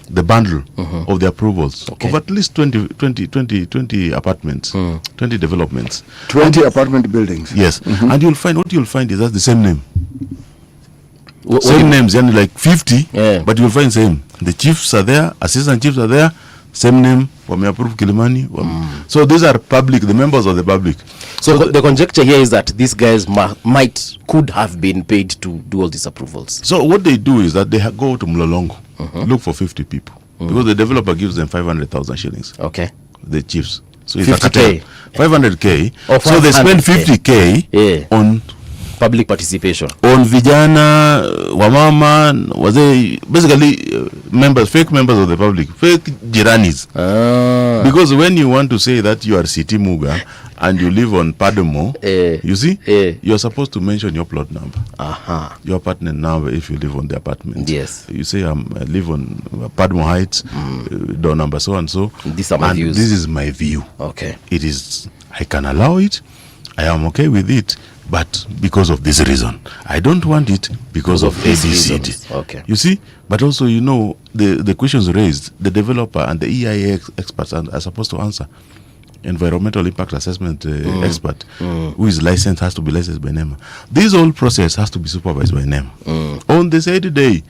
the bundle of the approvals of at least 20 apartments, 20 developments. 20 apartment buildings. Yes. And what you'll find is that the same name. Same names, and like 50, but you'll find same. The chiefs are there, assistant chiefs are there, same name, wameapprove Kilimani. So these are the members of the public. So the conjecture here is that these guys could have been paid to do all these approvals. So what they do is that they go to Mlolongo, look for 50 people, because the developer gives them 500,000 shillings. Okay. The chiefs. So it's 50K. 500K. So they spend 50K on public participation. On vijana, wamama, basically fake members of the public, fake jiranis. Because when you want to say that you are City Muga and you live on Padmo, you see, you're supposed to mention your plot number, your apartment number if you live on the apartment. Yes. You say I live on Padmo Heights, door number so and so. These are my views. This is my view. Okay. It is. I can allow it. I am okay with it. But because of this reason, I don't want it because of ABCD. Okay. You see, but also the questions raised, the developer and the EIA experts are supposed to answer. Environmental impact assessment expert who is licensed has to be licensed by NEMA. This whole process has to be supervised by NEMA. On the said day,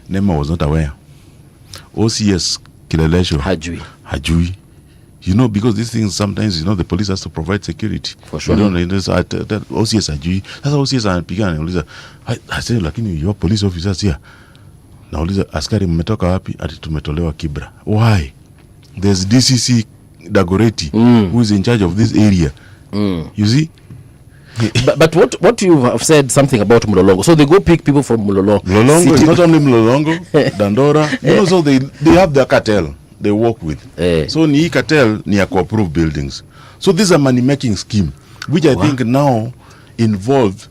NEMA was not aware. OCS Kilelesho Hajui. Because these things sometimes, the police has to provide security. For sure. OCS Ajui. That's how OCS anapigana. I say, lakini your police officers here. Nauliza, askari mmetoka wapi? Ati tumetolewa Kibra. Why? There's DCC Dagoreti who is in charge of this area. You see? But what you have said something about Mlolongo. So they go pick people from Mlolongo. Mlolongo is not only Mlolongo, Dandora. So they have their cartel they work with. So ni cartel ni approve buildings. So this is a money making scheme, which I think now involve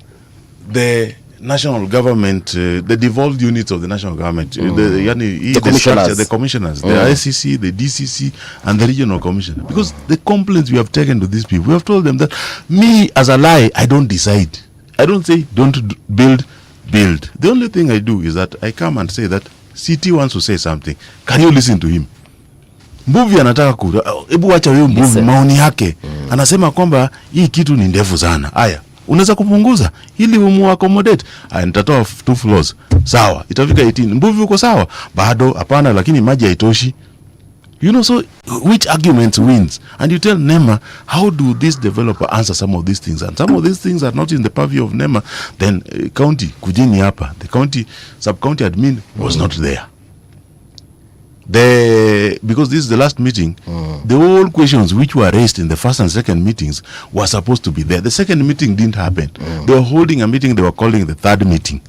the national government, the devolved units of the national government, the commissioners, the ICC, the DCC, and the regional commissioner. Because the complaints we have taken to these people, we have told them that me as a lie, I don't decide. I don't say don't build. The only thing I do is that I come and say that CT wants to say something. Can you listen to him? Mbuvi anataka hebu acha wewe Mbuvi maoni yake. Anasema kwamba hii kitu ni ndefu sana. Haya, unaweza kupunguza ili accommodate. Nitatoa 2 floors. Sawa, itafika 18. Mbuvi uko sawa? Bado hapana, lakini maji haitoshi. So which argument wins? And you tell NEMA, how do this developer answer some of these things? And some of these things are not in the purview of NEMA. Then county kujini hapa, the county sub-county admin was not there. Because this is the last meeting, the whole questions which were raised in the first and second meetings were supposed to be there. The second meeting didn't happen. They were holding a meeting they were calling the third meeting.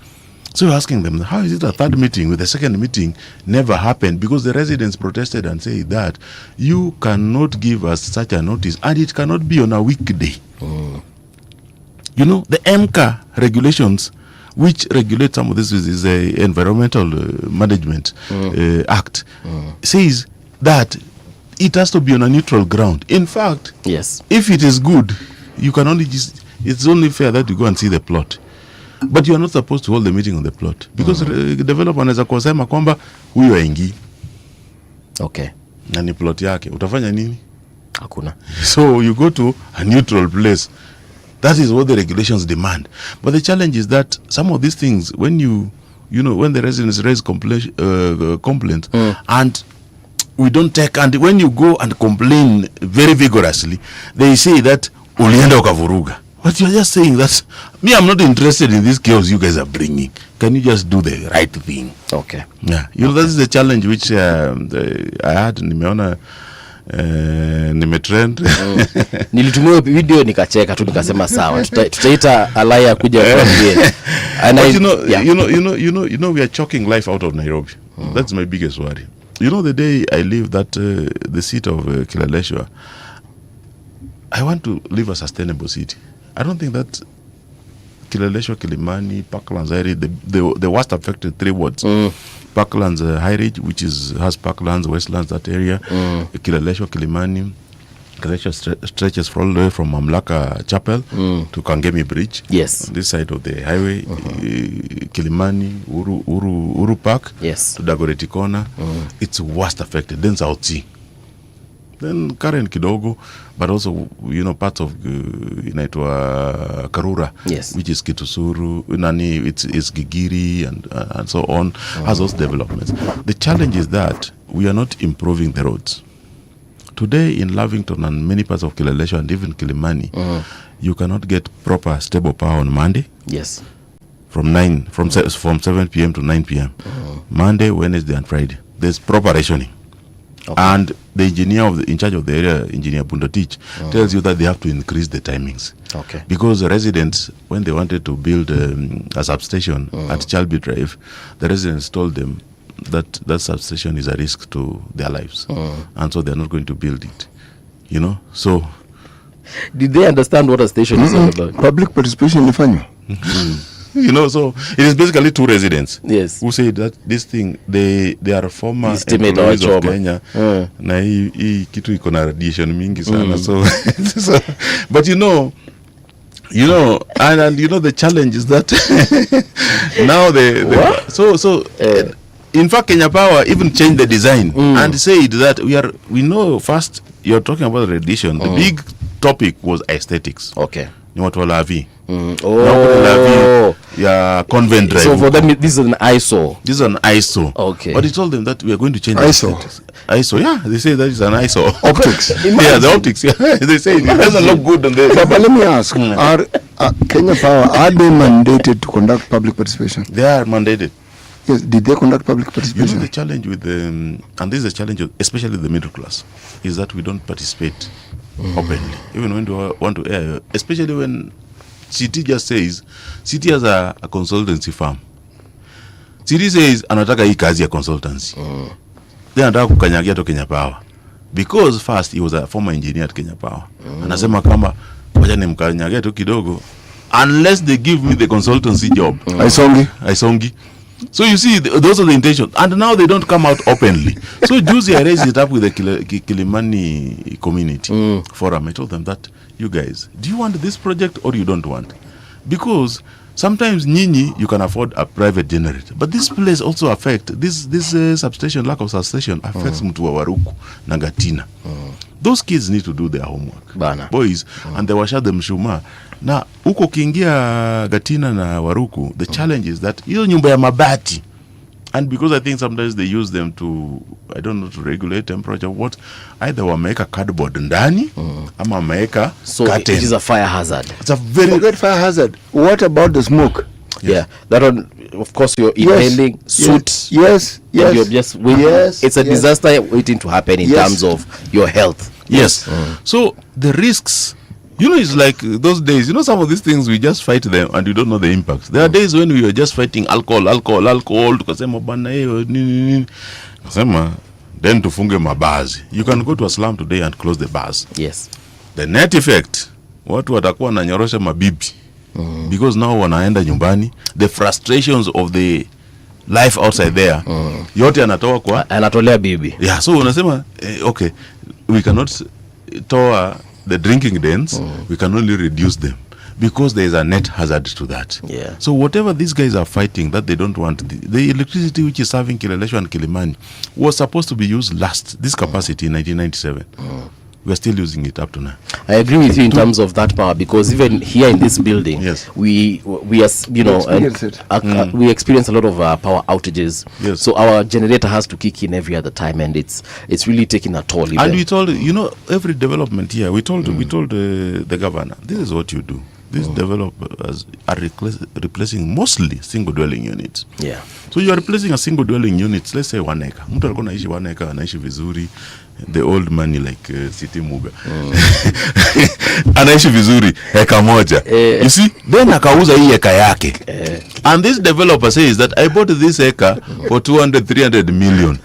So you're asking them, how is it a third meeting with the second meeting never happened? Because the residents protested and said that you cannot give us such a notice, and it cannot be on a weekday. You know, the MCA regulations, which regulate some of this, is the Environmental Management Act, says that it has to be on a neutral ground. In fact, yes, if it is good, you can only just, it's only fair that you go and see the plot. But you are not supposed to hold the meeting on the plot. Because developer anaweza kusema kwamba huyu haingii. Okay. Na ni plot yake. Utafanya nini? Hakuna. So you go to a neutral place. That is what the regulations demand. But the challenge is that some of these things, when you know, when the residents raise complaint and we don't take, and when you go and complain very vigorously, they say that ulienda ukavuruga. But you're just saying that, me, I'm not interested in this chaos you guys are bringing. Can you just do the right thing? Okay. Yeah. You know, that is the challenge which I had. Nimeona nimetrend. Nilitumia video nikacheka tu nikasema sawa. Tutaita Alaya kuja kuambia. But you know we are choking life out of Nairobi. That's my biggest worry. You know, the day I leave that the seat of Kileleshwa, I want to live a sustainable city. I don't think that Kileleshwa, Kilimani, Parklands, High Ridge, the worst affected 3 wards. Parklands, High Ridge, which has Parklands, Westlands, that area. Kileleshwa, Kilimani. Kileleshwa stretches all the way from Mamlaka Chapel to Kangemi Bridge. Yes. On this side of the highway. Kilimani, Uru Park. Yes. To Dagoretti Corner. It's worst affected. Then South Sea. Then Karen Kidogo, but also, you know, parts of inaitwa Karura, yes, which is Kitusuru, Nani, it's Gigiri and so on, has those developments. The challenge is that we are not improving the roads. Today in Lavington and many parts of Kileleshwa and even Kilimani, you cannot get proper stable power on Monday. Yes. From 7 p.m. to 9 p.m. Monday, Wednesday and Friday. There's proper rationing. Okay. And the engineer in charge of the area, Engineer Bundotich, tells you that they have to increase the timings. Okay. Because the residents, when they wanted to build a substation at Chalby Drive, the residents told them that that substation is a risk to their lives. And so they're not going to build it. You know? So... Did they understand what a station is all about? Public participation in Fanyo. You know, so it is basically 2 residents, yes, who say that this thing, they are former employees of Kenya, na hii kitu iko na radiation mingi sana. So but you know and you know the challenge is that now in fact Kenya Power even changed the design and said that we know first you're talking about radiation. The big topic was aesthetics. Okay. Ni watu wala vi. Oh. Yeah, Convent Drive. So for them, this is an ISO. This is an ISO. Okay. But he told them that we are going to change ISO. ISO, yeah. They say that is an ISO. Optics. Yeah, the optics. Yeah. They say it doesn't look good on the... But let me ask, are Kenya Power, are they mandated to conduct public participation? They are mandated. Yes, did they conduct public participation? You know, the challenge with and this is a challenge, especially the middle class, is that we don't participate openly. Even when we want to air, especially when City just says, City has a consultancy firm. City says, anataka hii kazi ya consultancy. Then anataka kukanyagia to Kenya Power. Because first, he was a former engineer at Kenya Power. Anasema kama, wacha nimkanyagia to kidogo, unless they give me the consultancy job. Aisongi. So you see, those are the intentions. And now they don't come out openly. So Juicy, I raised it up with the Kilimani community forum. I told them that, you guys, do you want this project or you don't want? Because sometimes Nyinyi, you can afford a private generator. But this place also affects, this substation, lack of substation, affects mtu wa Waruku na Gatina. Those kids need to do their homework. Boys, and they washa them shuma. Na uko kiingia Gatina na Waruku, the challenge is that hiyo nyumba ya mabati. And because I think sometimes they use them to, I don't know, to regulate temperature, what, either wameweka cardboard ndani, ama wameweka curtain. It is a fire hazard. It's a very... Forget fire hazard. What about the smoke? Yeah, that one, of course, you're inhaling soot. Yes. You're just waiting. It's a disaster waiting to happen in terms of your health. Yes. So the risks You know, it's like those days, you know, some of these things, we just fight them and you don't know the impacts. There are days when we were just fighting alcohol, tukasema bana nini. Kasema, then tufunge mabazi. You can go to a slum today and close the bars. Yes. The net effect, watu watakuwa na nyorosha mabibi. Because now wanaenda nyumbani, the frustrations of the life outside there, yote anatoa kwa anatolea bibi. Yeah, so unasema okay, we cannot toa the drinking dens, we can only reduce them because there is a net hazard to that. Yeah. So whatever these guys are fighting that they don't want, the electricity which is serving Kileleshwa and Kilimani was supposed to be used last, this capacity in 1997. We are still using it up to now. I agree with you in terms of that power, because even here in this building, yes, we are, you know, we experience a lot of power outages. Yes. So our generator has to kick in every other time, and it's really taking a toll. And we told, you know, every development here, we told the governor, this is what you do. These developers are replacing mostly single dwelling units. Yeah. So you are replacing a single dwelling unit, let's say 1 acre. Mtu alikuwa anaishi 1 acre, anaishi vizuri. The old money like City Muga. Anaishi vizuri eka moja. You see, then akauza hii eka yake. And this developer says that I bought this acre for 200-300 million.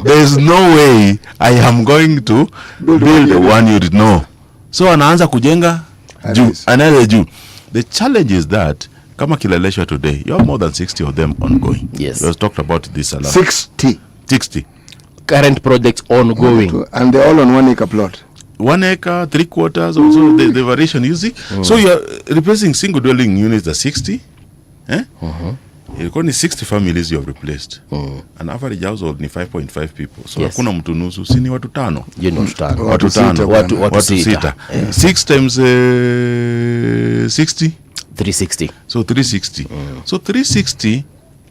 There is no way I am going to build one unit. No. So anaanza kujenga another juu. The challenge is that kama Kileleshwa today, you have more than 60 of them ongoing. Yes. We have talked about this a lot. 60 current projects ongoing. And they're all on 1 acre plot. 1 acre, 3/4, also the variation, you see. So you are replacing single dwelling units at 60. Ilikuwa ni 60 families you have replaced. An average household ni 5.5 people. So hakuna mtu nusu, si ni watu 5. You know, watu 5. Watu 6. 6 times 60? 360. So 360. So 360,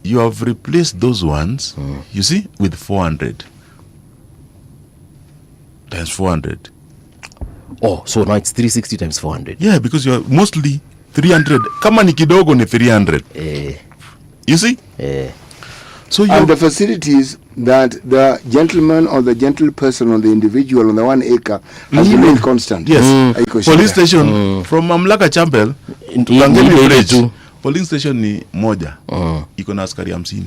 you have replaced those ones, you see, with 400. Times 400. Oh, so now it's 360 times 400. Yeah, because you are mostly 300. Kama ni kidogo ni 300. You see? So and the facilities that the gentleman or the gentle person or the individual on the 1 acre has remained constant. Yes. Police station from Mamlaka Chapel to Kangemi Bridge. Police station ni moja. Iko na askari 50.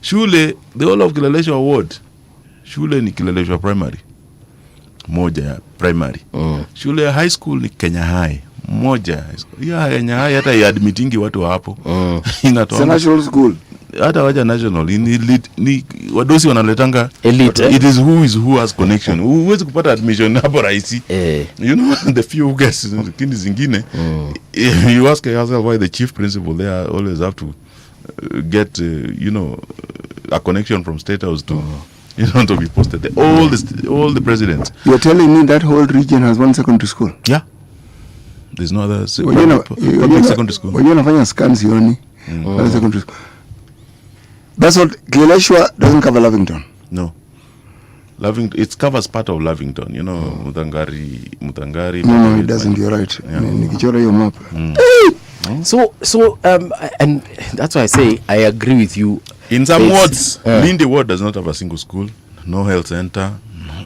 Shule, the whole of Kileleshwa ward. Shule ni Kileleshwa primary. Moja ya primary. Shule ya high school ni Kenya High. Moja. Ya Kenya High hata ya admitingi watu hapo. It's a national school. Hata waja national ni wadosi wanaletanga elite. It is who has connection. Huwezi kupata admission hapo rahisi. You know, the few who gets kindi zingine. You ask yourself why the chief principal there always have to get you know, a connection from State House to you know, to be posted there. All the presidents. You're telling me that whole region has 1 secondary school? Yeah. There's no other public secondary school. When you're nafanya scans yoni, secondary school. That's what Kileleshwa doesn't cover Lavington. No. It covers part of Lavington, you know, Mutangari. No, it doesn't. You're right. Nikichora your map. So and that's why I say I agree with you. In some wards, Malindi ward does not have a single school, no health center.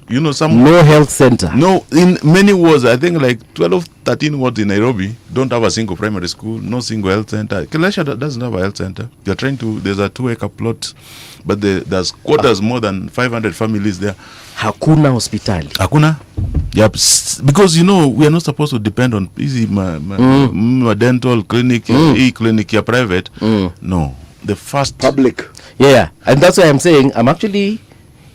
You know, no health center. No, in many wards, I think like 12, 13 wards in Nairobi don't have a single primary school, no single health center. Kileleshwa doesn't have a health center. They're trying to. There's a 2 acre plot, but there's quarters more than 500 families there. Hakuna hospitali. Hakuna. Yep. Because you know we are not supposed to depend on easy dental clinic, e-clinic, your private. No, the first public. Yeah, and that's why I'm saying I'm actually.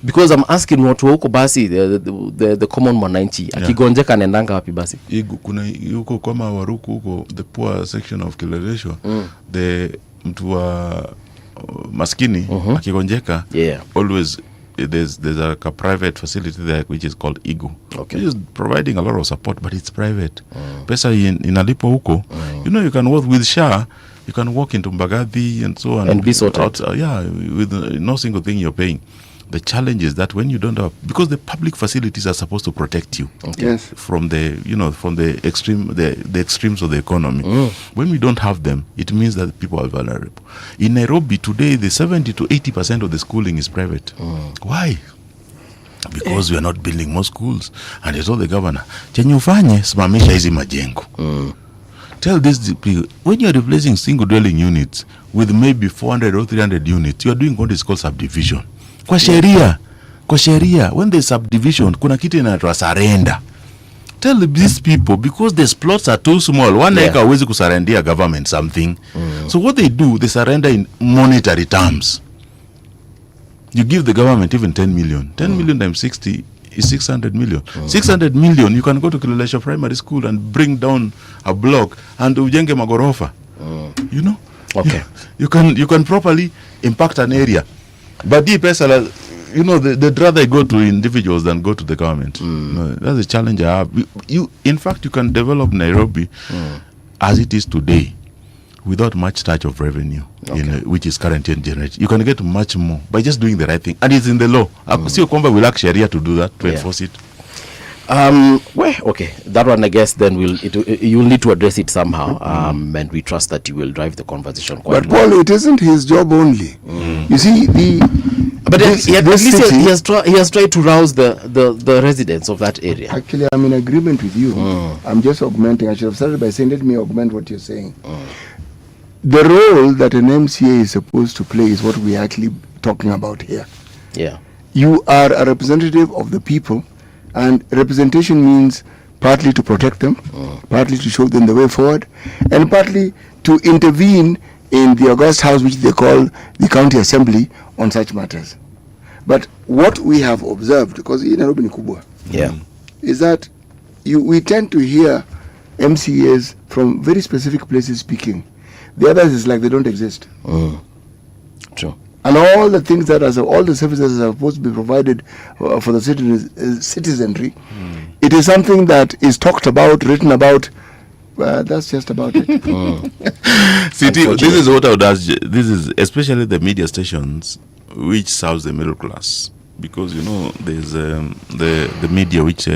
Because I'm asking watu huko basi the common mwananchi akigonjeka anaendanga wapi basi? Kuna huko kama Waruku huko the poor section of Kileleshwa, the mtu wa maskini akigonjeka, always there's a private facility there which is called Igu. Which is providing a lot of support, but it's private. Pesa inalipo huko. You know, you can work with SHA, you can walk into Mbagathi and so on and be sorted out, with no single thing you're paying. The challenge is that when you don't have, because the public facilities are supposed to protect you from the extremes of the economy. When we don't have them, it means that people are vulnerable. In Nairobi today, the 70 to 80% of the schooling is private. Why? because we are not building more schools. And they told the governor, chenye ufanye simamisha hizi majengo. Tell this people, when you are replacing single dwelling units with maybe 400 or 300 units, you are doing what is called subdivision. Kwa sheria, when there's subdivision, kuna kitu inaitwa surrender. Tell these people, because these plots are too small, one acre hawezi kusurrendia government something. So what they do, they surrender in monetary terms. You give the government even 10 million. 10 million times 60 is 600 million. 600 million, you can go to Kilelesha Primary School and bring down a block and ujenge magorofa. You know? Okay. You can properly impact an area. But the pesa, you know, they'd rather go to individuals than go to the government. No, that's a challenge I have. In fact, you can develop Nairobi as it is today without much touch of revenue, which is currently generated. You can get much more by just doing the right thing. And it's in the law. See, Okomba will lack Sharia to do that, to enforce it. Well, okay, that one I guess then you'll need to address it somehow, and we trust that you will drive the conversation quite well. But Paul, it isn't his job only. You see, but he has tried to rouse the residents of that area. Actually, I'm in agreement with you. I'm just augmenting. I should have started by saying, let me augment what you're saying. The role that an MCA is supposed to play is what we're actually talking about here. Yeah. You are a representative of the people, and representation means partly to protect them, partly to show them the way forward, and partly to intervene in the august house which they call the county assembly on such matters. But what we have observed, because in Nairobi ni kubwa, is that we tend to hear MCAs from very specific places speaking. The others is like they don't exist. True. And all the things that all the services that are supposed to be provided for the citizenry, it is something that is talked about, written about. That's just about it. This is what I would ask. This is especially the media stations which serves the middle class, because you know there's the media which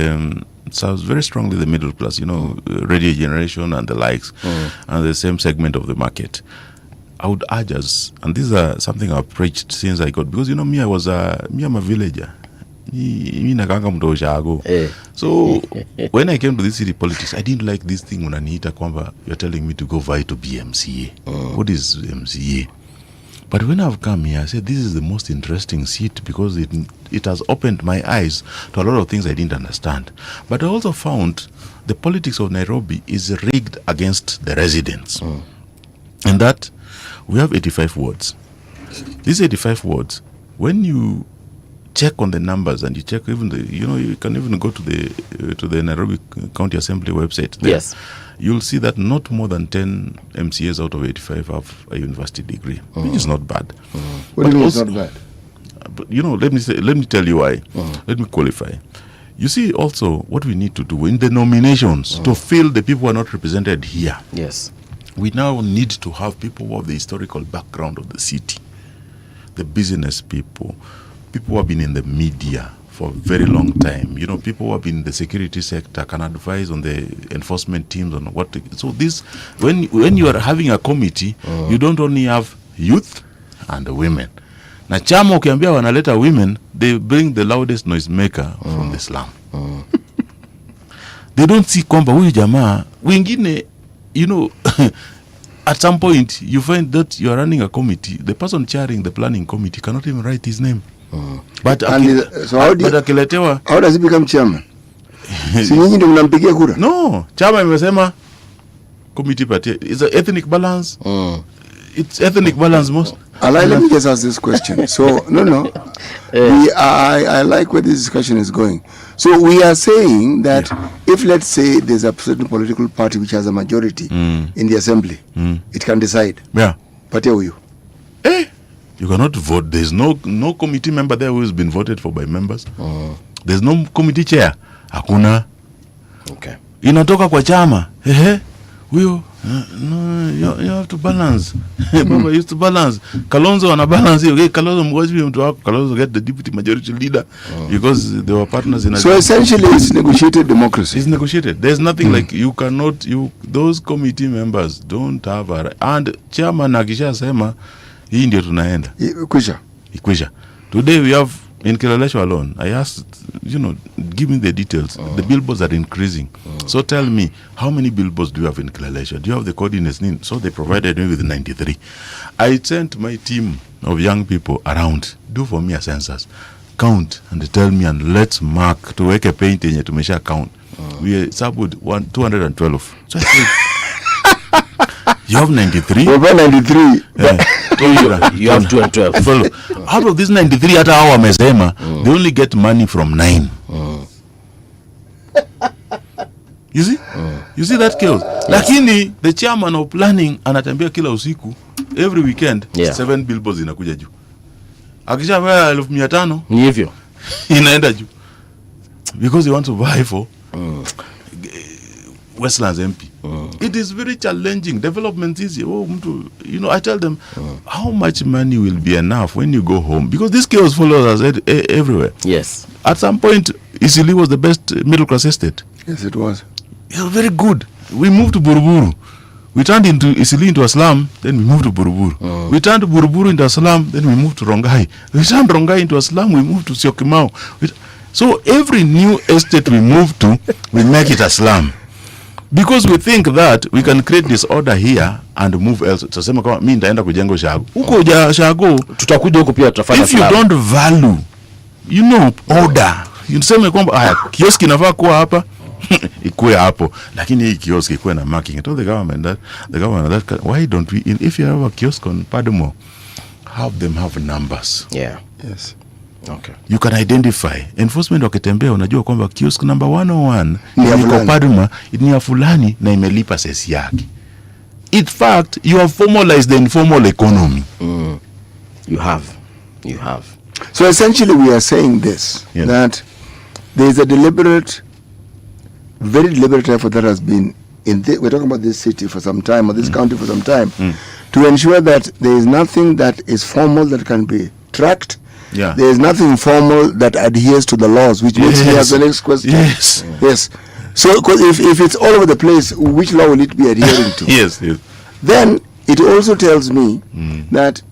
serves very strongly the middle class. You know, Radio Generation and the likes, and the same segment of the market. I would urge us, and this is something I've preached since I got, because you know me, I'm a villager. So when I came to this city politics, I didn't like this thing when Anita Kwamba, you're telling me to go vie to be MCA. What is MCA? But when I've come here, I said this is the most interesting seat, because it has opened my eyes to a lot of things I didn't understand. But I also found the politics of Nairobi is rigged against the residents. And that we have 85 wards. These 85 wards, when you check on the numbers and you check even you can even go to the Nairobi County Assembly website there, yes, you'll see that not more than 10 MCAs out of 85 have a university degree, which is not bad. What do you mean it's not bad? But you know, let me tell you why. Let me qualify. You see, also what we need to do in the nominations to fill the people who are not represented here. Yes. We now need to have people who have the historical background of the city, the business people who have been in the media for a very long time. You know, people who have been in the security sector, can advise on the enforcement teams on what. So this, when you are having a committee, you don't only have youth and women. Na chama ukiambia wanaleta women, they bring the loudest noise maker from the slum. They don't see kwamba huyu jamaa wengine, you know, at some point you find that you are running a committee, the person chairing the planning committee cannot even write his name. But so how does he become chairman? Si nyinyi ndio mnampigia kura? No, chama imesema committee party. It's an ethnic balance. It's ethnic balance most. Let me just ask this question. So no. I like where this discussion is going. So we are saying that if, let's say, there's a certain political party which has a majority in the assembly, it can decide. Yeah. Party who you? You cannot vote. There's no committee member there who has been voted for by members. There's no committee chair. Hakuna. Okay. Inatoka kwa chama. Huyo no, you have to balance. Baba used to balance. Kalonzo wana balance. Okay, Kalonzo mwaji mtu wako. Kalonzo get the deputy majority leader because they were partners in. So essentially, it's negotiated democracy. It's negotiated. There's nothing like you cannot. Those committee members don't have a and chairman akisha sema hii ndio tunaenda. Kwisha. Today we have In Kileleshwa alone, I asked, give me the details. The billboards are increasing. So tell me, how many billboards do you have in Kileleshwa? Do you have the coordinates? So they provided me with 93. I sent my team of young people around, do for me a census, count and tell me, and let's mark to make a painting to measure count. We sampled 212. So I said, you have 93? Over 93. You have 212. Follow. Out of this 93 at our mesema, they only get money from 9. You see? You see that chaos? Lakini the chairman of planning anatembea kila usiku every weekend 7 billboards inakuja juu. Akisha vaya 1500 ni hivyo. Inaenda juu. Because he wants to buy for Westlands MP. It is very challenging. Development is I tell them how much money will be enough when you go home, because this chaos follows us everywhere. Yes. At some point, Isili was the best middle class estate. Yes, it was. It was very good. We moved to Buruburu. We turned into Isili into a slum, then we moved to Buruburu. We turned Buruburu into a slum, then we moved to Rongai. We turned Rongai into a slum, we moved to Syokimau. So every new estate we move to, we make it a slum. Because we think that we can create disorder here and move else. Tuseme kama mimi nitaenda kujenga Shago. Huko Shago tutakuja huko pia tutafanya. If you don't value, order. Useme kwamba kioski inafaa kuwa hapa, ikuwe hapo. Lakini hii kioski ikuwe na marking. I told the government that why don't we, if you have a kiosk on Padmo, have them have numbers. Yeah. Yes. Okay. You can identify. Enforcement wakitembea unajua kwamba kiosk number 101 ni Padma, ni ya fulani na imelipa sesi yake. In fact, you have formalized the informal economy. You have. So essentially we are saying this, that there is a very deliberate effort that has been we're talking about this city for some time, or this county for some time, to ensure that there is nothing that is formal that can be tracked. Yeah. There is nothing formal that adheres to the laws, which makes me ask the next question. Yes. So if it's all over the place, which law will it be adhering to? Yes. Then it also tells me that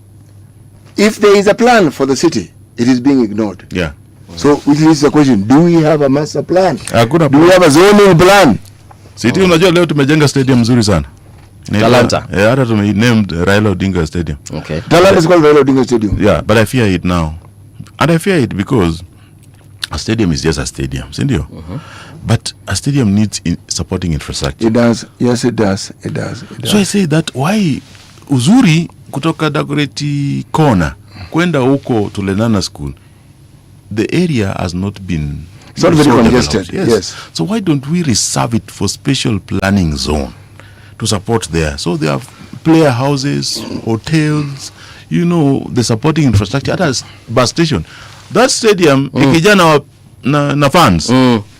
if there is a plan for the city, it is being ignored. Yeah. So which leads to the question, do we have a master plan? Do we have a zoning plan? City unajua leo tumejenga stadium nzuri sana. Talanta. Hata named Raila Odinga Stadium. Okay. Talanta is called Raila Odinga Stadium. Yeah, but I fear it now. And I fear it because a stadium is just a stadium, sindio? But a stadium needs supporting infrastructure. It does. Yes, it does. So I say that why uzuri kutoka Dagoretti corner kwenda huko to Lenana School, the area has not been it's not very congested. Yes. So why don't we reserve it for special planning zone to support there? So there are player houses, hotels, the supporting infrastructure, at bus station. That stadium, ikijana na fans,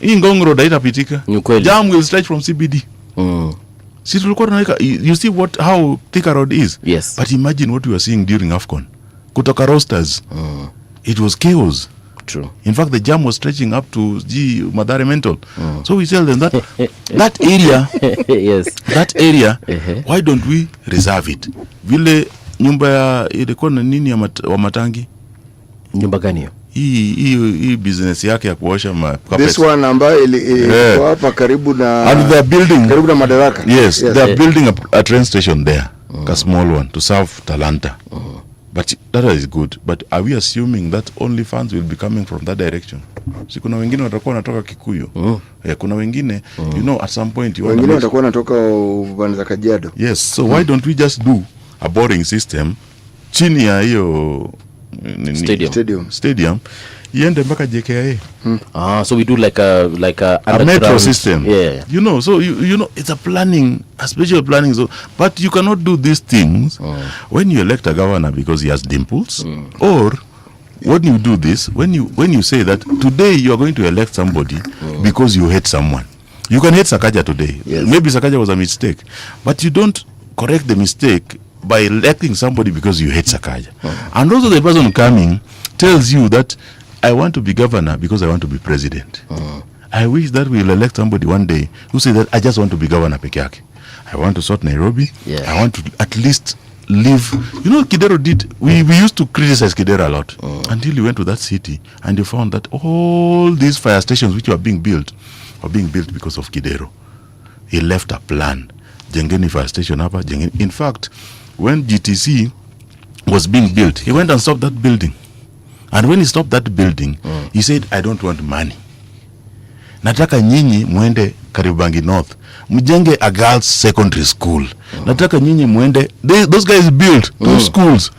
hii Ngong Road haitapitika. Jam will stretch from CBD. You see how Thika Road is? Yes. But imagine what we were seeing during AFCON. Kutoka Roasters. It was chaos. True. In fact, the jam was stretching up to Madare Mental. So we tell them that that area, that area, why don't we reserve it? Vile nyumba ya ilikuwa na nini ya Wamatangi? Nyumba gani hiyo? Hii business yake ya kuosha this one ambayo ilikuwa hapa karibu na and they are building karibu na Madaraka. Yes, they are building a train station there, a small one to serve Talanta. But that is good. But are we assuming that only funds will be coming from that direction? Si kuna wengine watakuwa wanatoka Kikuyu. Kuna wengine, at some point wengine watakuwa wanatoka upande za Kajiado. Yes, so why don't we just do a boring system chini ya hiyo stadium iende mpaka JKIA. So we do like a metro system. Yeah. So it's a special planning zone. But you cannot do these things when you elect a governor because he has dimples, or when you do this, when you say that today you are going to elect somebody because you hate someone. You can hate Sakaja today. Yes. Maybe Sakaja was a mistake, but you don't correct the mistake by electing somebody because you hate Sakaja. And also the person coming tells you that I want to be governor because I want to be president. I wish that we'll elect somebody one day who say that I just want to be governor peke yake. I want to sort Nairobi. Yeah. I want to at least live. Kidero did. We used to criticize Kidero a lot. until you went to that city and you found that all these fire stations which were being built because of Kidero. He left a plan. Jengeni fire station hapa, Jengeni. In fact, when GTC was being built, he went and stopped that building. And when he stopped that building, he said, I don't want money. Nataka nyinyi muende Karibangi North. Mjenge a girls secondary school. Nataka nyinyi muende. Those guys built 2 schools.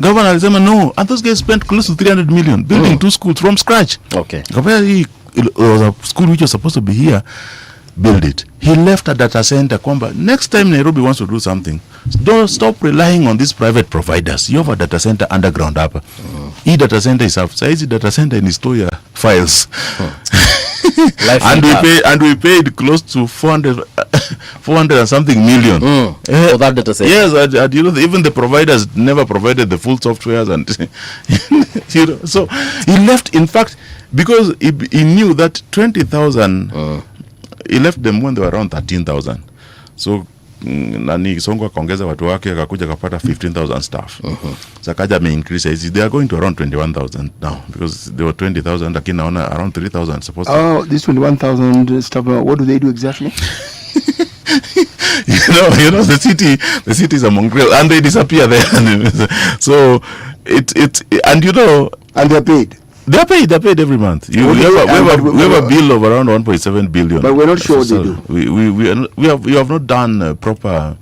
Governor alisema no. And those guys spent close to 300 million building 2 schools from scratch. Okay. It was a school which was supposed to be here. Build it. He left a data center. Next time Nairobi wants to do something, don't stop relying on these private providers. You have a data center underground up. Data center is outside. Data center in Historia files. and we paid close to 400 and something million for that data center. Yes, and you know, even the providers never provided the full softwares, and you know, so he left. In fact, because he knew that 20,000. He left them when they were around 13,000. So nani Songo akaongeza watu wake akakuja kapata 15,000 staff. Sakaja may increase. They are going to around 21,000 now because they were 20,000. Lakini naona around 3,000 supposed to. Oh, this 21,000 staff. What do they do exactly? you know the city is a mongrel and they disappear there. So it and you know, and they're paid. They're paid every month. We have a bill of around 1.7 billion. But we're not sure what they do. We have not done proper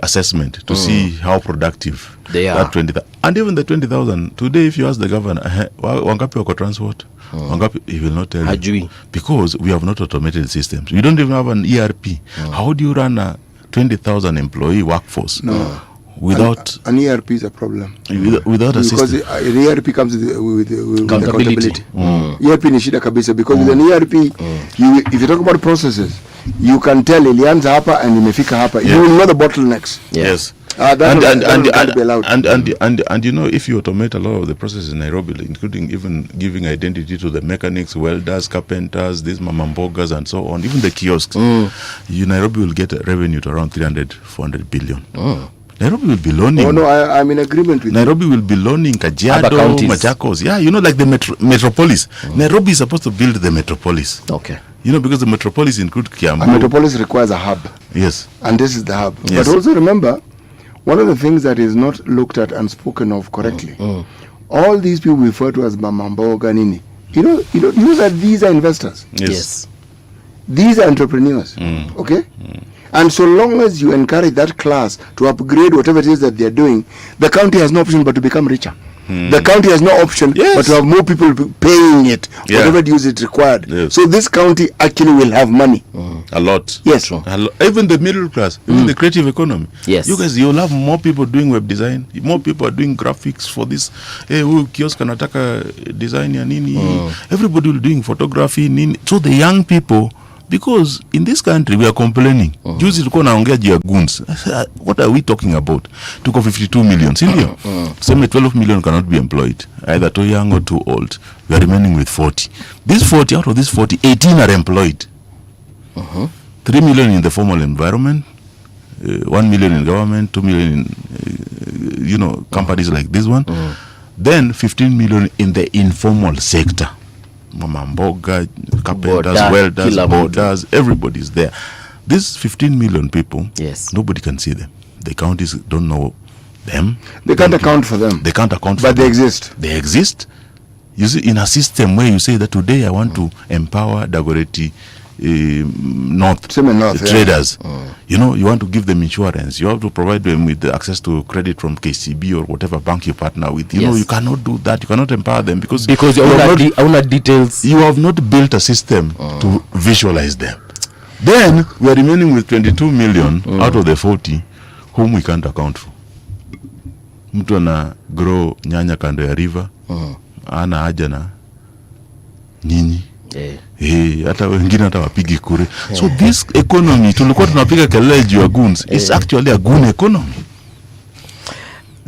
assessment to see how productive they are. That 20,000. And even the 20,000, today if you ask the governor, wangapi wako transport? Wangapi, he will not tell you. Because we have not automated systems. We don't even have an ERP. How do you run a 20,000 employee workforce? No. Without an ERP is a problem. Without a system. Because an ERP comes with accountability. ERP ni shida kabisa because with an ERP, if you talk about processes, you can tell ilianza hapa and imefika hapa. You will know the bottlenecks. Yes. And you know, if you automate a lot of the processes in Nairobi, including even giving identity to the mechanics, welders, carpenters, these mamambogas and so on, even the kiosks, Nairobi will get a revenue to around 300-400 billion. Nairobi will be loaning. Oh no, I'm in agreement with Nairobi will be loaning Kajiado, Machakos. Yeah, you know, like the metropolis. Nairobi is supposed to build the metropolis. Okay. You know, because the metropolis include Kiambu. A metropolis requires a hub. Yes. And this is the hub. Yes. But also remember, one of the things that is not looked at and spoken of correctly, all these people refer to as Mamamboga Nini. You know that these are investors. Yes. These are entrepreneurs. Okay? And so long as you encourage that class to upgrade whatever it is that they are doing, the county has no option but to become richer. The county has no option but to have more people paying it, whatever dues it required. So this county actually will have money. A lot. Yes. Even the middle class, even the creative economy. Yes. You guys, you'll have more people doing web design. More people are doing graphics for this. Kiosk anataka design ya nini. Everybody will doing photography. Nini. So the young people, because in this country we are complaining. Juzi tulikuwa naongea juu ya goons. What are we talking about? Tuko 52 million, sindio? Same 12 million cannot be employed, either too young or too old. We are remaining with 40. These 40, out of these 40, 18 are employed. 3 million in the formal environment, 1 million in government, 2 million in companies like this one. Then 15 million in the informal sector. Mamamboga, carpenters, welders, borders, everybody's there. These 15 million people, nobody can see them. The counties don't know them. They can't account for them. They can't account for them. But they exist. They exist. You see, in a system where you say that today I want to empower Dagoretti North traders. You know, you want to give them insurance. You have to provide them with access to credit from KCB or whatever bank you partner with. You know, you cannot do that. You cannot empower them because you have not details. You have not built a system to visualize them. Then we are remaining with 22 million out of the 40 whom we can't account for. Mtu ana grow nyanya kando ya river, ana haja na nyinyi. Hata wengine hata wapigi kure. So this economy tulikuwa tunapiga kelele juu ya goons is actually a goon economy.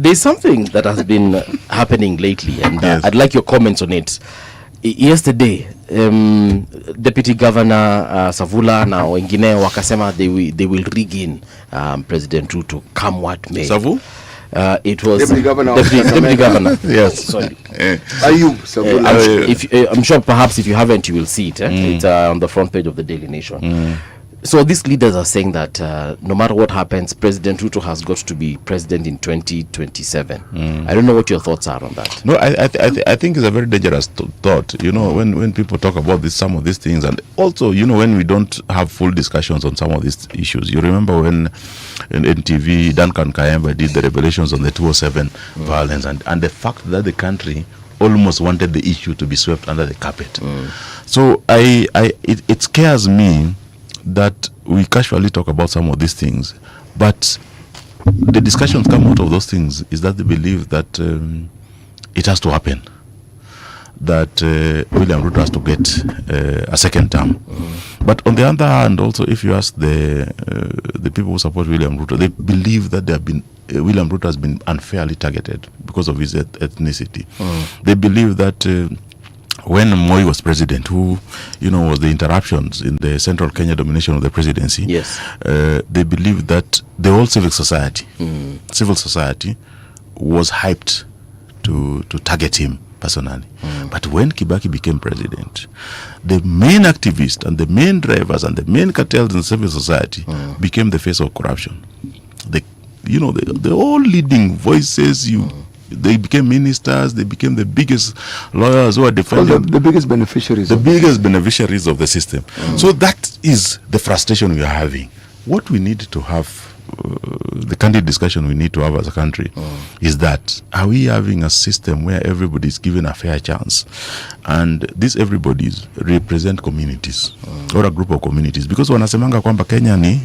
There's something that has been happening lately and I'd like your comments on it. Yesterday Deputy Governor Savula na wengine wakasema they will rig in President Ruto come what may. It was Deputy Governor. Deputy Governor. Yes. Sorry. I'm I'm sure perhaps if you haven't, you will see it. It's on the front page of the Daily Nation. So these leaders are saying that no matter what happens, President Ruto has got to be president in 2027. I don't know what your thoughts are on that. No, I think it's a very dangerous thought. You know, when people talk about some of these things, and also, you know, when we don't have full discussions on some of these issues. You remember when in NTV, Duncan Kayemba did the revelations on the 207 violence, and the fact that the country almost wanted the issue to be swept under the carpet. So it scares me that we casually talk about some of these things, but the discussions come out of those things is that they believe that it has to happen, that William Ruto has to get a second term. But on the other hand, also, if you ask the people who support William Ruto, they believe that William Ruto has been unfairly targeted because of his ethnicity. They believe that when Moi was president, who, you know, was the interruptions in the central Kenya domination of the presidency, they believe that the whole civil society was hyped to target him personally. But when Kibaki became president, the main activists and the main drivers and the main cartels in civil society became the face of corruption. The all leading voices, they became ministers, they became the biggest lawyers who are defending the biggest beneficiaries of the system. So that is the frustration we are having. What we need to have, the candid discussion we need to have as a country is that, are we having a system where everybody is given a fair chance, and these everybody's represent communities or a group of communities? Because wanasemanga kwamba Kenya ni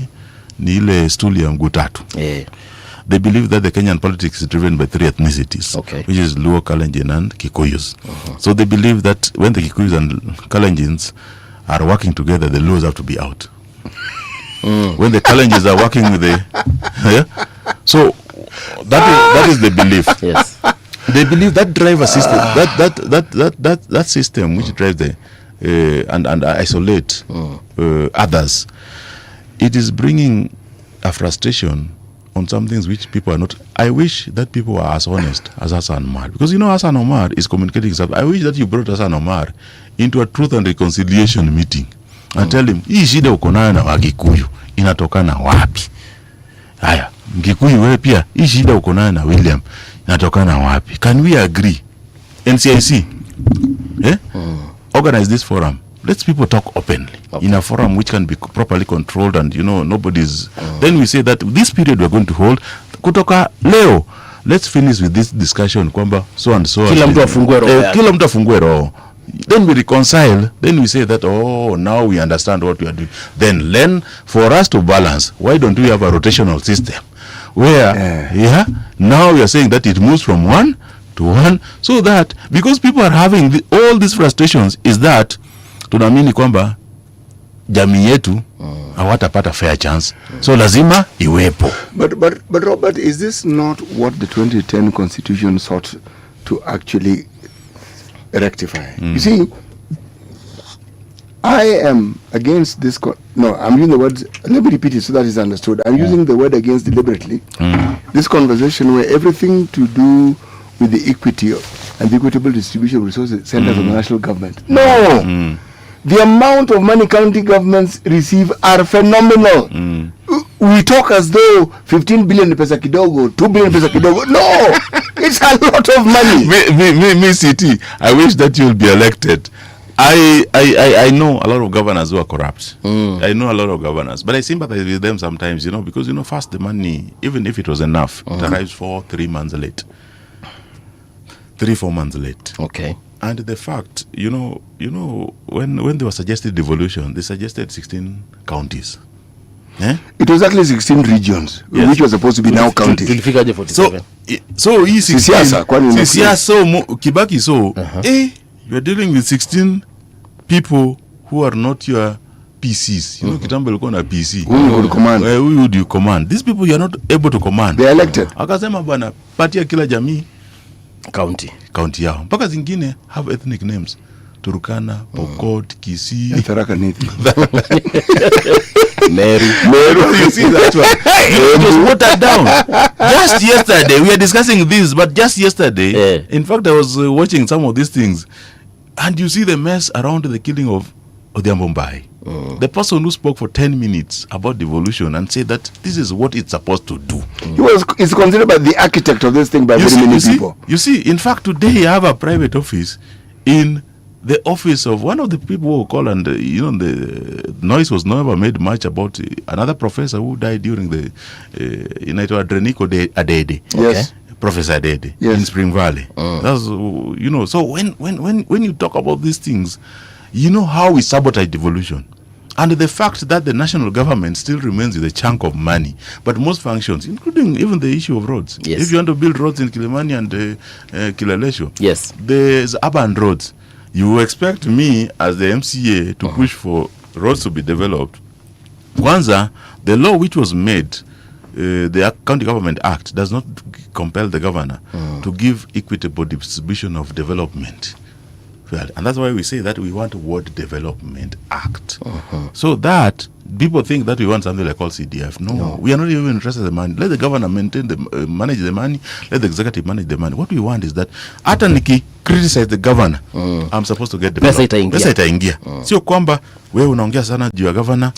ile stuli ya mguu tatu. They believe that the Kenyan politics is driven by three ethnicities, which is Luo, Kalenjin, and Kikuyus. So they believe that when the Kikuyus and Kalenjins are working together, the Luos have to be out. When the Kalenjins are working with so that is the belief. Yes, they believe that drive a system, that system which drives the and isolate others. It is bringing a frustration on some things which people are not. I wish that people are as honest as Hassan Omar, because you know Hassan Omar is communicating something. I wish that you brought Hassan Omar into a truth and reconciliation meeting and tell him, hii shida uko nayo na Wakikuyu inatokana wapi? Haya, Mkikuyu wewe pia, hii shida uko nayo na William inatokana wapi? Can we agree? NCIC, organize this forum. Let people talk openly in a forum which can be properly controlled, and you know nobody's. Then we say that this period we're going to hold kutoka leo. Let's finish with this discussion kwamba so and so. Kila mtu afungue roho. Then we reconcile. Then we say that now we understand what we are doing. Then learn for us to balance. Why don't we have a rotational system where now we are saying that it moves from one to one, so that because people are having all these frustrations is that tunaamini kwamba jamii yetu hawatapata fair chance, so lazima iwepo. But Robert, is this not what the 2010 constitution sought to actually rectify? You see, I am against this. No, I'm using the words. Let me repeat it so that it's understood. I'm using the word against deliberately. This conversation where everything to do with the equity and the equitable distribution of resources centers on the national government. No. The amount of money county governments receive are phenomenal. We talk as though 15 billion pesa kidogo, 2 billion pesa kidogo. No, it's a lot of money. Me CT, I wish that you'll be elected. I know a lot of governors who are corrupt. I know a lot of governors, but I sympathize with them sometimes, you know, because you know, first the money, even if it was enough, it arrives 3 months late. 3-4 months late. Okay. And the fact, you know, when they were suggested devolution, they suggested 16 counties. It was actually 16 regions, which was supposed to be now counties. So easy. Kibaki, you're dealing with 16 people who are not your PCs. You know, Kitambo ilikuwa na PC. Who would command? Who would you command? These people you are not able to command. They are elected. Akasema bwana, patia kila jamii county yao. Mpaka zingine have ethnic names. Turkana, Pokot, Kisii, Tharaka Nithi. Meru. You see that one? It was watered down. Just yesterday, we are discussing this, but just yesterday, in fact, I was watching some of these things, and you see the mess around the killing of Odhiambo Mbai. The person who spoke for 10 minutes about devolution and said that this is what it's supposed to do. He's considered by the architect of this thing by very many people. You see, in fact, today I have a private office in the office of one of the people who call, and the noise was never made much about another professor who died during the Adrenico Adede. Yes. Professor Adede in Spring Valley. That's so when you talk about these things, you know how we sabotage devolution. And the fact that the national government still remains with a chunk of money, but most functions, including even the issue of roads. Yes. If you want to build roads in Kilimani and Kilelesho, yes, there's urban roads. You expect me as the MCA to push for roads to be developed. Kwanza, the law which was made, the County Government Act, does not compel the governor to give equitable distribution of development. And that's why we say that we want a Ward Development Act. So that people think that we want something like called CDF. No, we are not even interested in the money. Let the governor manage the money. Let the executive manage the money. What we want is that Ataniki criticize the governor. I'm supposed to get the pesa itaingia. Sio kwamba wewe unaongea sana juu ya governor.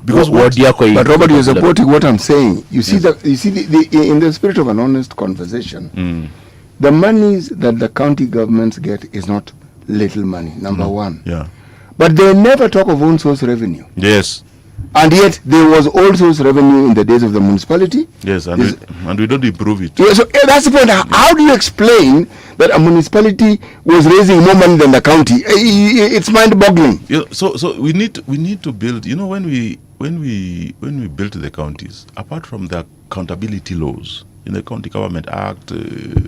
Because but Robert, you're supporting what I'm saying. You see in the spirit of an honest conversation. The monies that the county governments get is not little money, number one. Yeah. But they never talk of own source revenue. Yes. And yet there was own source revenue in the days of the municipality. Yes, and we don't improve it. Yeah, so that's the point. How do you explain that a municipality was raising more money than the county? It's mind-boggling. Yeah, so we need to build. When we built the counties, apart from the accountability laws in the County Government Act,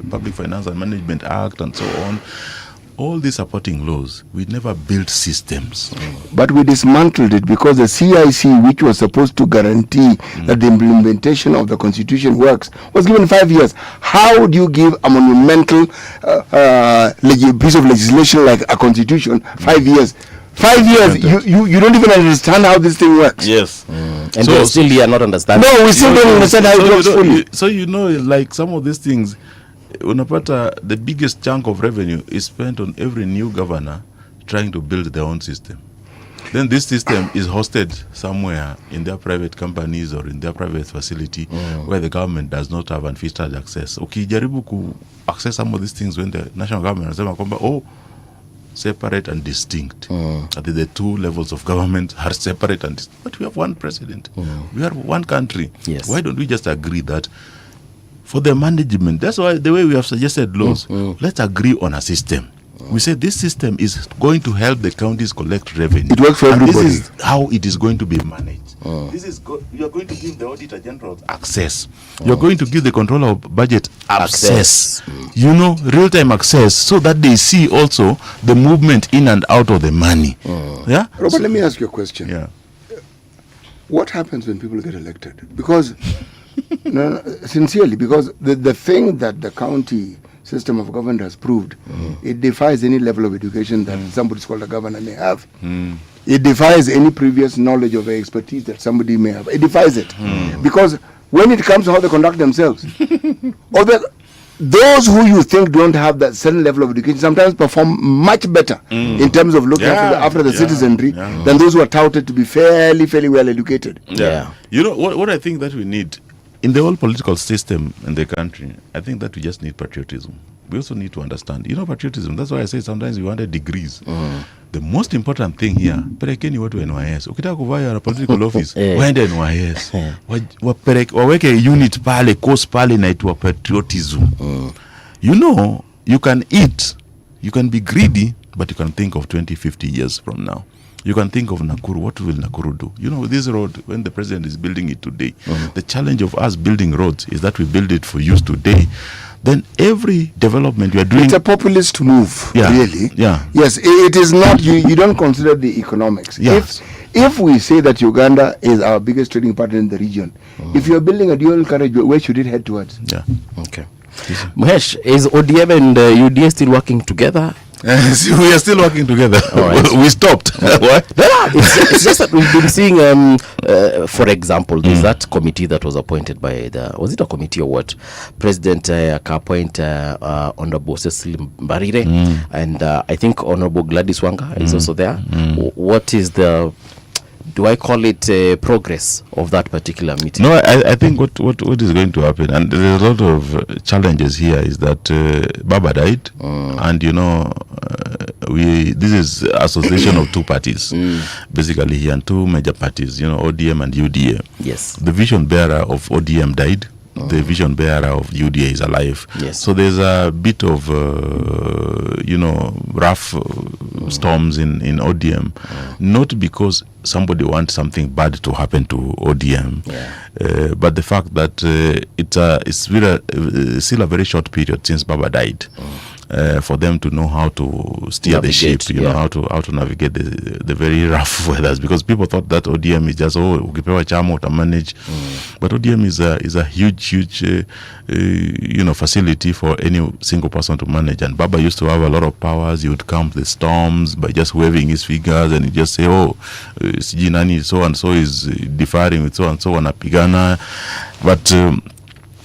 Public Finance and Management Act, and so on, all these supporting laws, we never built systems. But we dismantled it because the CIC, which was supposed to guarantee that the implementation of the Constitution works, was given 5 years. How do you give a monumental piece of legislation like a Constitution 5 years? 5 years, you don't even understand how this thing works. Yes. And so still you are not understanding. No, we still don't understand how it works fully. So like some of these things, Unapata, the biggest chunk of revenue is spent on every new governor trying to build their own system. Then this system is hosted somewhere in their private companies or in their private facility where the government does not have unfettered access. Ukijaribu ku access some of these things when the national government anasema kwamba separate and distinct. The two levels of government are separate and distinct. But we have one president. We are one country. Yes. Why don't we just agree that for the management, that's why the way we have suggested laws, let's agree on a system. We say this system is going to help the counties collect revenue. It works for everybody. This is how it is going to be managed. You are going to give the Auditor General access. You are going to give the Controller of Budget access. Real-time access, so that they see also the movement in and out of the money. Yeah. Robert, let me ask you a question. Yeah. What happens when people get elected? Because sincerely, because the thing that the county system of government has proved, it defies any level of education that somebody called a governor may have. It defies any previous knowledge or expertise that somebody may have. It defies it. Because when it comes to how they conduct themselves, or those who you think don't have that certain level of education sometimes perform much better in terms of looking after the citizenry than those who are touted to be fairly well educated. Yeah. What I think that we need in the whole political system in the country, I think that we just need patriotism. We also need to understand, patriotism. That's why I say sometimes we wanted degrees. The most important thing here, perekeni watu NYS. Ukitaka kuvaa political office, waende NYS. Waweke unit pale, course pale inaitwa patriotism. You can eat, you can be greedy, but you can think of 20, 50 years from now. You can think of Nakuru. What will Nakuru do? This road, when the president is building it today, the challenge of us building roads is that we build it for use today. Then every development we are doing... It's a populist move, really. Yeah. Yes, it is not... You don't consider the economics. Yeah. If we say that Uganda is our biggest trading partner in the region, if you're building a dual carriage, where should it head towards? Yeah. Okay. Mahesh, is ODM and UDA still working together? See, we are still working together. Right. We stopped. What? It's just that we've been seeing, for example, there's that committee that was appointed by was it a committee or what? President appoint Honorable Cecil Mbarire, and I think Honorable Gladys Wanga is also there. What is the, do I call it progress of that particular meeting? No, I think what is going to happen, and there's a lot of challenges here, is that Baba died, and this is association of two parties, basically here, and two major parties, ODM and UDA. Yes. The vision bearer of ODM died. The vision bearer of UDA is alive. Yes. So there's a bit of, rough storms in ODM, not because somebody wants something bad to happen to ODM, but the fact that it's still a very short period since Baba died. For them to know how to steer the ship, how to navigate the very rough weathers, because people thought that ODM is just ukipewa chama uta manage, but ODM is a huge facility for any single person to manage. And Baba used to have a lot of powers. He would calm the storms by just waving his fingers, and he just say, sijui nani so and so is differing with so and so wanapigana, but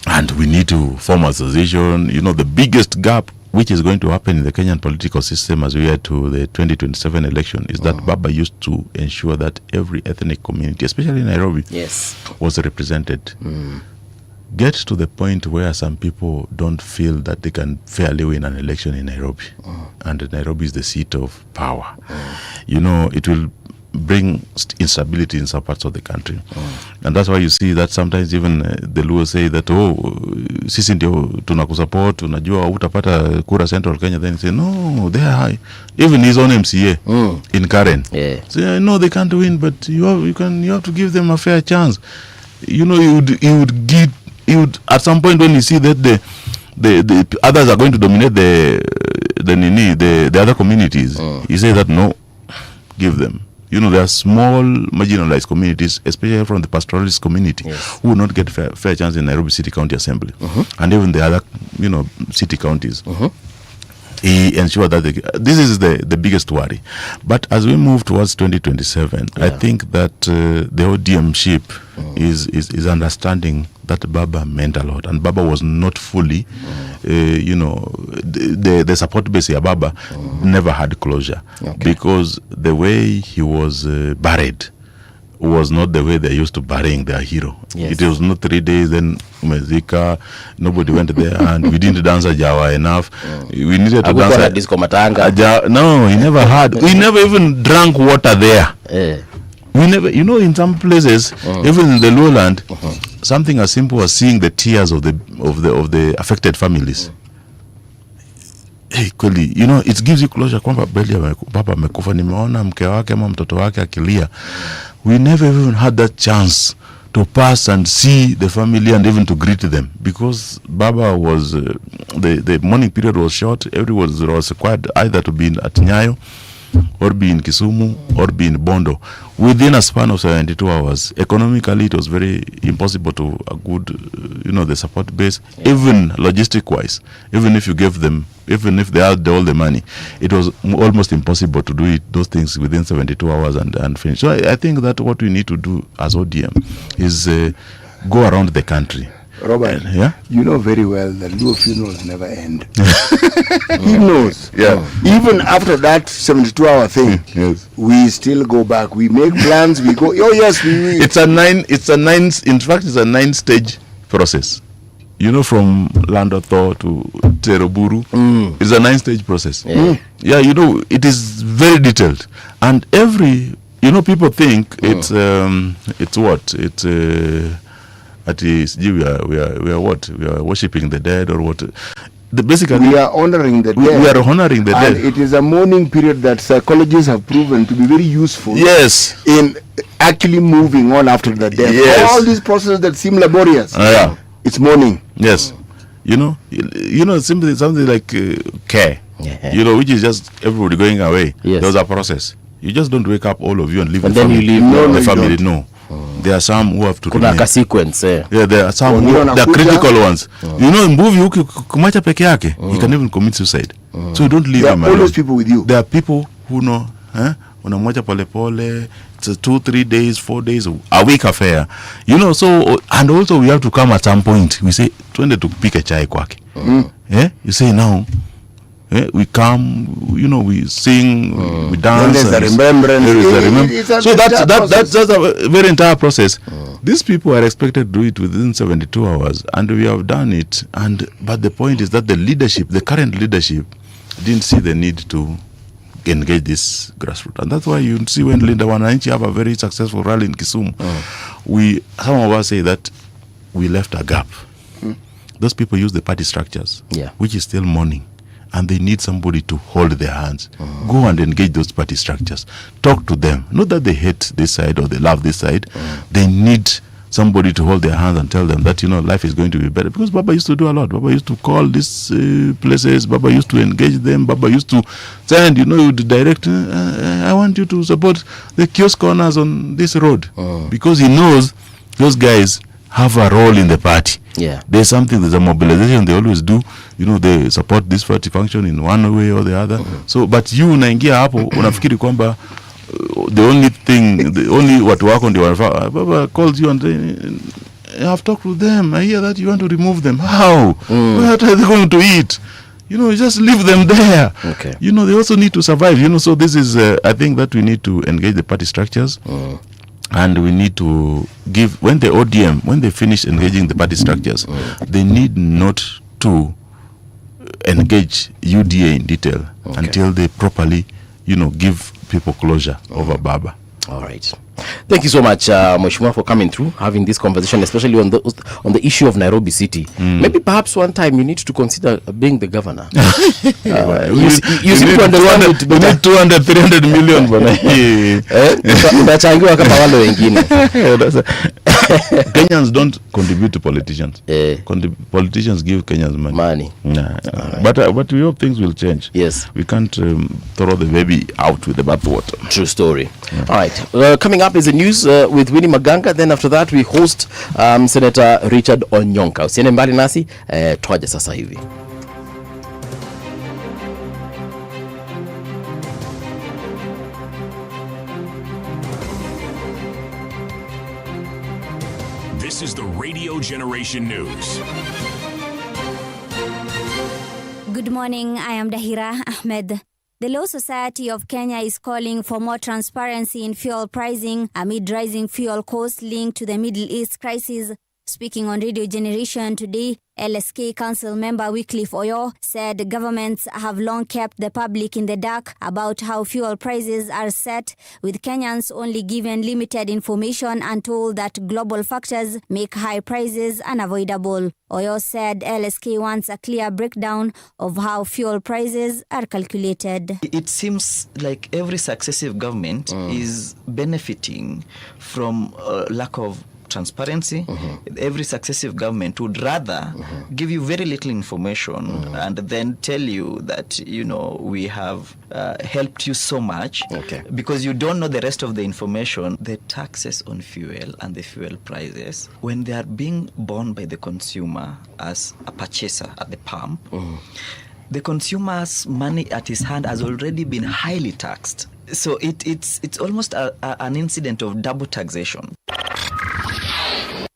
and we need to form association. The biggest gap which is going to happen in the Kenyan political system as we head to the 2027 election is that Baba used to ensure that every ethnic community, especially in Nairobi, was represented. Get to the point where some people don't feel that they can fairly win an election in Nairobi, and Nairobi is the seat of power. It will bring instability in some parts of the country, and that's why you see that sometimes even the Luo say that sisi ndio tunakusupport, unajua utapata kura Central Kenya. Then say no, they are high. Even his own MCA in Karen say no, they can't win, but you have to give them a fair chance. He would at some point, when you see that the others are going to dominate the other communities, he say that no, give them. There are small marginalized communities, especially from the pastoralist community, who will not get fair chance in Nairobi City County Assembly, and even the other, city counties. He ensured that this is the biggest worry. But as we move towards 2027, I think that the ODM ship is understanding that Baba meant a lot, and Baba was not fully, the support base of Baba never had closure, because the way he was buried was not the way they used to burying their hero. It was not 3 days, then Mezika, nobody went there, and we didn't dance a Jawa enough. We needed to dance a disco matanga. No, he never had. We never even drank water there. We never, in some places, even in the lowland, something as simple as seeing the tears of the affected families. Hey, kweli, it gives you closure kwamba baba amekufa, nimeona mke wake ama mtoto wake akilia. We never even had that chance to pass and see the family and even to greet them, because Baba was the morning period was short. Everyone was required either to be at Nyayo, or be in Kisumu, or be in Bondo within a span of 72 hours. Economically, it was very impossible to a good, the support base, even logistic wise. Even if you gave them, even if they had all the money, it was almost impossible to do those things within 72 hours and finish. So I think that what we need to do as ODM is go around the country. Robert, you know very well that Luo funerals never end. He knows. Even after that 72-hour thing, we still go back. We make plans. We go. Oh yes, we. It's a 9-stage process. From Landoto to Teroburu, it's a 9-stage process. It is very detailed, and every people think it's what at least we are what? We are worshipping the dead, or what? Basically, we are honoring the dead. We are honoring the dead. It is a mourning period that psychologists have proven to be very useful. In actually moving on after the death. All these processes that seem laborious. It's mourning. Simply something like care. Which is just everybody going away. There's a process. You just don't wake up all of you and leave the family. You leave the family. No. There are some who have to remain. A sequence. There are some who are the critical ones. In movie, kumacha peke yake, he can even commit suicide. So you don't leave There them are always alone. people with you. There are people who know, unamwacha pole pole, it's a 2-3 days, 4 days, a week affair. You know, so, and also we have to come at some point. We say, twende tupike chai kwake. You say now, we come, you know, we sing, we dance. There's a remembrance. So that's a very entire process. These people are expected to do it within 72 hours, and we have done it. But the point is that the leadership, the current leadership, didn't see the need to engage this grassroots, and that's why you see when Linda Wananchi have a very successful rally in Kisumu, some of us say that we left a gap. Those people use the party structures, which is still mourning, and they need somebody to hold their hands. Go and engage those party structures. Talk to them. Not that they hate this side or they love this side. They need somebody to hold their hands and tell them that, you know, life is going to be better. Because Baba used to do a lot. Baba used to call these places. Baba used to engage them. Baba used to send, you know, you direct, I want you to support the kiosk owners on this road. Because he knows those guys have a role in the party. There's a mobilization they always do. You know, they support this party function in one way or the other. So, but you unaingia hapo, unafikiri kwamba the only watu wako ndio wanafaa. Baba calls you and I have talked with them. I hear that you want to remove them. How? What are they going to eat? You know, just leave them there. You know, they also need to survive. You know, so this is, I think that we need to engage the party structures. And we need to give, when the ODM, when they finish engaging the party structures, they need not to engage UDA in detail until they properly, you know, give people closure over Baba. All right. Thank you so much, Mheshimiwa, for coming through, having this conversation, especially on the issue of Nairobi City. Maybe perhaps one time you need to consider being the governor. You seem to understand it. We need 200-300 million. Kenyans don't contribute to politicians. Politicians give Kenyans money. But we hope things will change. Yes. We can't throw the baby out with the bathwater. True story. All right. Coming up is the news with Winnie Maganga. Then after that we host Senator Richard Onyonka. Usiende mbali nasi, twaje sasa hivi. This is the Radio Generation News. Good morning, I am Dahira Ahmed. The Law Society of Kenya is calling for more transparency in fuel pricing amid rising fuel costs linked to the Middle East crisis. Speaking on Radio Generation today, LSK Council member Wycliffe Oyo said governments have long kept the public in the dark about how fuel prices are set, with Kenyans only given limited information and told that global factors make high prices unavoidable. Oyo said LSK wants a clear breakdown of how fuel prices are calculated. It seems like every successive government is benefiting from lack of transparency. Every successive government would rather give you very little information and then tell you that, you know, we have helped you so much because you don't know the rest of the information. The taxes on fuel and the fuel prices, when they are being borne by the consumer as a purchaser at the pump, the consumer's money at his hand has already been highly taxed. So it's almost an incident of double taxation.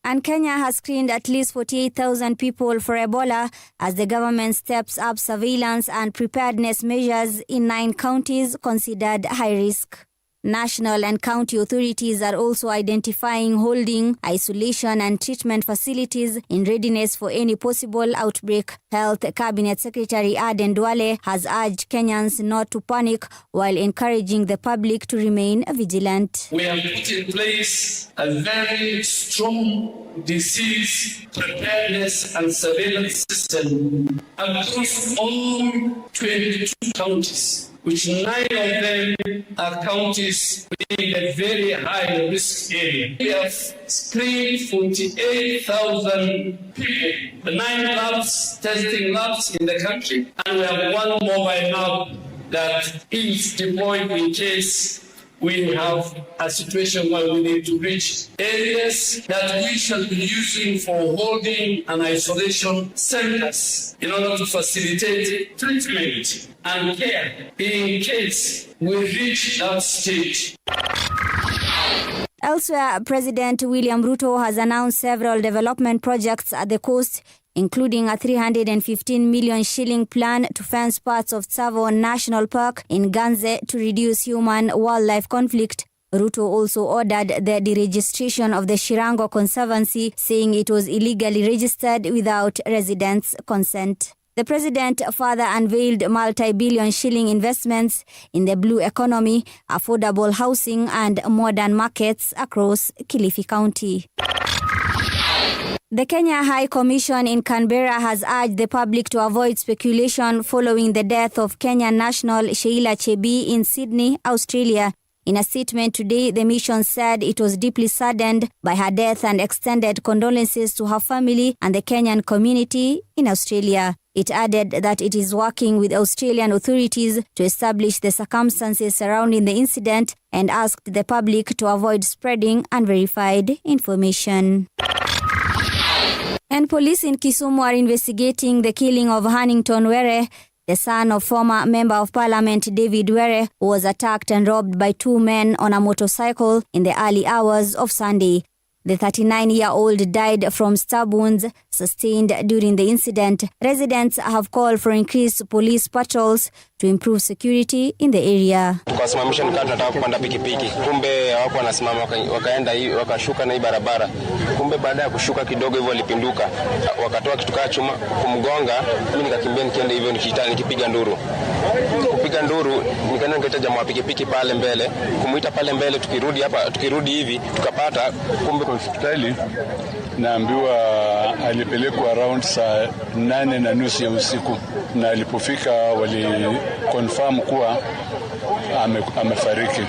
And Kenya has screened at least 48,000 people for Ebola as the government steps up surveillance and preparedness measures in 9 counties considered high risk. National and county authorities are also identifying holding, isolation and treatment facilities in readiness for any possible outbreak. Health Cabinet Secretary Aden Duale has urged Kenyans not to panic while encouraging the public to remain vigilant. We have put in place a very strong disease preparedness and surveillance system across all 22 counties, which 9 of them are counties in a very high risk area. We have screened 48,000 people, the 9 labs, testing labs in the country, and we have 1 mobile lab that is deployed in case we have a situation where we need to reach areas that we shall be using for holding and isolation centers in order to facilitate treatment and care in case we reach that stage. Elsewhere, President William Ruto has announced several development projects at the coast, including a 315 million shilling plan to fence parts of Tsavo National Park in Ganze to reduce human-wildlife conflict. Ruto also ordered the deregistration of the Shirango Conservancy, saying it was illegally registered without residents' consent. The president further unveiled multi-billion shilling investments in the blue economy, affordable housing and modern markets across Kilifi County. The Kenya High Commission in Canberra has urged the public to avoid speculation following the death of Kenyan national Sheila Chebii in Sydney, Australia. In a statement today, the mission said it was deeply saddened by her death and extended condolences to her family and the Kenyan community in Australia. It added that it is working with Australian authorities to establish the circumstances surrounding the incident and asked the public to avoid spreading unverified information. And police in Kisumu are investigating the killing of Hannington Were, the son of former Member of Parliament David Were, who was attacked and robbed by two men on a motorcycle in the early hours of Sunday. The 39-year-old died from stab wounds sustained during the incident. Residents have called for increased police patrols to improve security in the area. Tukasimamisha nikaa tunataka kupanda pikipiki. Kumbe hawapo wanasimama wakaenda wakashuka na hii barabara. Kumbe baada ya kushuka kidogo hivyo walipinduka. Wakatoa kitu kama chuma kumgonga, mimi nikakimbia nikienda hivyo nikipiga nduru. Kupiga nduru nikaenda nikaita jamaa wa pikipiki pale mbele, kumuita pale mbele tukirudi hivi tukapata kumbe kwa hospitali naambiwa alipelekwa around saa 8:30 ya usiku na alipofika wali confirm kuwa amefariki.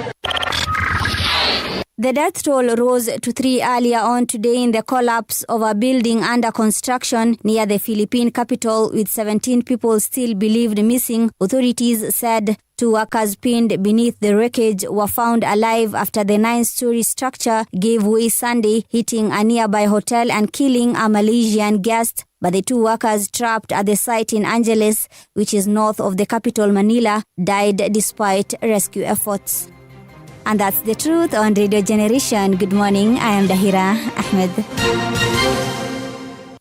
The death toll rose to 3 earlier on today in the collapse of a building under construction near the Philippine capital, with 17 people still believed missing. Authorities said 2 workers pinned beneath the wreckage were found alive after the 9-story structure gave way Sunday, hitting a nearby hotel and killing a Malaysian guest. But the 2 workers trapped at the site in Angeles, which is north of the capital Manila, died despite rescue efforts. And that's the truth on Radio Generation. Good morning, I am Dahira Ahmed.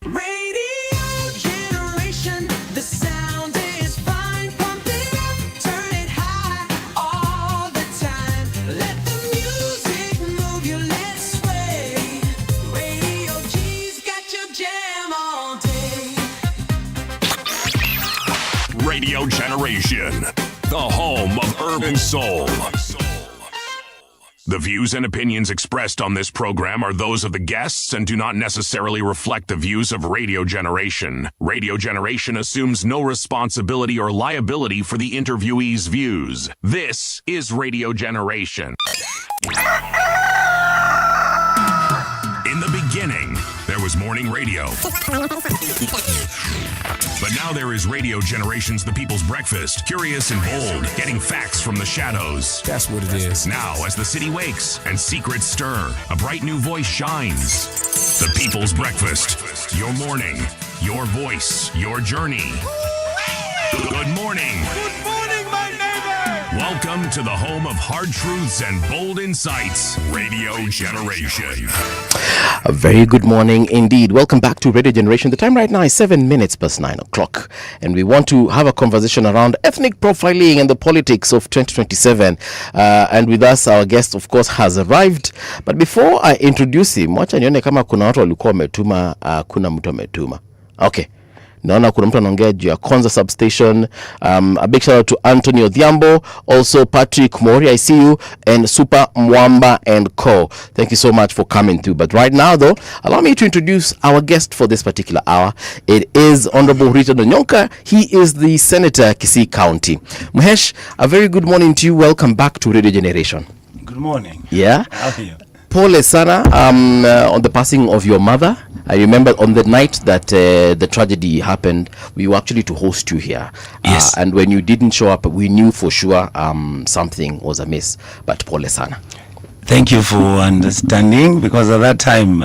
Radio Generation, the sound is fine. Pump it up, turn it high, all the time. Let the music move you, let's sway. Radio G's got your jam all day. Radio Generation, the home of urban soul. The views and opinions expressed on this program are those of the guests and do not necessarily reflect the views of Radio Generation. Radio Generation assumes no responsibility or liability for the interviewee's views. This is Radio Generation. In the beginning, there was morning radio. But now there is Radio Generation's The People's Breakfast, curious and bold, getting facts from the shadows. That's what it is. Now, as the city wakes and secrets stir, a bright new voice shines. The People's Breakfast, your morning, your voice, your journey. Good morning. Good morning, my neighbor. Welcome to the home of hard truths and bold insights, Radio Generation. A very good morning indeed. Welcome back to Radio Generation. The time right now is 7 minutes past 9 o'clock. And we want to have a conversation around ethnic profiling and the politics of 2027. And with us, our guest, of course, has arrived. But before I introduce him, wacha nione kama kuna watu walikuwa wametuma, kuna mtu ametuma. Okay. Naona kuna mtu anaongea juu ya Konza substation. A big shout out to Anthony Odhiambo, also Patrick Mori, I see you, and Super Mwamba and Co. Thank you so much for coming through. But right now though, allow me to introduce our guest for this particular hour. It is Honorable Rita Donyonka. He is the Senator Kisii County. Muhesh, a very good morning to you. Welcome back to Radio Generation. Good morning. Yeah. How are you? Pole sana on the passing of your mother. I remember on the night that the tragedy happened, we were actually to host you here. Yes. And when you didn't show up, we knew for sure something was amiss. But pole sana. Thank you for understanding, because at that time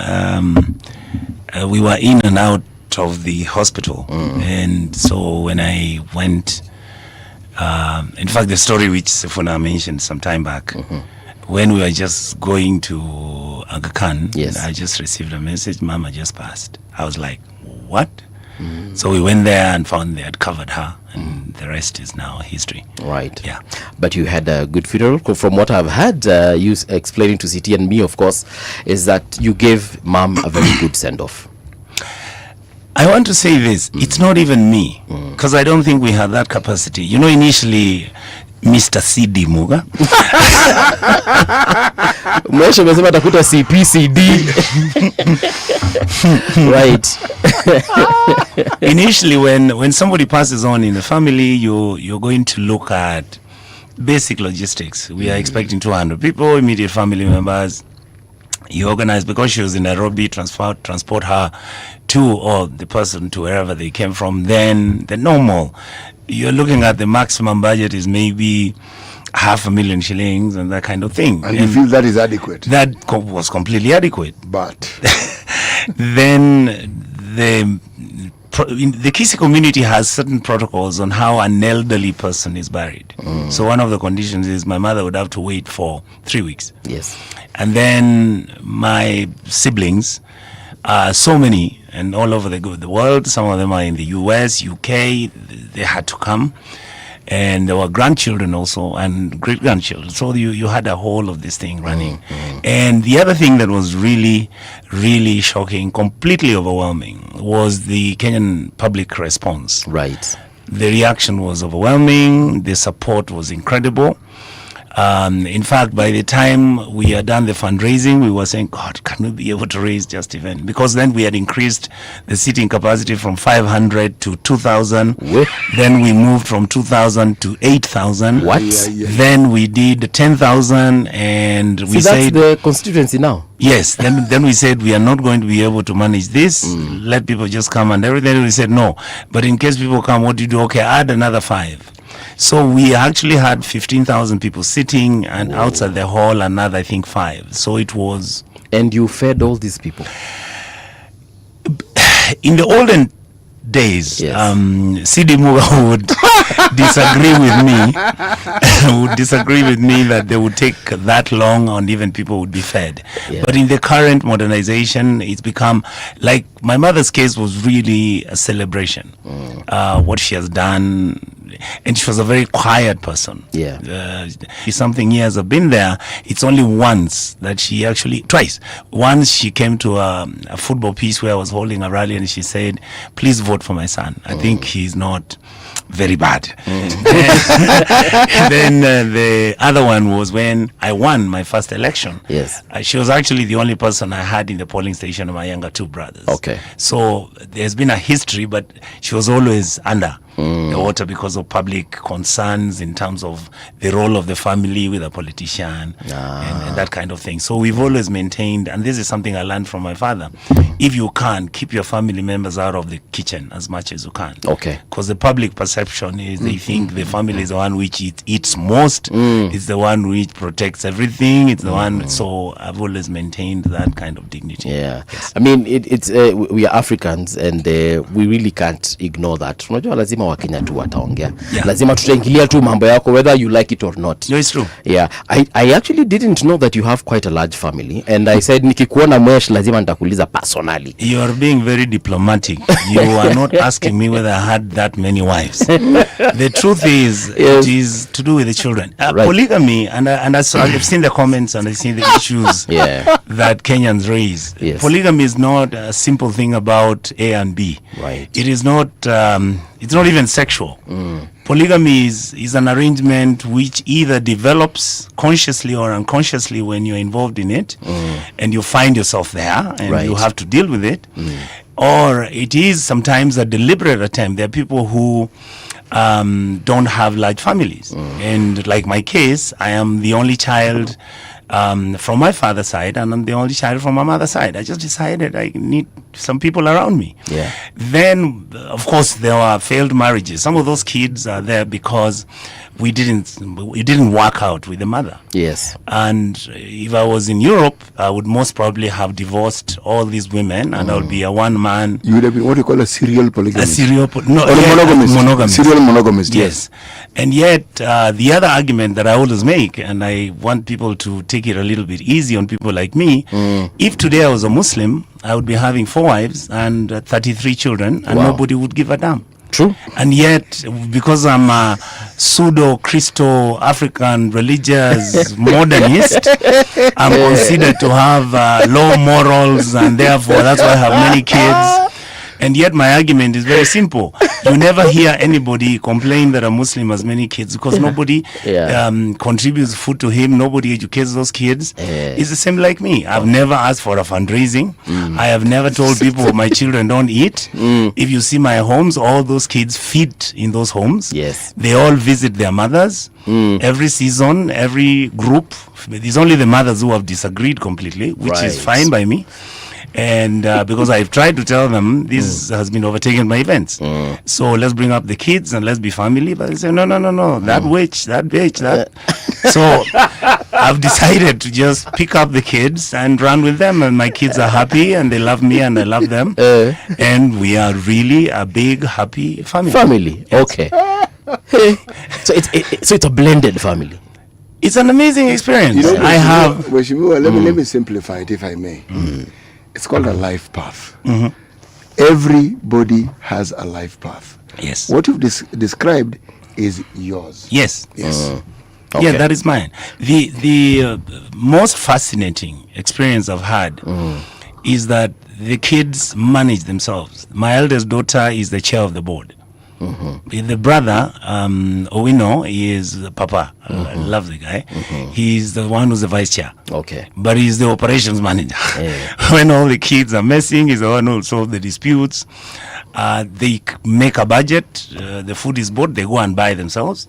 we were in and out of the hospital, and so when I went, in fact, the story which Sifuna mentioned some time back, when we were just going to Aga Khan, I just received a message, Mama just passed. I was like, what? So we went there and found they had covered her, and the rest is now history. Right. Yeah. But you had a good funeral. From what I've had, you explaining to CT and me, of course, is that you gave Mom a very good send-off. I want to say this, it's not even me, because I don't think we had that capacity. You know, initially, Mr. CD Muga. Mwesha umesema atakuta CPCD. Right. Initially, when somebody passes on in the family, you're going to look at basic logistics. We are expecting 200 people, immediate family members. You organize, because she was in Nairobi, transport her to, or the person to wherever they came from. Then the normal, you're looking at the maximum budget is maybe 500,000 shillings and that kind of thing. And you feel that is adequate? That was completely adequate. But then the Kisi community has certain protocols on how an elderly person is buried. So one of the conditions is my mother would have to wait for 3 weeks. Yes. And then my siblings, so many, and all over the world. Some of them are in the US, UK. They had to come. And there were grandchildren also, and great-grandchildren. So you had a whole of this thing running. And the other thing that was really, really shocking, completely overwhelming, was the Kenyan public response. Right. The reaction was overwhelming. The support was incredible. In fact, by the time we had done the fundraising, we were saying, God, can we be able to raise just even? Because then we had increased the seating capacity from 500 to 2,000. Then we moved from 2,000 to 8,000. What? Then we did 10,000, and we said, that's the constituency now. Yes. Then we said we are not going to be able to manage this. Let people just come and everything. We said no. But in case people come, what do you do? Okay, add another 5. So we actually had 15,000 people sitting, and outside the hall another, I think, 5. So it was. And you fed all these people? In the olden days, CD Muga would disagree with me that they would take that long, and even people would be fed. But in the current modernization, it's become like my mother's case was really a celebration. What she has done, and she was a very quiet person. Something years I've been there. It's only once that she twice. Once she came to a football piece where I was holding a rally, and she said, please vote for my son. I think he's not very bad. Then the other one was when I won my first election. Yes. She was actually the only person I had in the polling station of my younger 2 brothers. Okay. So there's been a history, but she was always under the water because of public concerns in terms of the role of the family with a politician and that kind of thing. So we've always maintained, and this is something I learned from my father, if you can, keep your family members out of the kitchen as much as you can. Okay. Because the public perception is they think the family is the one which eats most, it's the one which protects everything, it's the one. So I've always maintained that kind of dignity. Yes. I mean, it's we are Africans, and we really can't ignore that. Unajua lazima Wakenya tu wataongea. Lazima tutaingilia tu mambo yako whether you like it or not. No, it's true. Yeah. I actually didn't know that you have quite a large family, and I said nikikuona Mwesh lazima nitakuuliza personally. You are being very diplomatic. You are not asking me whether I had that many wives. The truth is, it is to do with the children. Polygamy, and I've seen the comments and I've seen the issues that Kenyans raise. Yes. Polygamy is not a simple thing about A and B. Right. It is not. It's not even sexual. Polygamy is an arrangement which either develops consciously or unconsciously when you're involved in it, and you find yourself there, and you have to deal with it, or it is sometimes a deliberate attempt. There are people who don't have large families, and like my case, I am the only child from my father's side, and I'm the only child from my mother's side. I just decided I need some people around me. Yeah. Then, of course, there were failed marriages. Some of those kids are there because we didn't work out with the mother. Yes. And if I was in Europe, I would most probably have divorced all these women, and I would be a one man. You would have been what you call a serial polygamist. Monogamist. Serial monogamist. Yes. And yet, the other argument that I always make, and I want people to take it a little bit easy on people like me, if today I was a Muslim, I would be having 4 wives and 33 children, and nobody would give a damn. True. And yet, because I'm a pseudo-Christo-African religious modernist, I'm considered to have low morals, and therefore that's why I have many kids. And yet my argument is very simple. You never hear anybody complain that a Muslim has many kids, because nobody contributes food to him, nobody educates those kids. It's the same like me. I've never asked for a fundraising. I have never told people my children don't eat. If you see my homes, all those kids feed in those homes. Yes. They all visit their mothers. Every season, every group. It's only the mothers who have disagreed completely, which is fine by me. And because I've tried to tell them this has been overtaken by events. So let's bring up the kids and let's be family. But they say, no, that witch, that bitch, that. So I've decided to just pick up the kids and run with them. And my kids are happy and they love me and I love them. And we are really a big, happy family. Family, okay. So it's a blended family. It's an amazing experience. You know, let me simplify it, if I may. It's called a life path. Everybody has a life path. Yes. What you've described is yours. Yes. Yes. Yeah, that is mine. The most fascinating experience I've had is that the kids manage themselves. My eldest daughter is the chair of the board. The brother, Owino, is the papa. I love the guy. He's the one who's the vice chair. Okay. But he's the operations manager. When all the kids are messing, he's the one who will solve the disputes. They make a budget. The food is bought. They go and buy themselves.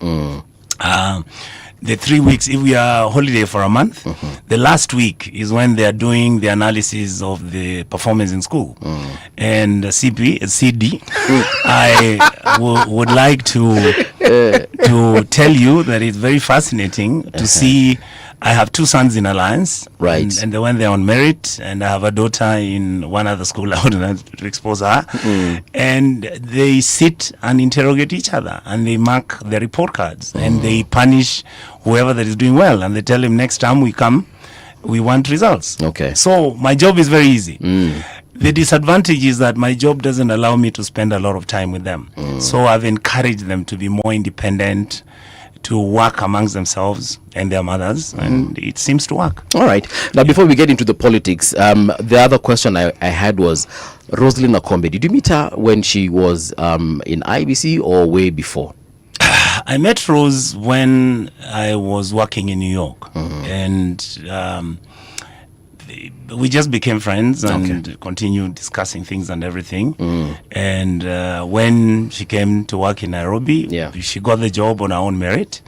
The 3 weeks, if we are holiday for a month, the last week is when they are doing the analysis of the performance in school. And CD, I would like to tell you that it's very fascinating to see. I have 2 sons in Alliance, right? And when they're on merit, and I have a daughter in one other school. I wouldn't have to expose her. And they sit and interrogate each other, and they mark their report cards, and they punish whoever that is doing well, and they tell him next time we come, we want results. Okay. So my job is very easy. The disadvantage is that my job doesn't allow me to spend a lot of time with them. So I've encouraged them to be more independent, to work amongst themselves and their mothers, and it seems to work. All right. Now, before we get into the politics, the other question I had was Rosalind Akombe. Did you meet her when she was in IBC or way before? I met Rose when I was working in New York, and we just became friends and continued discussing things and everything. And when she came to work in Nairobi, she got the job on her own merit.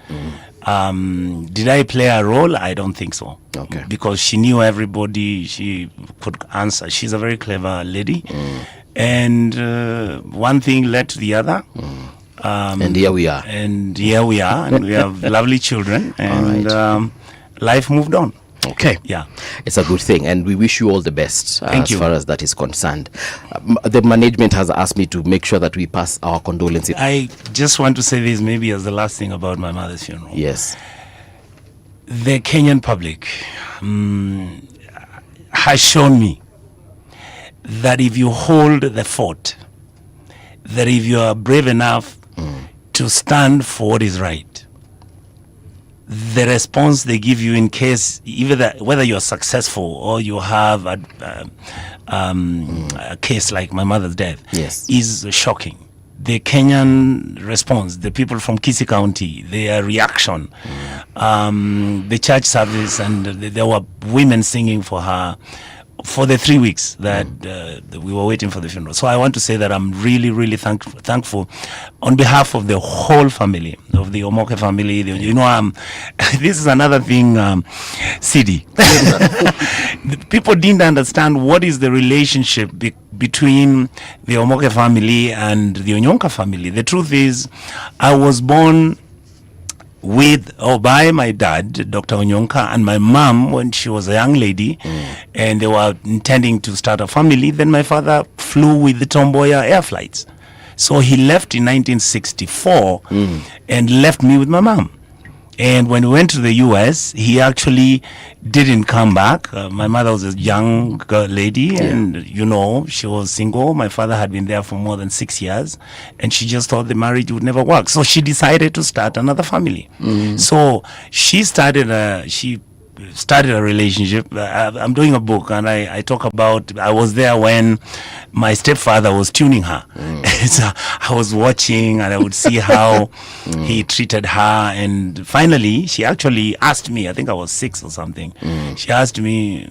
Did I play a role? I don't think so. Okay. Because she knew everybody. She could answer. She's a very clever lady. And one thing led to the other. And here we are. And we have lovely children. And life moved on. Okay. Yeah. It's a good thing, and we wish you all the best Thank you. Far as that is concerned. The management has asked me to make sure that we pass our condolences. I just want to say this maybe as the last thing about my mother's funeral. Yes. The Kenyan public has shown me that if you hold the fort, that if you are brave enough to stand for what is right, the response they give you in case, whether you're successful or you have a case like my mother's death, is shocking. The Kenyan response, the people from Kisii County, their reaction, the church service, and there were women singing for her, for the 3 weeks that we were waiting for the funeral. So I want to say that I'm really, really thankful on behalf of the whole family, of the Omoke family. This is another thing, Sidi. People didn't understand what is the relationship between the Omoke family and the Onyonka family. The truth is, I was born by my dad, Dr. Onyonka, and my mom when she was a young lady, and they were intending to start a family. Then my father flew with the Tomboya air flights. So he left in 1964 and left me with my mom. And when we went to the US, he actually didn't come back. My mother was a young lady, and she was single. My father had been there for more than 6 years, and she just thought the marriage would never work. So she decided to start another family. So she started a relationship. I'm doing a book, and I talk about, I was there when my stepfather was tuning her. So I was watching, and I would see how he treated her. And finally, she actually asked me, I think I was 6 or something. She asked me,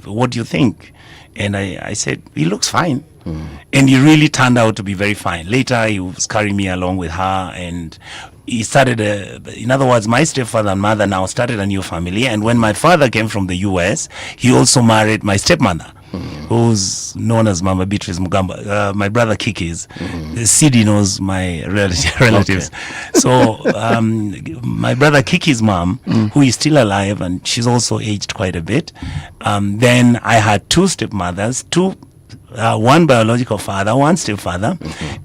what do you think? And I said, he looks fine. And he really turned out to be very fine. Later, he was carrying me along with her, and he started in other words, my stepfather and mother now started a new family. And when my father came from the US, he also married my stepmother, who's known as Mama Beatrice Mugamba. My brother Kiki's. Sidi knows my relatives. Okay. So my brother Kiki's mom, who is still alive, and she's also aged quite a bit. Then I had 2 stepmothers, one biological father, one stepfather,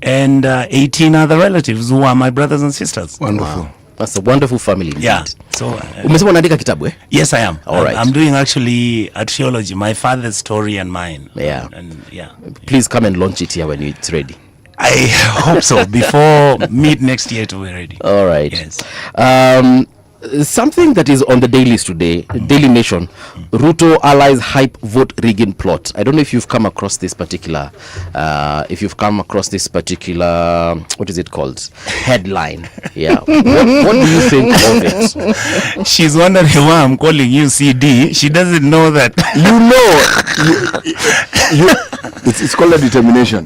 and 18 other relatives who are my brothers and sisters. Wonderful. Wow. That's a wonderful family. Yeah. So umesema unaandika kitabu? Yes, I am. All right. I'm doing actually a trilogy, my father's story and mine. Yeah. And please come and launch it here when it's ready. I hope so. Before mid next year to be ready. All right. Yes. Something that is on the dailies today, Daily Nation, Ruto allies hype vote rigging plot. I don't know if you've come across this particular, what is it called? Headline. Yeah. What do you think of it? She's wondering why I'm calling you CD. She doesn't know that. It's called a determination.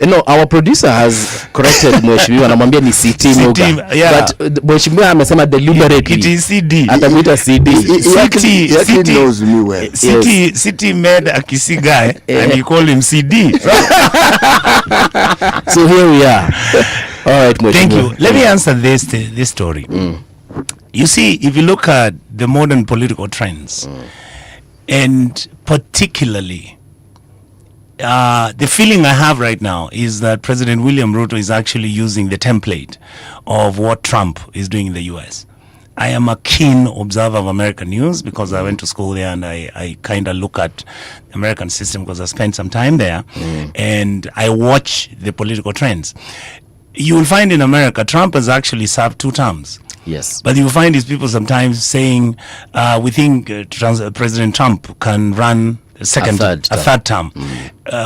No, our producer has corrected Mheshimiwa, anamwambia ni CT Muga. Yeah. But Mheshimiwa amesema deliberately. It is CD. Atamuita CD. He knows me well. CT made a Kisi guy and you call him CD. So here we are. All right, Mheshimiwa. Thank you. Let me answer this story. You see, if you look at the modern political trends, and particularly the feeling I have right now is that President William Ruto is actually using the template of what Trump is doing in the US. I am a keen observer of American news because I went to school there, and I kind of look at the American system because I spent some time there, and I watch the political trends. You will find in America, Trump has actually served 2 terms. Yes. But you will find these people sometimes saying, we think President Trump can run a third term.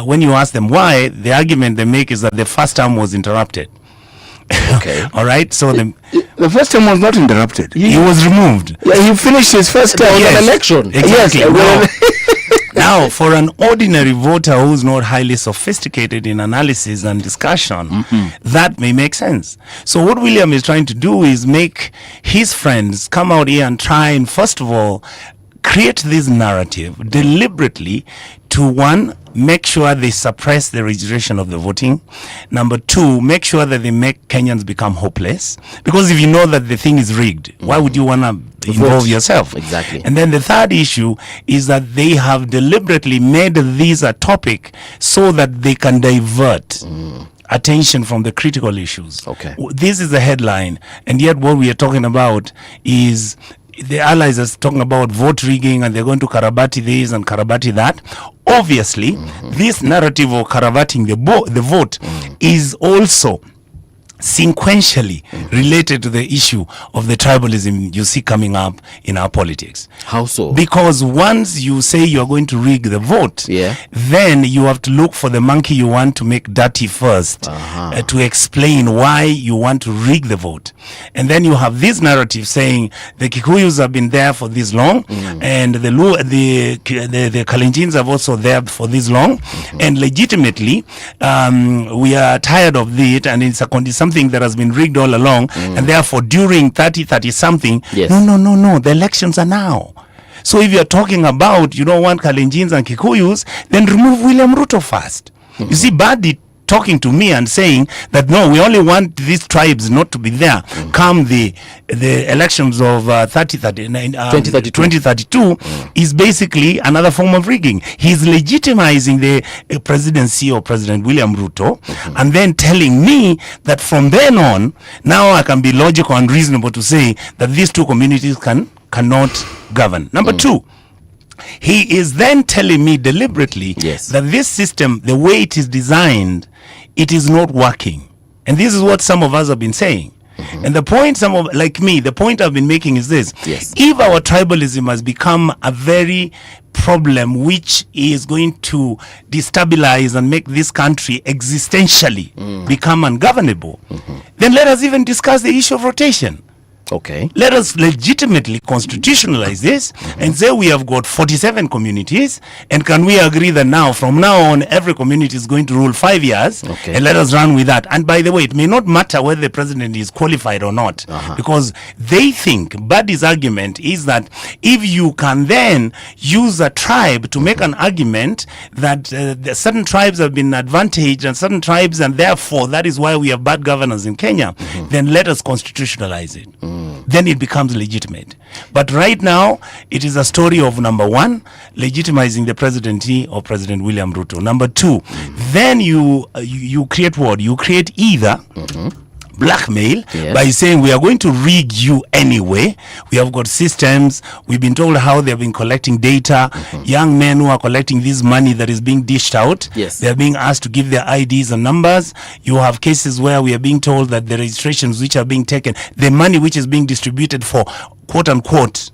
When you ask them why, the argument they make is that the first term was interrupted. Okay. All right. So the first term was not interrupted. He was removed. Yeah, he finished his first term. There was an election. Exactly. Yes. Now, for an ordinary voter who's not highly sophisticated in analysis and discussion, that may make sense. So what William is trying to do is make his friends come out here and try and, first of all, create this narrative deliberately to, 1, make sure they suppress the registration of the voting. Number 2, make sure that they make Kenyans become hopeless. Because if you know that the thing is rigged, why would you want to involve yourself? Exactly. And then the third issue is that they have deliberately made this a topic so that they can divert attention from the critical issues. Okay. This is the headline, and yet what we are talking about is the allies are talking about vote rigging, and they're going to Karabati this and Karabati that. Obviously, this narrative of Karabating the vote is also sequentially related to the issue of the tribalism you see coming up in our politics. How so? Because once you say you are going to rig the vote, then you have to look for the monkey you want to make dirty first to explain why you want to rig the vote. And then you have this narrative saying the Kikuyus have been there for this long, and the Kalenjins have also there for this long, and legitimately we are tired of it, and it's something that has been rigged all along, and therefore during 30 something, no, the elections are now. So if you're talking about you don't want Kalenjins and Kikuyus, then remove William Ruto first. You see, Badi talking to me and saying that no, we only want these tribes not to be there come the elections of 2032 is basically another form of rigging. He's legitimizing the presidency of President William Ruto and then telling me that from then on, now I can be logical and reasonable to say that these two communities cannot govern. Number two, he is then telling me deliberately that this system, the way it is designed, it is not working. And this is what some of us have been saying. And the point the point I've been making is this. If our tribalism has become a very problem which is going to destabilize and make this country existentially become ungovernable, then let us even discuss the issue of rotation. Okay. Let us legitimately constitutionalize this and say we have got 47 communities, and can we agree that now, from now on, every community is going to rule 5 years, and let us run with that. And by the way, it may not matter whether the president is qualified or not, because they think, Badi's argument is that if you can then use a tribe to make an argument that certain tribes have been advantaged and certain tribes, and therefore that is why we have bad governance in Kenya, then let us constitutionalize it. Then it becomes legitimate. But right now, it is a story of, number one, legitimizing the presidency of President William Ruto. Number two, then you create what? You create either blackmail by saying we are going to rig you anyway. We have got systems. We've been told how they have been collecting data. Young men who are collecting this money that is being dished out, they are being asked to give their IDs and numbers. You have cases where we are being told that the registrations which are being taken, the money which is being distributed for quote unquote,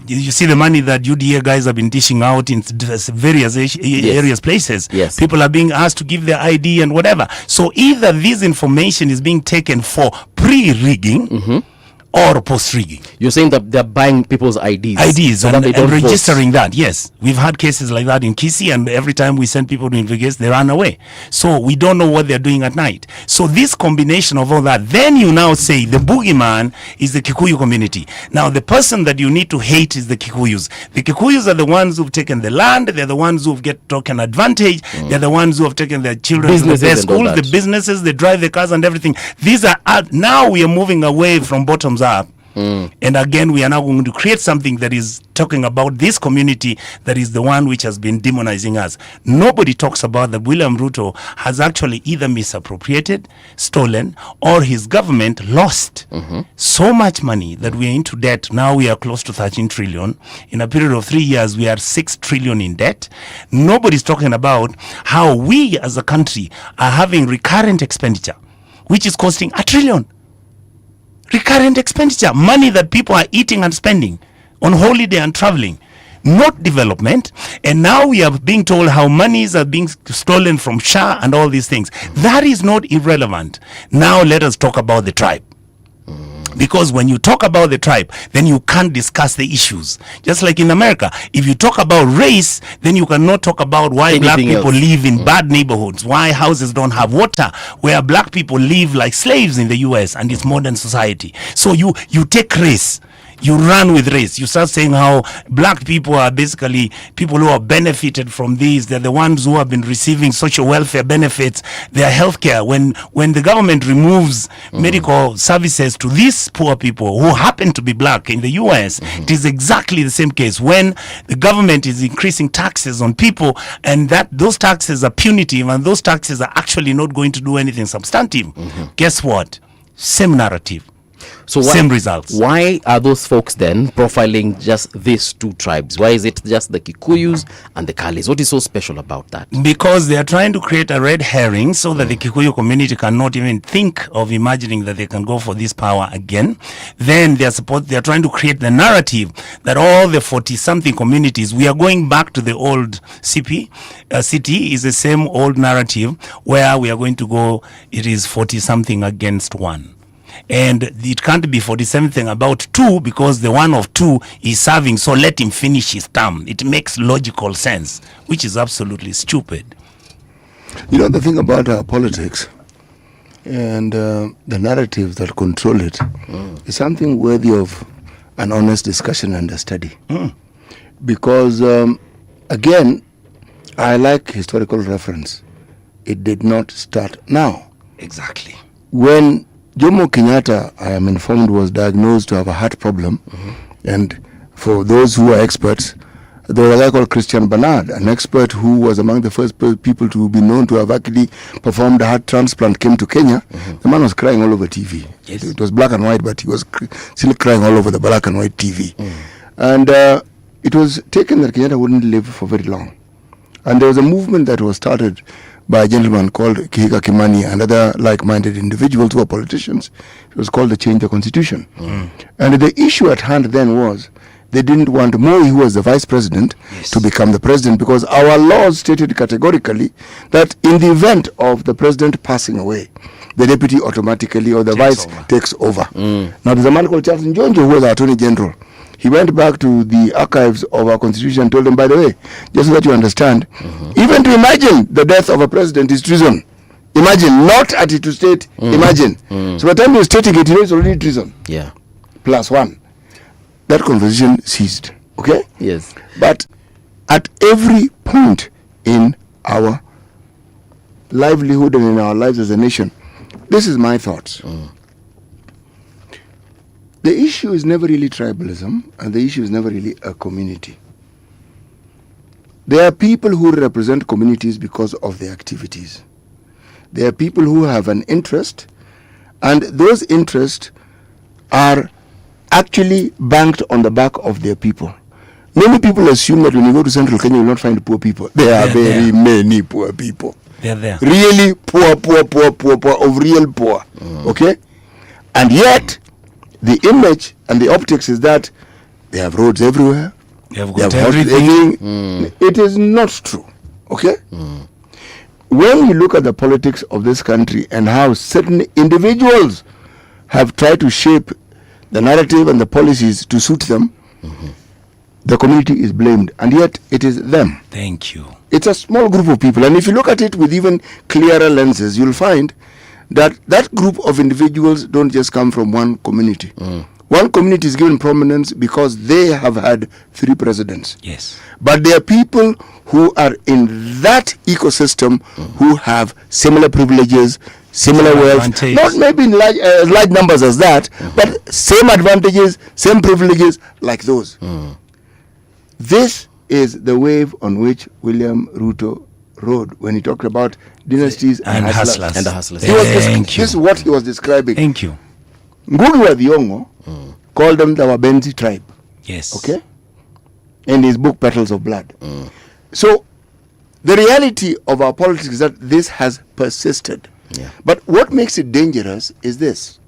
you see the money that UDA guys have been dishing out in various areas, places. People are being asked to give their ID and whatever. So either this information is being taken for pre-rigging or post-rigging. You're saying that they're buying people's IDs and registering that. Yes, we've had cases like that in Kisii, and every time we send people to investigate, they run away. So we don't know what they're doing at night. So this combination of all that, then you now say the boogeyman is the Kikuyu community. Now the person that you need to hate is the Kikuyus. The Kikuyus are the ones who've taken the land. They're the ones who've taken advantage. They're the ones who have taken their children to their schools, the businesses, they drive the cars and everything. These are now we are moving away from bottoms up. And again, we are now going to create something that is talking about this community that is the one which has been demonizing us. Nobody talks about that William Ruto has actually either misappropriated, stolen, or his government lost so much money that we are into debt. Now we are close to 13 trillion. In a period of 3 years, we are 6 trillion in debt. Nobody's talking about how we as a country are having recurrent expenditure, which is costing $1 trillion. Recurrent expenditure, money that people are eating and spending on holiday and traveling, not development. And now we are being told how monies are being stolen from Shah and all these things. That is not irrelevant. Now let us talk about the tribe. Because when you talk about the tribe, then you can't discuss the issues. Just like in America, if you talk about race, then you cannot talk about why black people live in bad neighborhoods, why houses don't have water, where black people live like slaves in the US and its modern society. So you take race. You run with race. You start saying how black people are basically people who have benefited from these. They're the ones who have been receiving social welfare benefits, their healthcare. When the government removes medical services to these poor people who happen to be black in the US, it is exactly the same case. When the government is increasing taxes on people, and that those taxes are punitive and those taxes are actually not going to do anything substantive, guess what? Same narrative. So Same results. Why are those folks then profiling just these two tribes? Why is it just the Kikuyus and the Kalis? What is so special about that? Because they are trying to create a red herring so that the Kikuyu community cannot even think of imagining that they can go for this power again. Then they are trying to create the narrative that all the 40-something communities, we are going back to the old city is the same old narrative where we are going to go, it is 40-something against one. And it can't be 47 about 2 because the one of 2 is serving, so let him finish his term. It makes logical sense, which is absolutely stupid. You know, the thing about our politics and the narratives that control it is something worthy of an honest discussion and a study. Because, again, I like historical reference. It did not start now. Exactly. When Jomo Kenyatta, I am informed, was diagnosed to have a heart problem, and for those who are experts, there was a guy called Christian Bernard, an expert who was among the first people to be known to have actually performed a heart transplant, came to Kenya. The man was crying all over TV. Yes. It was black and white, but he was still crying all over the black and white TV. And it was taken that Kenyatta wouldn't live for very long. And there was a movement that was started by a gentleman called Kihiga Kimani and other like-minded individuals who are politicians. It was called the Change the Constitution. And the issue at hand then was they didn't want Moi, who was the vice president, to become the president, because our laws stated categorically that in the event of the president passing away, the deputy automatically or the vice takes over. Now there's a man called Charles Njonjo who was our attorney general. He went back to the archives of our constitution and told them, by the way, just so that you understand, even to imagine the death of a president is treason. Imagine, not at it to state, imagine. So by the time you're stating it, you know it's already treason. Yeah. +1. That conversation ceased. Okay? Yes. But at every point in our livelihood and in our lives as a nation, this is my thoughts. The issue is never really tribalism, and the issue is never really a community. There are people who represent communities because of their activities. There are people who have an interest, and those interests are actually banked on the back of their people. Many people assume that when you go to Central Kenya, you will not find poor people. There are very many poor people. They're there. Really poor, of real poor. Okay? And yet, the image and the optics is that they have roads everywhere. They have They got have everything. It is not true. Okay? When you look at the politics of this country and how certain individuals have tried to shape the narrative and the policies to suit them, the community is blamed, and yet it is them. Thank you. It's a small group of people, and if you look at it with even clearer lenses, you'll find that that group of individuals don't just come from one community. One community is given prominence because they have had 3 presidents. Yes. But there are people who are in that ecosystem who have similar privileges, similar wealth, advantage. not maybe in large numbers as that, but same advantages, same privileges like those. This is the wave on which William Ruto rode when he talked about dynasties and hustlers. And the hustlers. This is what he was describing. Thank you. Ngugi wa Thiong'o called them the Wabenzi tribe. Yes. Okay? In his book, Petals of Blood. So, the reality of our politics is that this has persisted. But what makes it dangerous is this.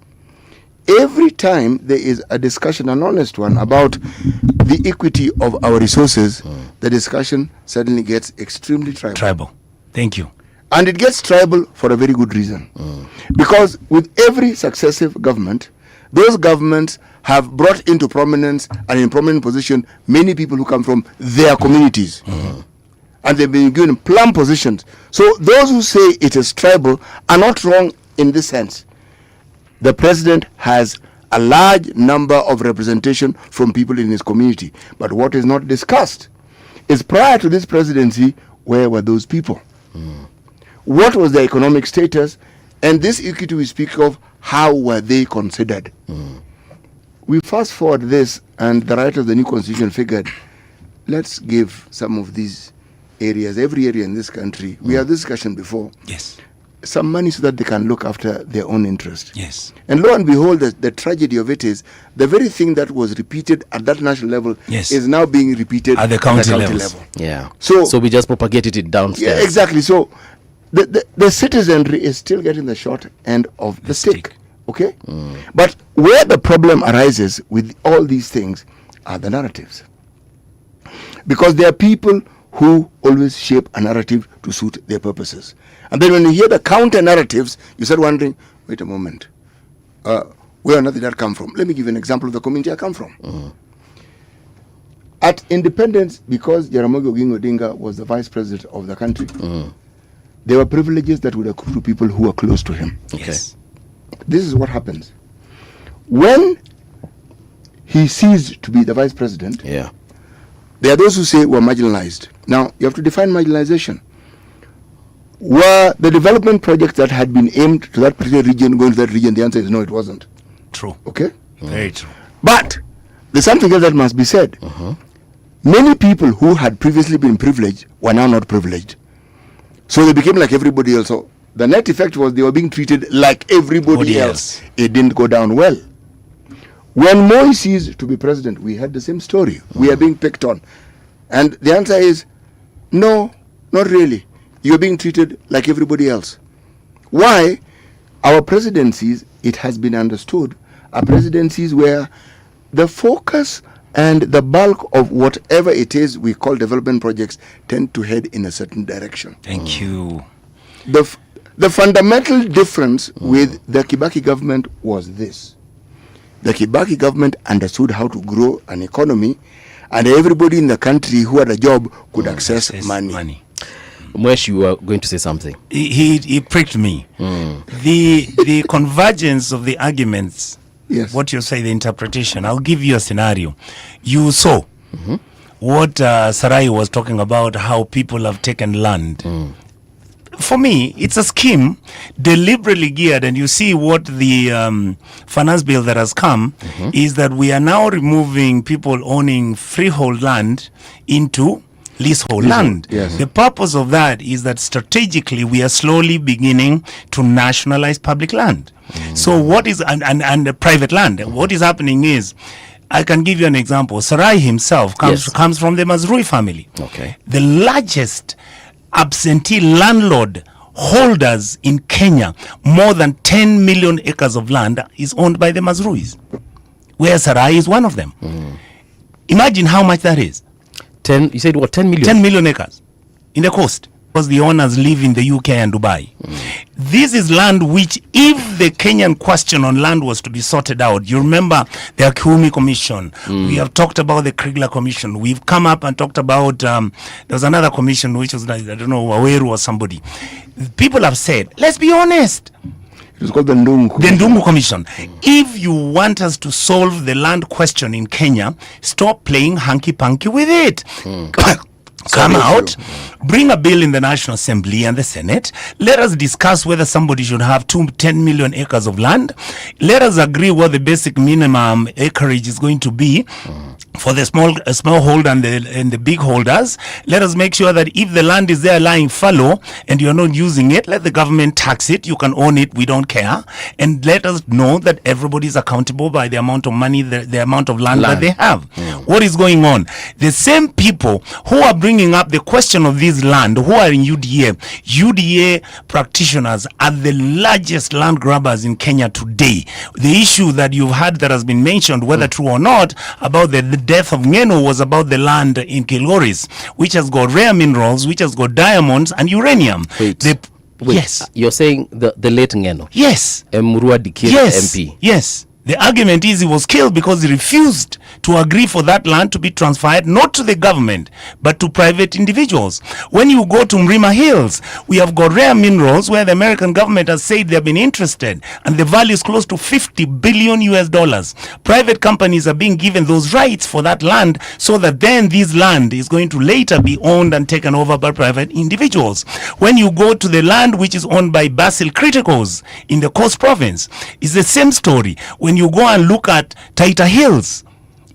Every time there is a discussion, an honest one, about the equity of our resources, the discussion suddenly gets extremely tribal. Thank you. And it gets tribal for a very good reason. Because with every successive government, those governments have brought into prominence and in prominent position many people who come from their communities. And they've been given plum positions. So those who say it is tribal are not wrong in this sense. The president has a large number of representation from people in his community. But what is not discussed is prior to this presidency, where were those people? What was their economic status? And this equity we speak of, how were they considered? We fast forward this, and the writer of the new constitution figured, let's give some of these areas, every area in this country, we had this discussion before. Yes. some money so that they can look after their own interest. Yes. And lo and behold, the tragedy of it is the very thing that was repeated at that national level is now being repeated at the county level. Yeah. So we just propagated it downstairs. Yeah, exactly. So the citizenry is still getting the short end of the stick. Okay? But where the problem arises with all these things are the narratives. Because there are people who always shape a narrative to suit their purposes. And then when you hear the counter narratives, you start wondering, wait a moment, where on earth did that come from? Let me give you an example of the community I come from. At independence, because Jaramogi Oginga Odinga was the vice president of the country, there were privileges that would accrue to people who were close to him. Yes. This is what happens. When he ceased to be the vice president, there are those who say we're marginalized. Now, you have to define marginalization. Were the development projects that had been aimed to that particular region going to that region? The answer is no, it wasn't. True. Okay? Very true. But there's something else that must be said. Many people who had previously been privileged were now not privileged. So they became like everybody else. So the net effect was they were being treated like everybody else. It didn't go down well. When Moi ceased to be president, we had the same story. We are being picked on. And the answer is, no, not really. You're being treated like everybody else. Why? Our presidencies, it has been understood, are presidencies where the focus and the bulk of whatever it is we call development projects tend to head in a certain direction. Thank you. The fundamental difference with the Kibaki government was this. The Kibaki government understood how to grow an economy, and everybody in the country who had a job could access money. Mwesh, you were going to say something. He pricked me. The convergence of the arguments, what you say, the interpretation. I'll give you a scenario. You saw what Sarai was talking about, how people have taken land. For me, it's a scheme deliberately geared, and you see what the finance bill that has come is that we are now removing people owning freehold land into leasehold land. Yes. The purpose of that is that strategically we are slowly beginning to nationalize public land. So what is and private land? What is happening is, I can give you an example. Sarai himself comes from the Mazrui family. Okay. The largest absentee landlord holders in Kenya, more than 10 million acres of land is owned by the Mazruis, where Sarai is one of them. Imagine how much that is. 10, you said what, 10 million? 10 million acres in the coast, because the owners live in the UK and Dubai. This is land which, if the Kenyan question on land was to be sorted out, you remember the Akumi Commission, we have talked about the Krigler Commission, we've come up and talked about, there was another commission which was, I don't know, Waweru or somebody. People have said, let's be honest, it was called the Ndungu Commission. If you want us to solve the land question in Kenya, stop playing hanky-panky with it. Come out, bring a bill in the National Assembly and the Senate. Let us discuss whether somebody should have 10 million acres of land. Let us agree what the basic minimum acreage is going to be for the small holder and the big holders. Let us make sure that if the land is there lying fallow and you're not using it, let the government tax it. You can own it. We don't care. And let us know that everybody is accountable by the amount of money, the amount of land that they have. What is going on? The same people who are bringing up the question of this land, who are in UDA practitioners are the largest land grabbers in Kenya today. The issue that you've had that has been mentioned, whether true or not, about the death of Ngeno was about the land in Kilgoris, which has got rare minerals, which has got diamonds and uranium. Wait, yes. You're saying the late Ngeno? Yes. Murua Dikir MP? Yes. The argument is he was killed because he refused to agree for that land to be transferred not to the government but to private individuals. When you go to Mrima Hills, we have got rare minerals where the American government has said they've been interested, and the value is close to $50 billion US. Private companies are being given those rights for that land, so that then this land is going to later be owned and taken over by private individuals. When you go to the land which is owned by Basil Criticals in the Coast Province, it's the same story. When you go and look at Taita Hills,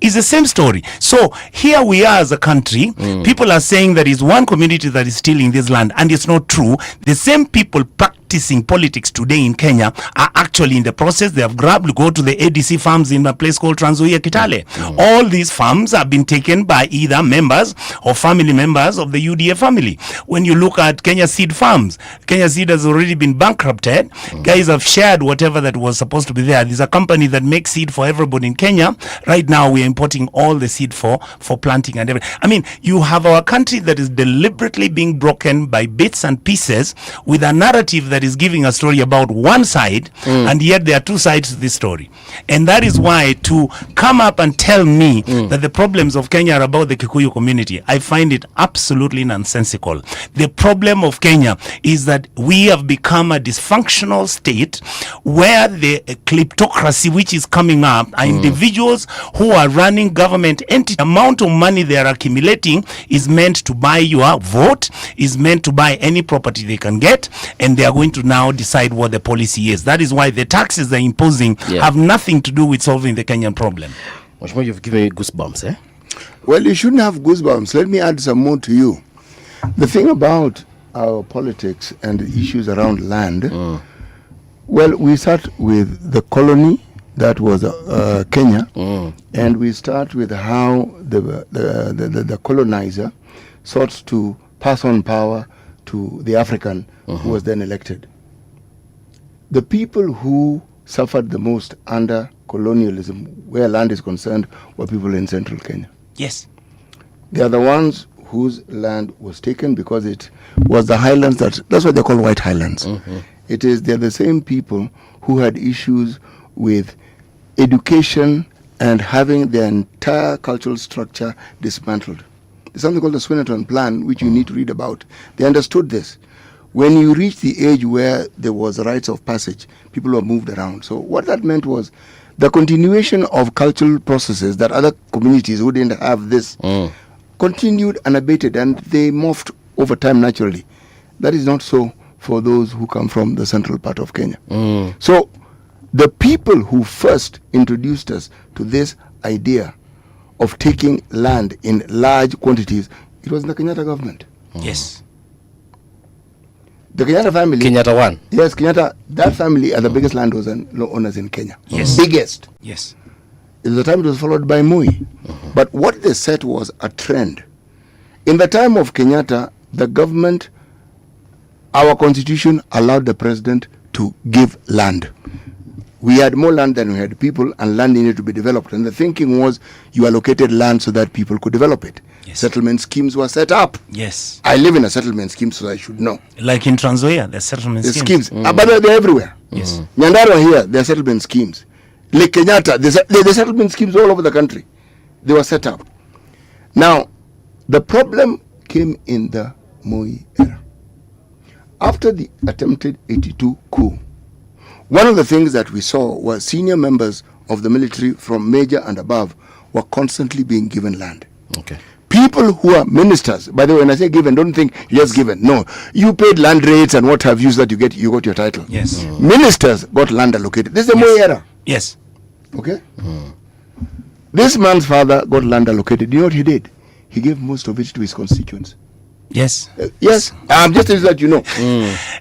it's the same story. So here we are as a country. People are saying there is one community that is stealing this land, and it's not true. The same people practicing politics today in Kenya are actually in the process. They have grabbed, go to the ADC farms in a place called Trans Nzoia, Kitale. All these farms have been taken by either members or family members of the UDA family. When you look at Kenya Seed Farms, Kenya Seed has already been bankrupted. Guys have shared whatever that was supposed to be there. There's a company that makes seed for everybody in Kenya. Right now, we are importing all the seed for planting and everything. I mean, you have our country that is deliberately being broken by bits and pieces with a narrative that is giving a story about one side, and yet there are two sides to this story. And that is why to come up and tell me that the problems of Kenya are about the Kikuyu community, I find it absolutely nonsensical. The problem of Kenya is that we have become a dysfunctional state where the kleptocracy which is coming up are individuals who are running government entities. The amount of money they are accumulating is meant to buy your vote, is meant to buy any property they can get, and they are going to now decide what the policy is. That is why the taxes they're imposing have nothing to do with solving the Kenyan problem. Mheshimiwa, you've given me goosebumps, eh? Well, you shouldn't have goosebumps. Let me add some more to you. The thing about our politics and the issues around land, well, we start with the colony that was Kenya, and we start with how the colonizer sought to pass on power to the African who was then elected. The people who suffered the most under colonialism, where land is concerned, were people in central Kenya. Yes. They are the ones whose land was taken because it was the highlands that's what they call white highlands. They're the same people who had issues with education and having their entire cultural structure dismantled. There's something called the Swinnerton Plan, which you need to read about. They understood this. When you reach the age where there was rites of passage, people were moved around. So what that meant was the continuation of cultural processes that other communities who didn't have this continued unabated, and they morphed over time naturally. That is not so for those who come from the central part of Kenya. So the people who first introduced us to this idea of taking land in large quantities, it was the Kenyatta government. Yes. The Kenyatta family. Kenyatta one. Yes, Kenyatta. That family are the biggest landowners in Kenya. Yes. Biggest. Yes. At the time it was followed by Moi. But what they set was a trend. In the time of Kenyatta, the government, our constitution allowed the president to give land. We had more land than we had people, and land needed to be developed. And the thinking was you allocated land so that people could develop it. Yes. Settlement schemes were set up. Yes. I live in a settlement scheme, so I should know. Like in Trans Nzoia, the settlement schemes. But they're everywhere. Yes. Nyandarua here, there are settlement schemes. Lake Kenyatta, the settlement schemes all over the country. They were set up. Now, the problem came in the Moi era. After the attempted 82 coup, one of the things that we saw was senior members of the military from major and above were constantly being given land. Okay. People who are ministers, by the way, when I say given, don't think just given. No, you paid land rates and what have you so that you got your title. Yes. Ministers got land allocated. This is the Moi era. Yes. Okay. This man's father got land allocated. You know what he did? He gave most of it to his constituents. Yes. Yes. I'm just to let you know.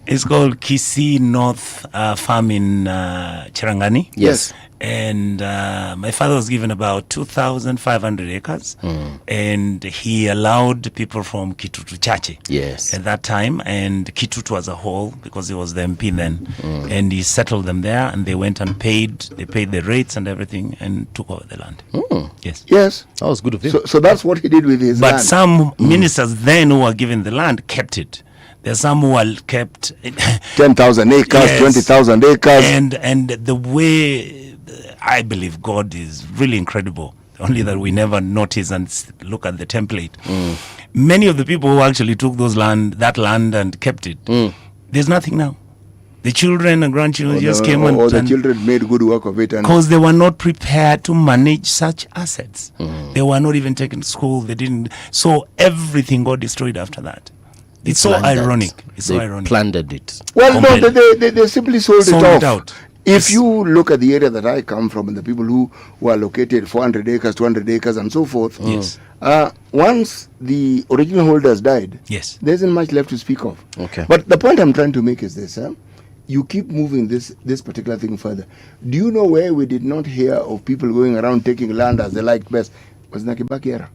It's called Kisii North Farm in Cherangani. Yes. And my father was given about 2,500 acres, and he allowed people from Kitutu Chache at that time, and Kitutu as a whole, because he was the MP then, and he settled them there, and they went and paid the rates and everything, and took over the land. Yes. Yes. That was good of him. So that's what he did with his land. But some ministers then who were given the land kept it. There's some who are kept 10,000 acres, 20,000 acres. And the way I believe God is really incredible. Only that we never notice and look at the template. Many of the people who actually took that land and kept it, there's nothing now. The children and grandchildren came or the children made good work of it. Because they were not prepared to manage such assets. They were not even taken to school. They didn't. So everything got destroyed after that. It's so ironic. It's so ironic. Plundered it. Well, no, they simply sold it out. If you look at the area that I come from and the people who were located 400 acres, 200 acres and so forth, once the original holders died, there isn't much left to speak of. Okay. But the point I'm trying to make is this. you keep moving this particular thing further. Do you know where we did not hear of people going around taking land as they liked best? Was in the Kibaki era.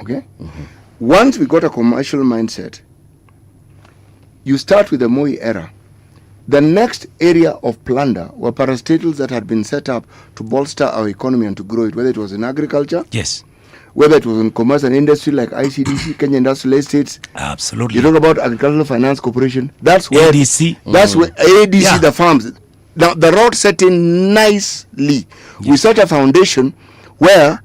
Okay? Once we got a commercial mindset, you start with the Moi era. The next area of plunder were parastatals that had been set up to bolster our economy and to grow it, whether it was in agriculture, yes, whether it was in commerce and industry like ICDC, Kenya Industrial Estates. Absolutely. You talk about Agricultural Finance Corporation. That's where ADC. That's where ADC, the farms. Now the road set in nicely. We set a foundation where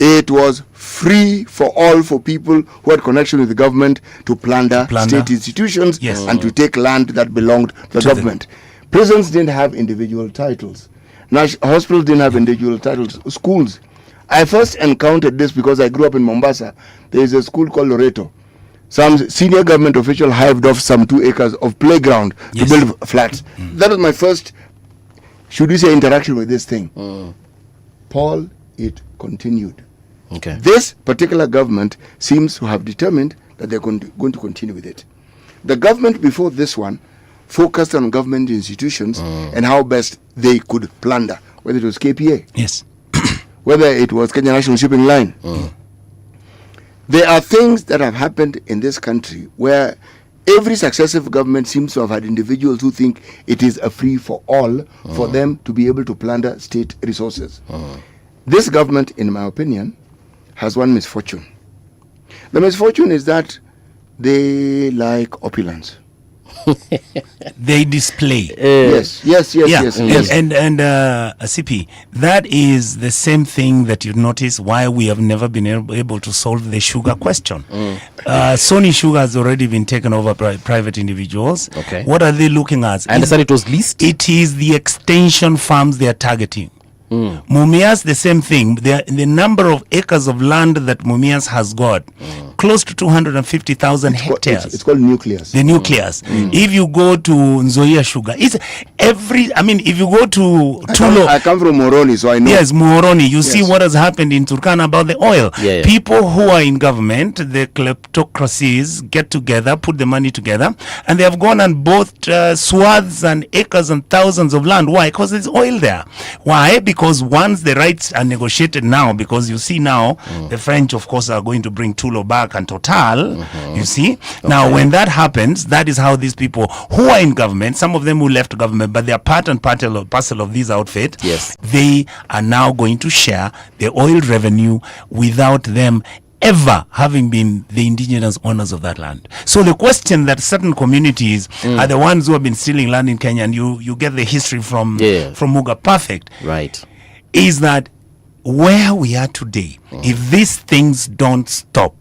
it was free for all, for people who had connection with the government to plunder state institutions and to take land that belonged to the government. Prisons didn't have individual titles. Hospitals didn't have individual titles. Schools. I first encountered this because I grew up in Mombasa. There is a school called Loreto. Some senior government official hived off some 2 acres of playground to build flats. That was my first, should we say, interaction with this thing. Paul, it continued. Okay. This particular government seems to have determined that they're going to continue with it. The government before this one focused on government institutions and how best they could plunder, whether it was KPA. Yes. Whether it was Kenya National Shipping Line. There are things that have happened in this country where every successive government seems to have had individuals who think it is a free for all for them to be able to plunder state resources. This government, in my opinion, has one misfortune. The misfortune is that they like opulence. They display. Yes. And CP, that is the same thing that you notice why we have never been able to solve the sugar question. Sony Sugar has already been taken over by private individuals. Okay. What are they looking at? I understand it was leased. It is the extension farms they are targeting. Mumias, the same thing. The number of acres of land that Mumias has got, close to 250,000 hectares. It's called nucleus. The nucleus. If you go to Nzoia Sugar, it's if you go to Tulo. I come from Moroni, so I know. Yes, Moroni. You see what has happened in Turkana about the oil. People who are in government, the kleptocracies, get together, put the money together, and they have gone and bought swaths and acres and thousands of land. Why? Because there's oil there. Why? Because once the rights are negotiated now, because you see now, the French, of course, are going to bring Tulo back and Total, you see. Now, when that happens, that is how these people who are in government, some of them who left government, but they are part and parcel of this outfit, they are now going to share the oil revenue without them ever having been the indigenous owners of that land. So the question that certain communities are the ones who have been stealing land in Kenya, and you get the history from Muga Perfect, right, is that where we are today, if these things don't stop,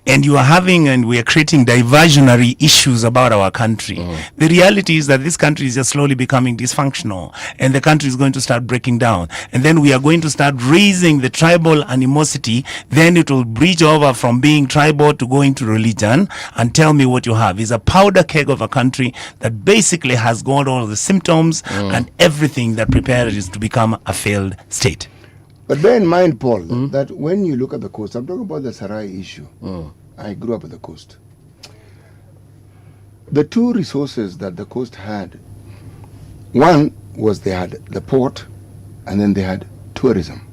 and you are having and we are creating diversionary issues about our country, the reality is that this country is just slowly becoming dysfunctional, and the country is going to start breaking down, and then we are going to start raising the tribal animosity. Then it will bridge over from being tribal to going to religion, and tell me what you have is a powder keg of a country that basically has got all the symptoms and everything that prepares it to become a failed state. But bear in mind, Paul, that when you look at the coast, I'm talking about the Sarai issue. I grew up at the coast. The two resources that the coast had, one was they had the port, and then they had tourism.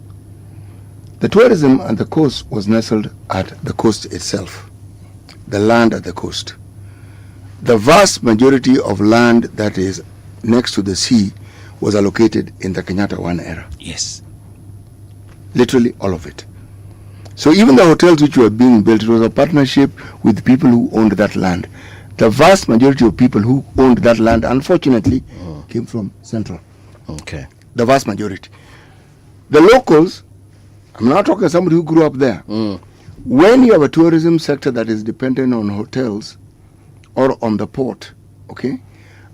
The tourism at the coast was nestled at the coast itself, the land at the coast. The vast majority of land that is next to the sea was allocated in the Kenyatta One era. Yes. Literally all of it. So even the hotels which were being built, it was a partnership with people who owned that land. The vast majority of people who owned that land, unfortunately, came from Central. Okay. The vast majority. The locals, I'm not talking somebody who grew up there. When you have a tourism sector that is dependent on hotels or on the port, okay,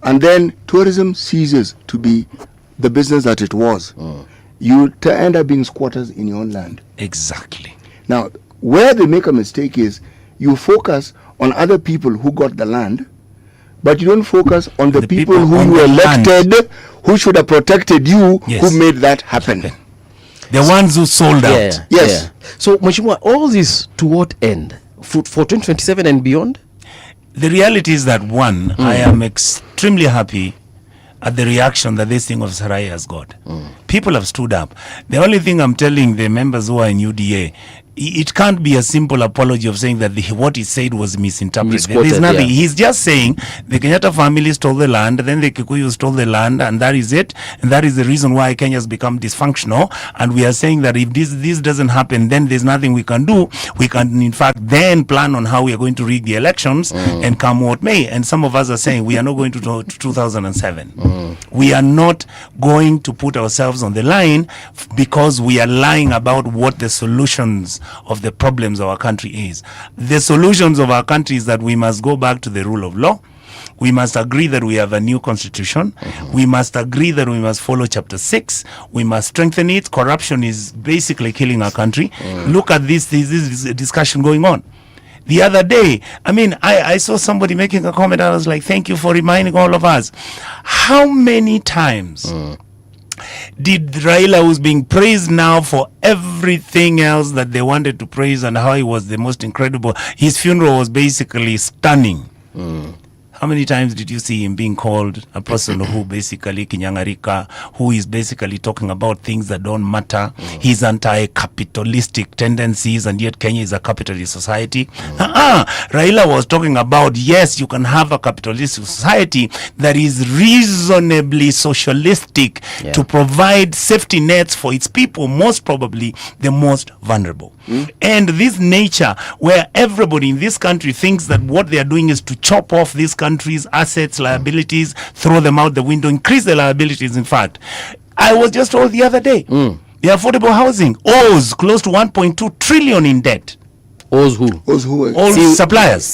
and then tourism ceases to be the business that it was, you end up being squatters in your own land. Exactly. Now, where they make a mistake is you focus on other people who got the land, but you don't focus on the people who you elected, who should have protected you, who made that happen. The ones who sold out. Yes. So, Mheshimiwa, all this to what end? For 2027 and beyond? The reality is that, one, I am extremely happy at the reaction that this thing of Sarai has got. People have stood up. The only thing I'm telling the members who are in UDA, it can't be a simple apology of saying that what he said was misinterpreted. There's nothing. Yeah. He's just saying the Kenyatta family stole the land, then the Kikuyu stole the land, and that is it. And that is the reason why Kenya has become dysfunctional. And we are saying that if this doesn't happen, then there's nothing we can do. We can, in fact, then plan on how we are going to rig the elections and come what may. And some of us are saying we are not going to 2007. We are not going to put ourselves on the line because we are lying about what the solutions of the problems of our country is. The solutions of our country is that we must go back to the rule of law. We must agree that we have a new constitution. We must agree that we must follow chapter 6. We must strengthen it. Corruption is basically killing our country. Look at this discussion going on. The other day, I saw somebody making a comment and I was like, thank you for reminding all of us. How many times did Raila, who's being praised now for everything else that they wanted to praise and how he was the most incredible, his funeral was basically stunning. How many times did you see him being called a person who basically kinyangarika, who is basically talking about things that don't matter? He's anti-capitalistic tendencies, and yet Kenya is a capitalist society. Raila was talking about, yes, you can have a capitalistic society that is reasonably socialistic to provide safety nets for its people, most probably the most vulnerable. And this nature where everybody in this country thinks that what they are doing is to chop off this country's assets, liabilities, throw them out the window, increase the liabilities. In fact, I was just told the other day, the affordable housing owes close to 1.2 trillion in debt. Owes who? All suppliers.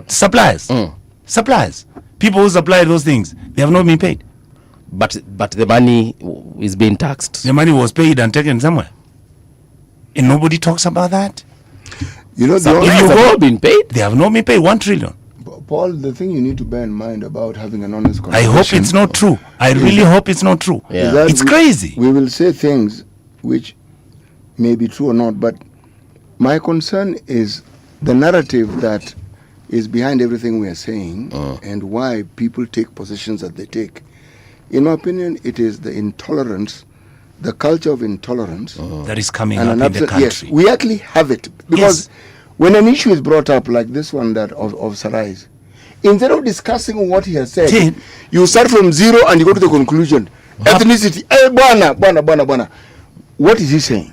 Suppliers. Suppliers. People who supply those things, they have not been paid. But the money is being taxed. The money was paid and taken somewhere. And nobody talks about that. You know, they have not been paid. They have not been paid 1 trillion. Paul, the thing you need to bear in mind about having an honest conversation. I hope it's not true. I really hope it's not true. It's crazy. We will say things which may be true or not, but my concern is the narrative that is behind everything we are saying and why people take positions that they take. In my opinion, it is the intolerance, the culture of intolerance that is coming up in the country. Yes, we actually have it because when an issue is brought up like this one that of Sarai's, instead of discussing what he has said, you start from zero and you go to the conclusion. Ethnicity, bwana. What is he saying?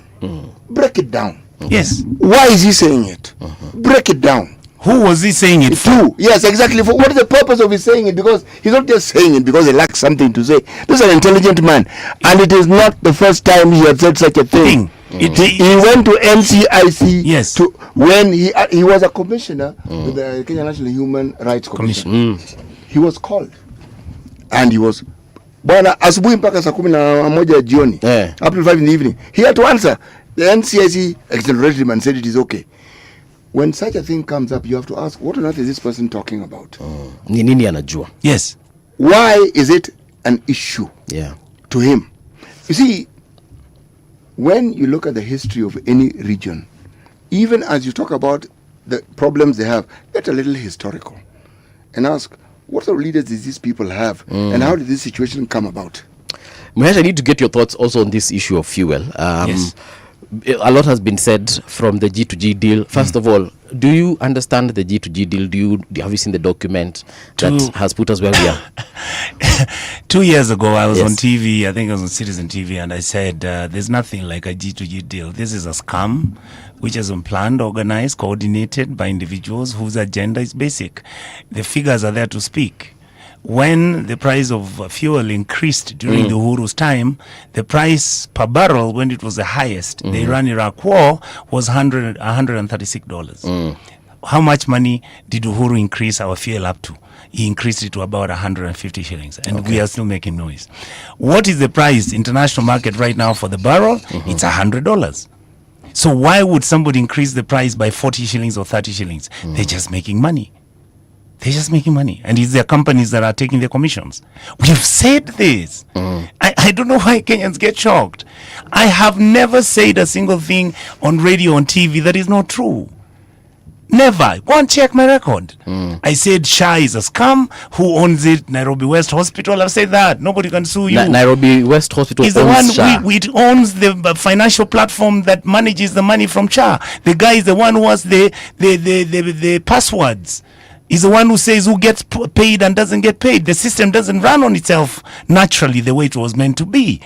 Break it down. Yes. Why is he saying it? Break it down. Who was he saying it to? Yes, exactly. For what is the purpose of his saying it? Because he's not just saying it because he lacks something to say. This is an intelligent man, and it is not the first time he has said such a thing. He went to NCIC to when he was a commissioner with the Kenya National Human Rights Commission. He was called, and he was bwana asubuhi mpaka saa 11 jioni, up to 5 in the evening. He had to answer. The NCIC accelerated him and said it is okay. When such a thing comes up, you have to ask, what on earth is this person talking about? Ni nini anajua? Yes. Why is it an issue to him? You see, when you look at the history of any region, even as you talk about the problems they have, get a little historical and ask, what sort of leaders did these people have and how did this situation come about? Mahesh, I need to get your thoughts also on this issue of fuel. Yes. A lot has been said from the G2G deal. First of all, do you understand the G2G deal? Have you seen the document that has put us where we are? 2 years ago, I was on TV, I think I was on Citizen TV, and I said, there's nothing like a G2G deal. This is a scam, which is planned, organized, coordinated by individuals whose agenda is basic. The figures are there to speak. When the price of fuel increased during the Uhuru's time, the price per barrel, when it was the highest, the Iran-Iraq war, was $136. How much money did Uhuru increase our fuel up to? He increased it to about 150 shillings, and we are still making noise. What is the price, international market right now for the barrel? It's $100. So why would somebody increase the price by 40 shillings or 30 shillings? They're just making money. They're just making money. And it's their companies that are taking their commissions. We've said this. I don't know why Kenyans get shocked. I have never said a single thing on radio, on TV that is not true. Never. Go and check my record. I said Shah is a scam. Who owns it? Nairobi West Hospital. I've said that. Nobody can sue you. Nairobi West Hospital is the one Shah. it owns the financial platform that manages the money from Shah. The guy is the one who has the passwords. He's the one who says who gets paid and doesn't get paid. The system doesn't run on itself naturally the way it was meant to be.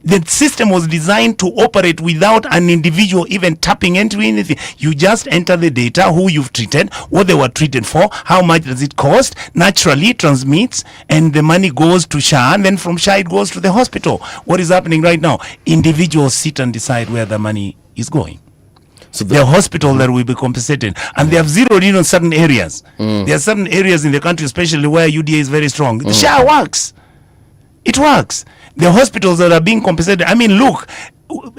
The system was designed to operate without an individual even tapping into anything. You just enter the data, who you've treated, what they were treated for, how much does it cost. Naturally, it transmits, and the money goes to Shah, and then from Shah, it goes to the hospital. What is happening right now? Individuals sit and decide where the money is going. So the hospital that will be compensated, and they have zeroed in on certain areas. There are certain areas in the country, especially where UDA is very strong. The Shah works. It works. The hospitals that are being compensated, I mean, look,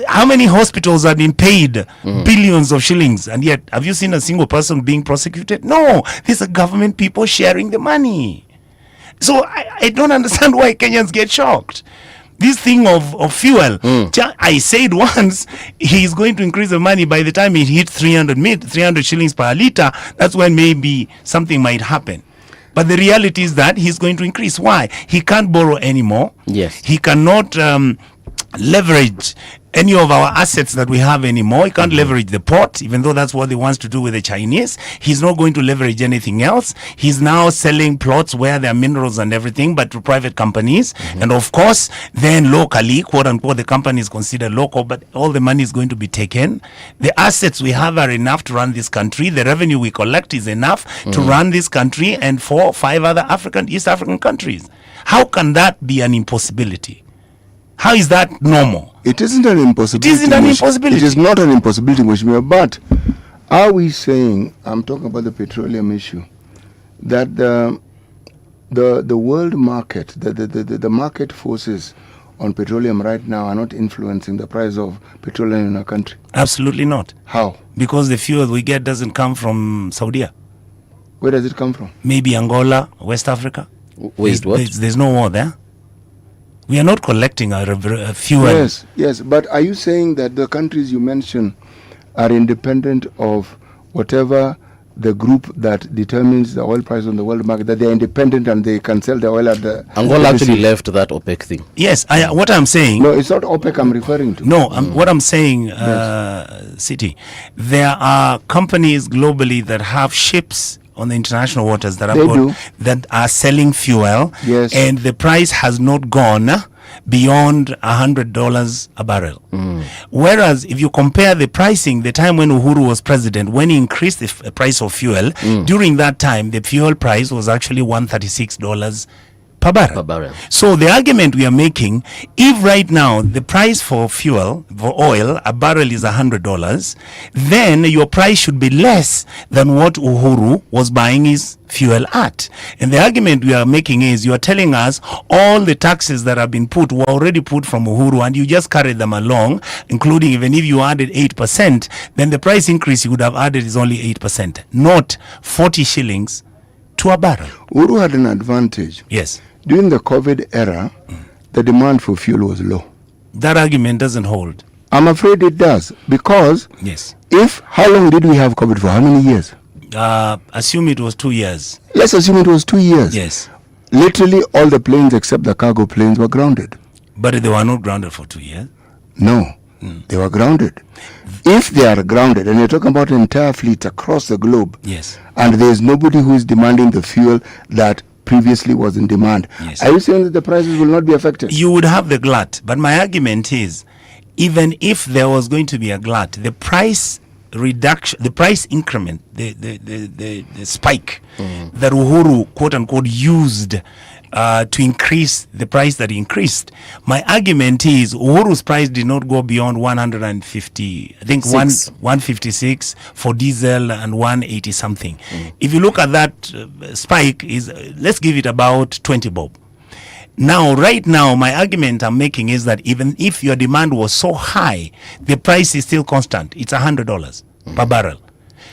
how many hospitals have been paid billions of shillings, and yet have you seen a single person being prosecuted? No, these are government people sharing the money. So I don't understand why Kenyans get shocked. This thing of fuel, I said once he's going to increase the money by the time he hits 300 shillings per litre. That's when maybe something might happen. But the reality is that he's going to increase. Why? He can't borrow anymore. Yes. He cannot leverage any of our assets that we have anymore. He can't leverage the port, even though that's what he wants to do with the Chinese. He's not going to leverage anything else. He's now selling plots where there are minerals and everything, but to private companies. And of course, then locally, quote unquote, the company is considered local, but all the money is going to be taken. The assets we have are enough to run this country. The revenue we collect is enough to run this country and 4 or 5 other East African countries. How can that be an impossibility? How is that normal? It isn't an impossibility. It isn't an impossibility. It is not an impossibility, Mheshimiwa. But are we saying, I'm talking about the petroleum issue, that the world market, the market forces on petroleum right now are not influencing the price of petroleum in our country? Absolutely not. How? Because the fuel we get doesn't come from Saudi. Where does it come from? Maybe Angola, West Africa. Wait, what? There's no war there. We are not collecting our fuel. Yes, but are you saying that the countries you mentioned are independent of whatever the group that determines the oil price on the world market, that they are independent and they can sell the oil at the... Angola actually left that OPEC thing. Yes, what I'm saying... No, it's not OPEC I'm referring to. No, what I'm saying, City, there are companies globally that have ships on the international waters that are selling fuel, and the price has not gone beyond $100 a barrel. Whereas if you compare the pricing, the time when Uhuru was president, when he increased the price of fuel, during that time the fuel price was actually $136 per barrel. So the argument we are making, if right now the price for fuel, for oil, a barrel is $100, then your price should be less than what Uhuru was buying his fuel at. And the argument we are making is, you are telling us all the taxes that have been put were already put from Uhuru, and you just carried them along, including even if you added 8%, then the price increase you would have added is only 8%, not 40 shillings to a barrel. Uhuru had an advantage. Yes. During the COVID era, the demand for fuel was low. That argument doesn't hold. I'm afraid it does, because how long did we have COVID for? How many years? Assume it was 2 years. Let's assume it was 2 years. Yes. Literally all the planes except the cargo planes were grounded. But they were not grounded for 2 years. No, they were grounded. If they are grounded, and you're talking about an entire fleet across the globe, and there's nobody who is demanding the fuel that previously was in demand, are you saying that the prices will not be affected? You would have the glut, but my argument is, even if there was going to be a glut, the price reduction, the price increment, the spike that Uhuru quote unquote used to increase the price that he increased. My argument is Uhuru's price did not go beyond 150, I think 156 for diesel and 180 something. If you look at that spike, let's give it about 20 bob. Now, right now, my argument I'm making is that even if your demand was so high, the price is still constant. It's $100 per barrel.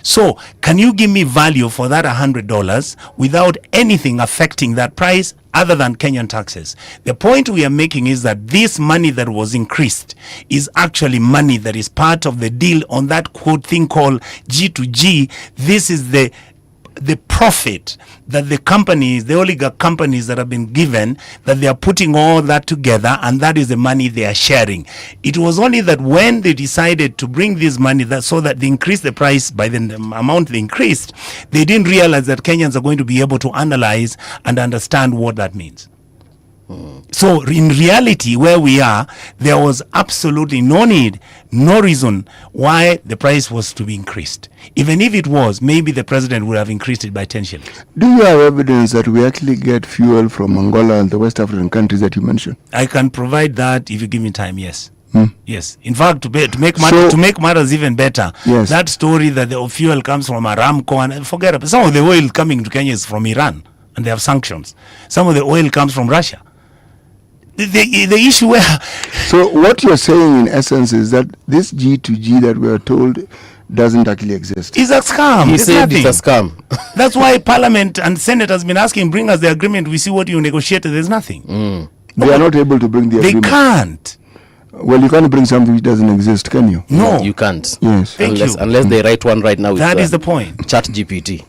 So can you give me value for that $100 without anything affecting that price other than Kenyan taxes? The point we are making is that this money that was increased is actually money that is part of the deal on that quote thing called G2G. This is the profit that the companies, the oligarch companies that have been given, that they are putting all that together, and that is the money they are sharing. It was only that when they decided to bring this money, that so that they increased the price by the amount they increased, they didn't realize that Kenyans are going to be able to analyze and understand what that means. So in reality, where we are, there was absolutely no need, no reason why the price was to be increased. Even if it was, maybe the president would have increased it by 10 shillings. Do you have evidence that we actually get fuel from Angola and the West African countries that you mentioned? I can provide that if you give me time, yes. Yes. In fact, to make matters even better, Yes. that story that the fuel comes from Aramco, and forget about some of the oil coming to Kenya is from Iran, and they have sanctions. Some of the oil comes from Russia. The issue where So what you're saying in essence is that this G2G that we are told doesn't actually exist. It's a scam. He It's said nothing. it's a scam. That's why Parliament and Senate has been asking, bring us the agreement. We see what you negotiated. There's nothing. They are not able to bring the They agreement. can't. Well, you can't bring something which doesn't exist, can you? No. You can't. Yes. Unless they write one right now. That is the point. Chat GPT.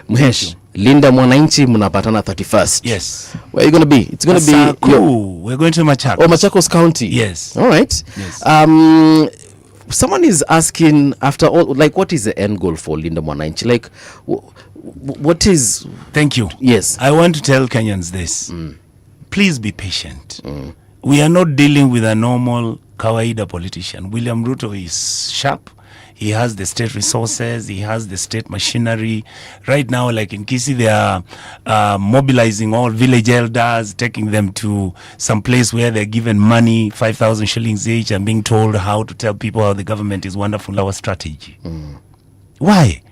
Mhesh, Linda Mwananchi mnapatana 31st. Yes. Where are you going to be? It's going to be cool. We're going to Machakos. Oh, Machakos County. Yes. All right. Yes. Someone is asking, after all, like, what is the end goal for Linda Mwananchi? Like, what is... Thank you. Yes. I want to tell Kenyans this. Please be patient. We are not dealing with a normal kawaida politician. William Ruto is sharp. He has the state resources. He has the state machinery. Right now, like in Kisii, they are mobilizing all village elders, taking them to some place where they're given money, 5,000 shillings each, and being told how to tell people how the government is wonderful. Our strategy. Why?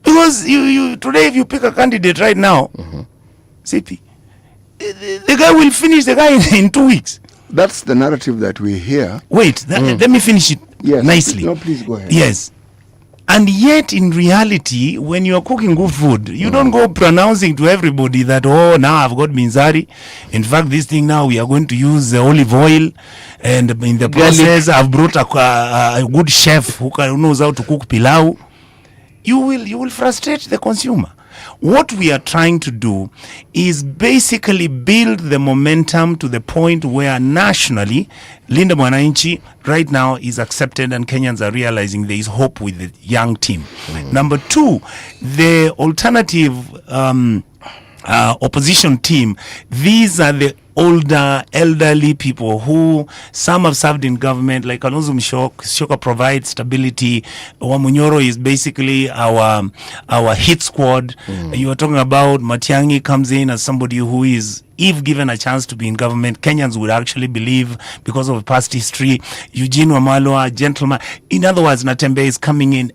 Because you today, if you pick a candidate right now, CP, the guy will finish the guy in 2 weeks. That's the narrative that we hear. Wait, let me finish it nicely. No, please go ahead. Yes. And yet, in reality, when you are cooking good food, you don't go pronouncing to everybody that, oh, now I've got minzari. In fact, this thing now, we are going to use the olive oil. And in the process, I've brought a good chef who knows how to cook pilau. You will frustrate the consumer. What we are trying to do is basically build the momentum to the point where nationally, Linda Mwananchi right now is accepted and Kenyans are realizing there is hope with the young team. Number two, the alternative opposition team, these are the older, elderly people who some have served in government, like Kalonzo Musyoka provides stability. Wamunyoro is basically our hit squad. You are talking about Matiang'i comes in as somebody who is, if given a chance to be in government, Kenyans would actually believe because of past history. Eugene Wamalwa, a gentleman. In other words, Natembe is coming in.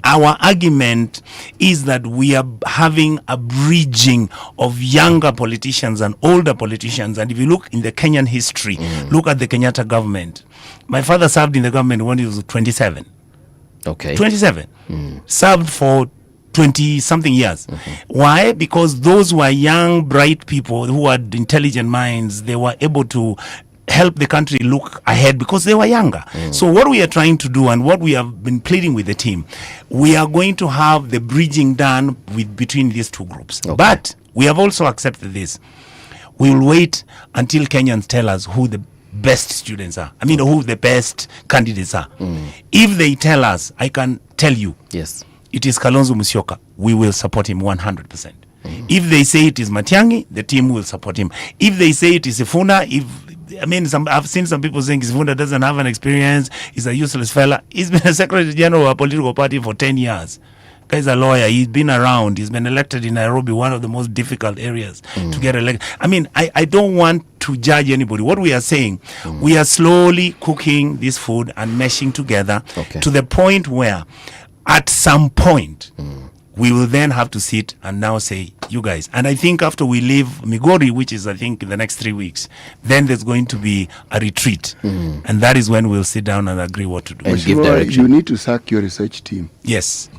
Our argument is that we are having a bridging of younger politicians and older politicians. And if you look in the Kenyan history, look at the Kenyatta government. My father served in the government when he was 27. Okay. 27. Served for 20-something years. Why? Because those were young, bright people who had intelligent minds. They were able to help the country look ahead because they were younger. So what we are trying to do and what we have been pleading with the team, we are going to have the bridging done between these two groups. But we have also accepted this. We will wait until Kenyans tell us who the best students are. I mean, who the best candidates are. If they tell us, I can tell you, yes, it is Kalonzo Musyoka, we will support him 100%. If they say it is Matiang'i, the team will support him. If they say it is Sifuna, I've seen some people saying Sifuna doesn't have an experience, he's a useless fella. He's been a secretary general of a political party for 10 years. Guy's a lawyer, he's been around, he's been elected in Nairobi, one of the most difficult areas to get elected. I don't want to judge anybody. What we are saying, we are slowly cooking this food and meshing together to the point where at some point, we will then have to sit and now say, you guys. And I think after we leave Migori, which is, I think, in the next 3 weeks, then there's going to be a retreat. And that is when we'll sit down and agree what to do. And you need to sack your research team. Yes.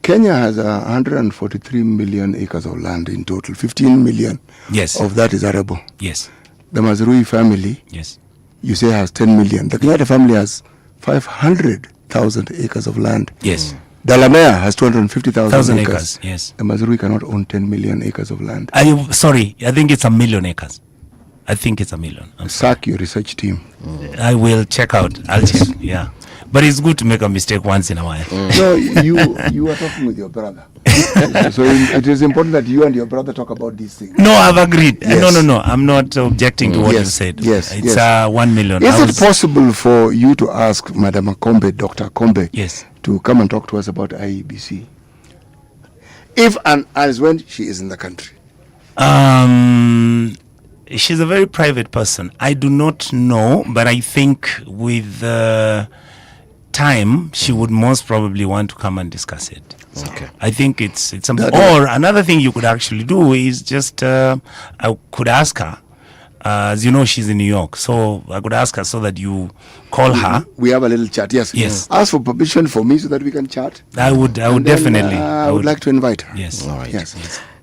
Kenya has 143 million acres of land in total. 15 million Yes. of that is arable. Yes. The Mazrui family, Yes. you say, has 10 million. The Kenyatta family has 500,000 acres of land. Yes. Dalamea has 250,000 acres. Yes. The Mazrui cannot own 10 million acres of land. Sorry, I think it's 1 million acres. I think it's 1 million. Sack your research team. I will check out. I'll check. Yeah. But it's good to make a mistake once in a while. No, you are talking with your brother. So it is important that you and your brother talk about these things. No, I've agreed. Yes. No. I'm not objecting to what you said. Yes. It's 1 million. Is it possible for you to ask Madam Akombe, Dr. Akombe, Yes. to come and talk to us about IEBC? If and as when she is in the country. She's a very private person. I do not know, but I think with time, she would most probably want to come and discuss it. Okay. I think it's something. Or another thing you could actually do is just, I could ask her. As you know, she's in New York, so I could ask her so that you call her. We have a little chat. Yes. Yes. Ask for permission for me so that we can chat. I would definitely. I would like to invite her. Yes. All right. Yes.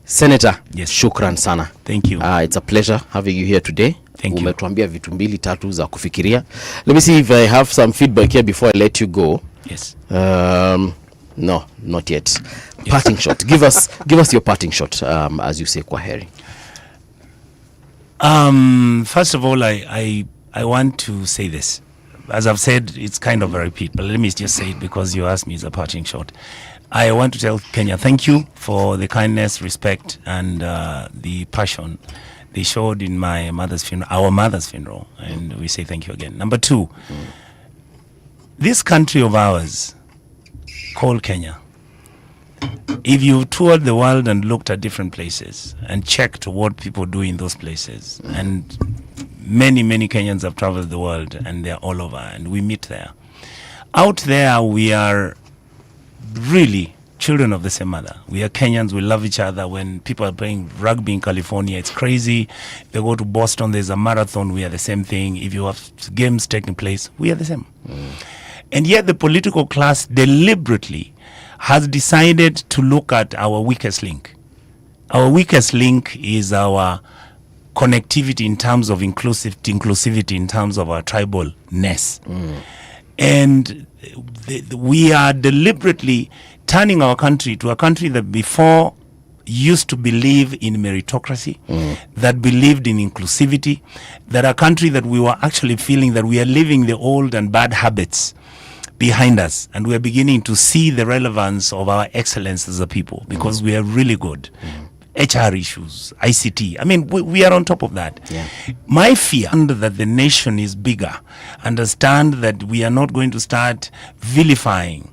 Senator, Yes. shukran sana. Thank you. It's a pleasure having you here today. Thank you. Umetuambia vitu mbili tatu za kufikiria. Let me see if I have some feedback here before I let you go. Yes. No, not yet. Parting shot. Give us your parting shot as you say kwaheri. First of all, I want to say this. As I've said, it's kind of a repeat, but let me just say it because you asked me as a parting shot. I want to tell Kenya, thank you for the kindness, respect, and the passion they showed in my mother's funeral, our mother's funeral, and we say thank you again. Number two, this country of ours, called Kenya, if you toured the world and looked at different places and checked what people do in those places, and many Kenyans have traveled the world and they're all over and we meet there. Out there, we are really children of the same mother. We are Kenyans, we love each other. When people are playing rugby in California, it's crazy. They go to Boston, there's a marathon, we are the same thing. If you have games taking place, we are the same. And yet the political class deliberately has decided to look at our weakest link. Our weakest link is our connectivity in terms of inclusivity in terms of our tribalness. And we are deliberately turning our country to a country that before used to believe in meritocracy, that believed in inclusivity, that a country that we were actually feeling that we are leaving the old and bad habits behind us, and we are beginning to see the relevance of our excellence as a people because we are really good. HR issues, ICT. I mean, we are on top of that. My fear that the nation is bigger, understand that we are not going to start vilifying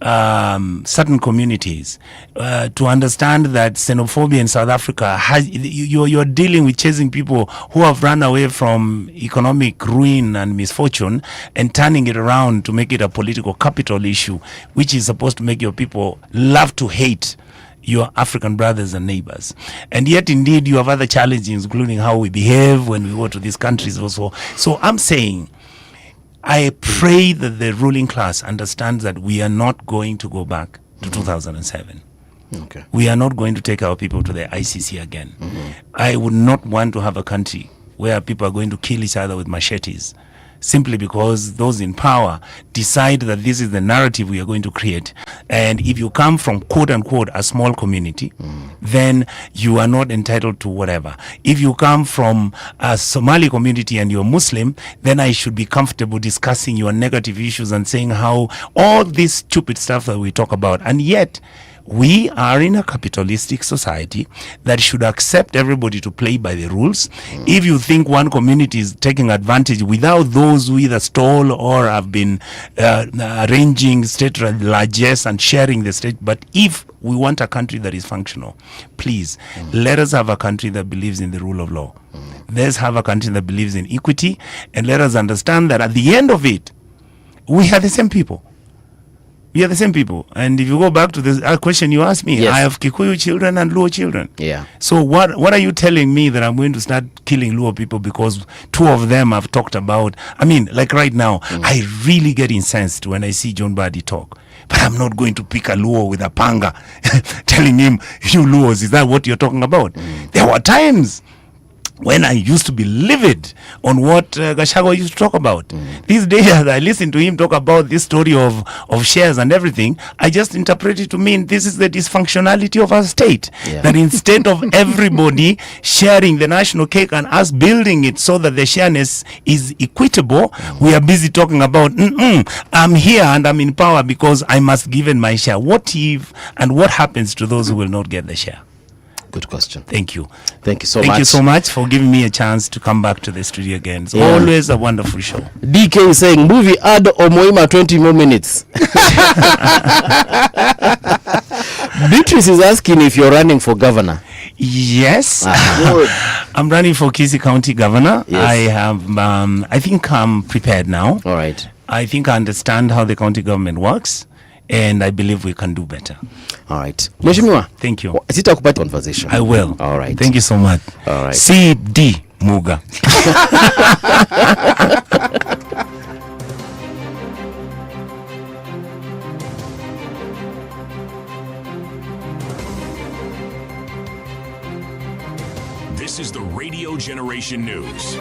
certain communities, to understand that xenophobia in South Africa has, you're dealing with chasing people who have run away from economic ruin and misfortune and turning it around to make it a political capital issue, which is supposed to make your people love to hate your African brothers and neighbors. And yet indeed you have other challenges, including how we behave when we go to these countries also. So I'm saying, I pray that the ruling class understands that we are not going to go back to 2007. Okay. We are not going to take our people to the ICC again. I would not want to have a country where people are going to kill each other with machetes simply because those in power decide that this is the narrative we are going to create. And if you come from quote unquote a small community, then you are not entitled to whatever. If you come from a Somali community and you're Muslim, then I should be comfortable discussing your negative issues and saying how all this stupid stuff that we talk about. And yet we are in a capitalistic society that should accept everybody to play by the rules. If you think one community is taking advantage without those who either stole or have been arranging state largesse and sharing the state, but if we want a country that is functional, please let us have a country that believes in the rule of law. Let's have a country that believes in equity, and let us understand that at the end of it, we are the same people. We are the same people. And if you go back to the question you asked me, Yes. I have Kikuyu children and Luo children. Yeah. So what are you telling me that I'm going to start killing Luo people because two of them have talked about? I mean, like right now, I really get incensed when I see John Badi talk. But I'm not going to pick a Luo with a panga telling him, you Luos, is that what you're talking about? There were times when I used to be livid on what Gachagua used to talk about. These days, as I listen to him talk about this story of shares and everything, I just interpret it to mean this is the dysfunctionality of our state. Yeah. That instead of everybody sharing the national cake and us building it so that the shareness is equitable, we are busy talking about, I'm here and I'm in power because I must give in my share. What if and what happens to those who will not get the share? Good question. Thank you. Thank you so Thank much. you so much for giving me a chance to come back to the studio again. It's Yeah. always a wonderful show. DK is saying, movie add Omoima 20 more minutes. Beatrice is asking if you're running for governor. Yes. I'm running for Kisii County Governor. Yes. I have, I think I'm prepared now. All right. I think I understand how the county government works, and I believe we can do better. All right. Mheshimiwa. Thank you. Sitakupata conversation. I will. All right. Thank you so much. All right. CD Muga. This is the Radio Generation News.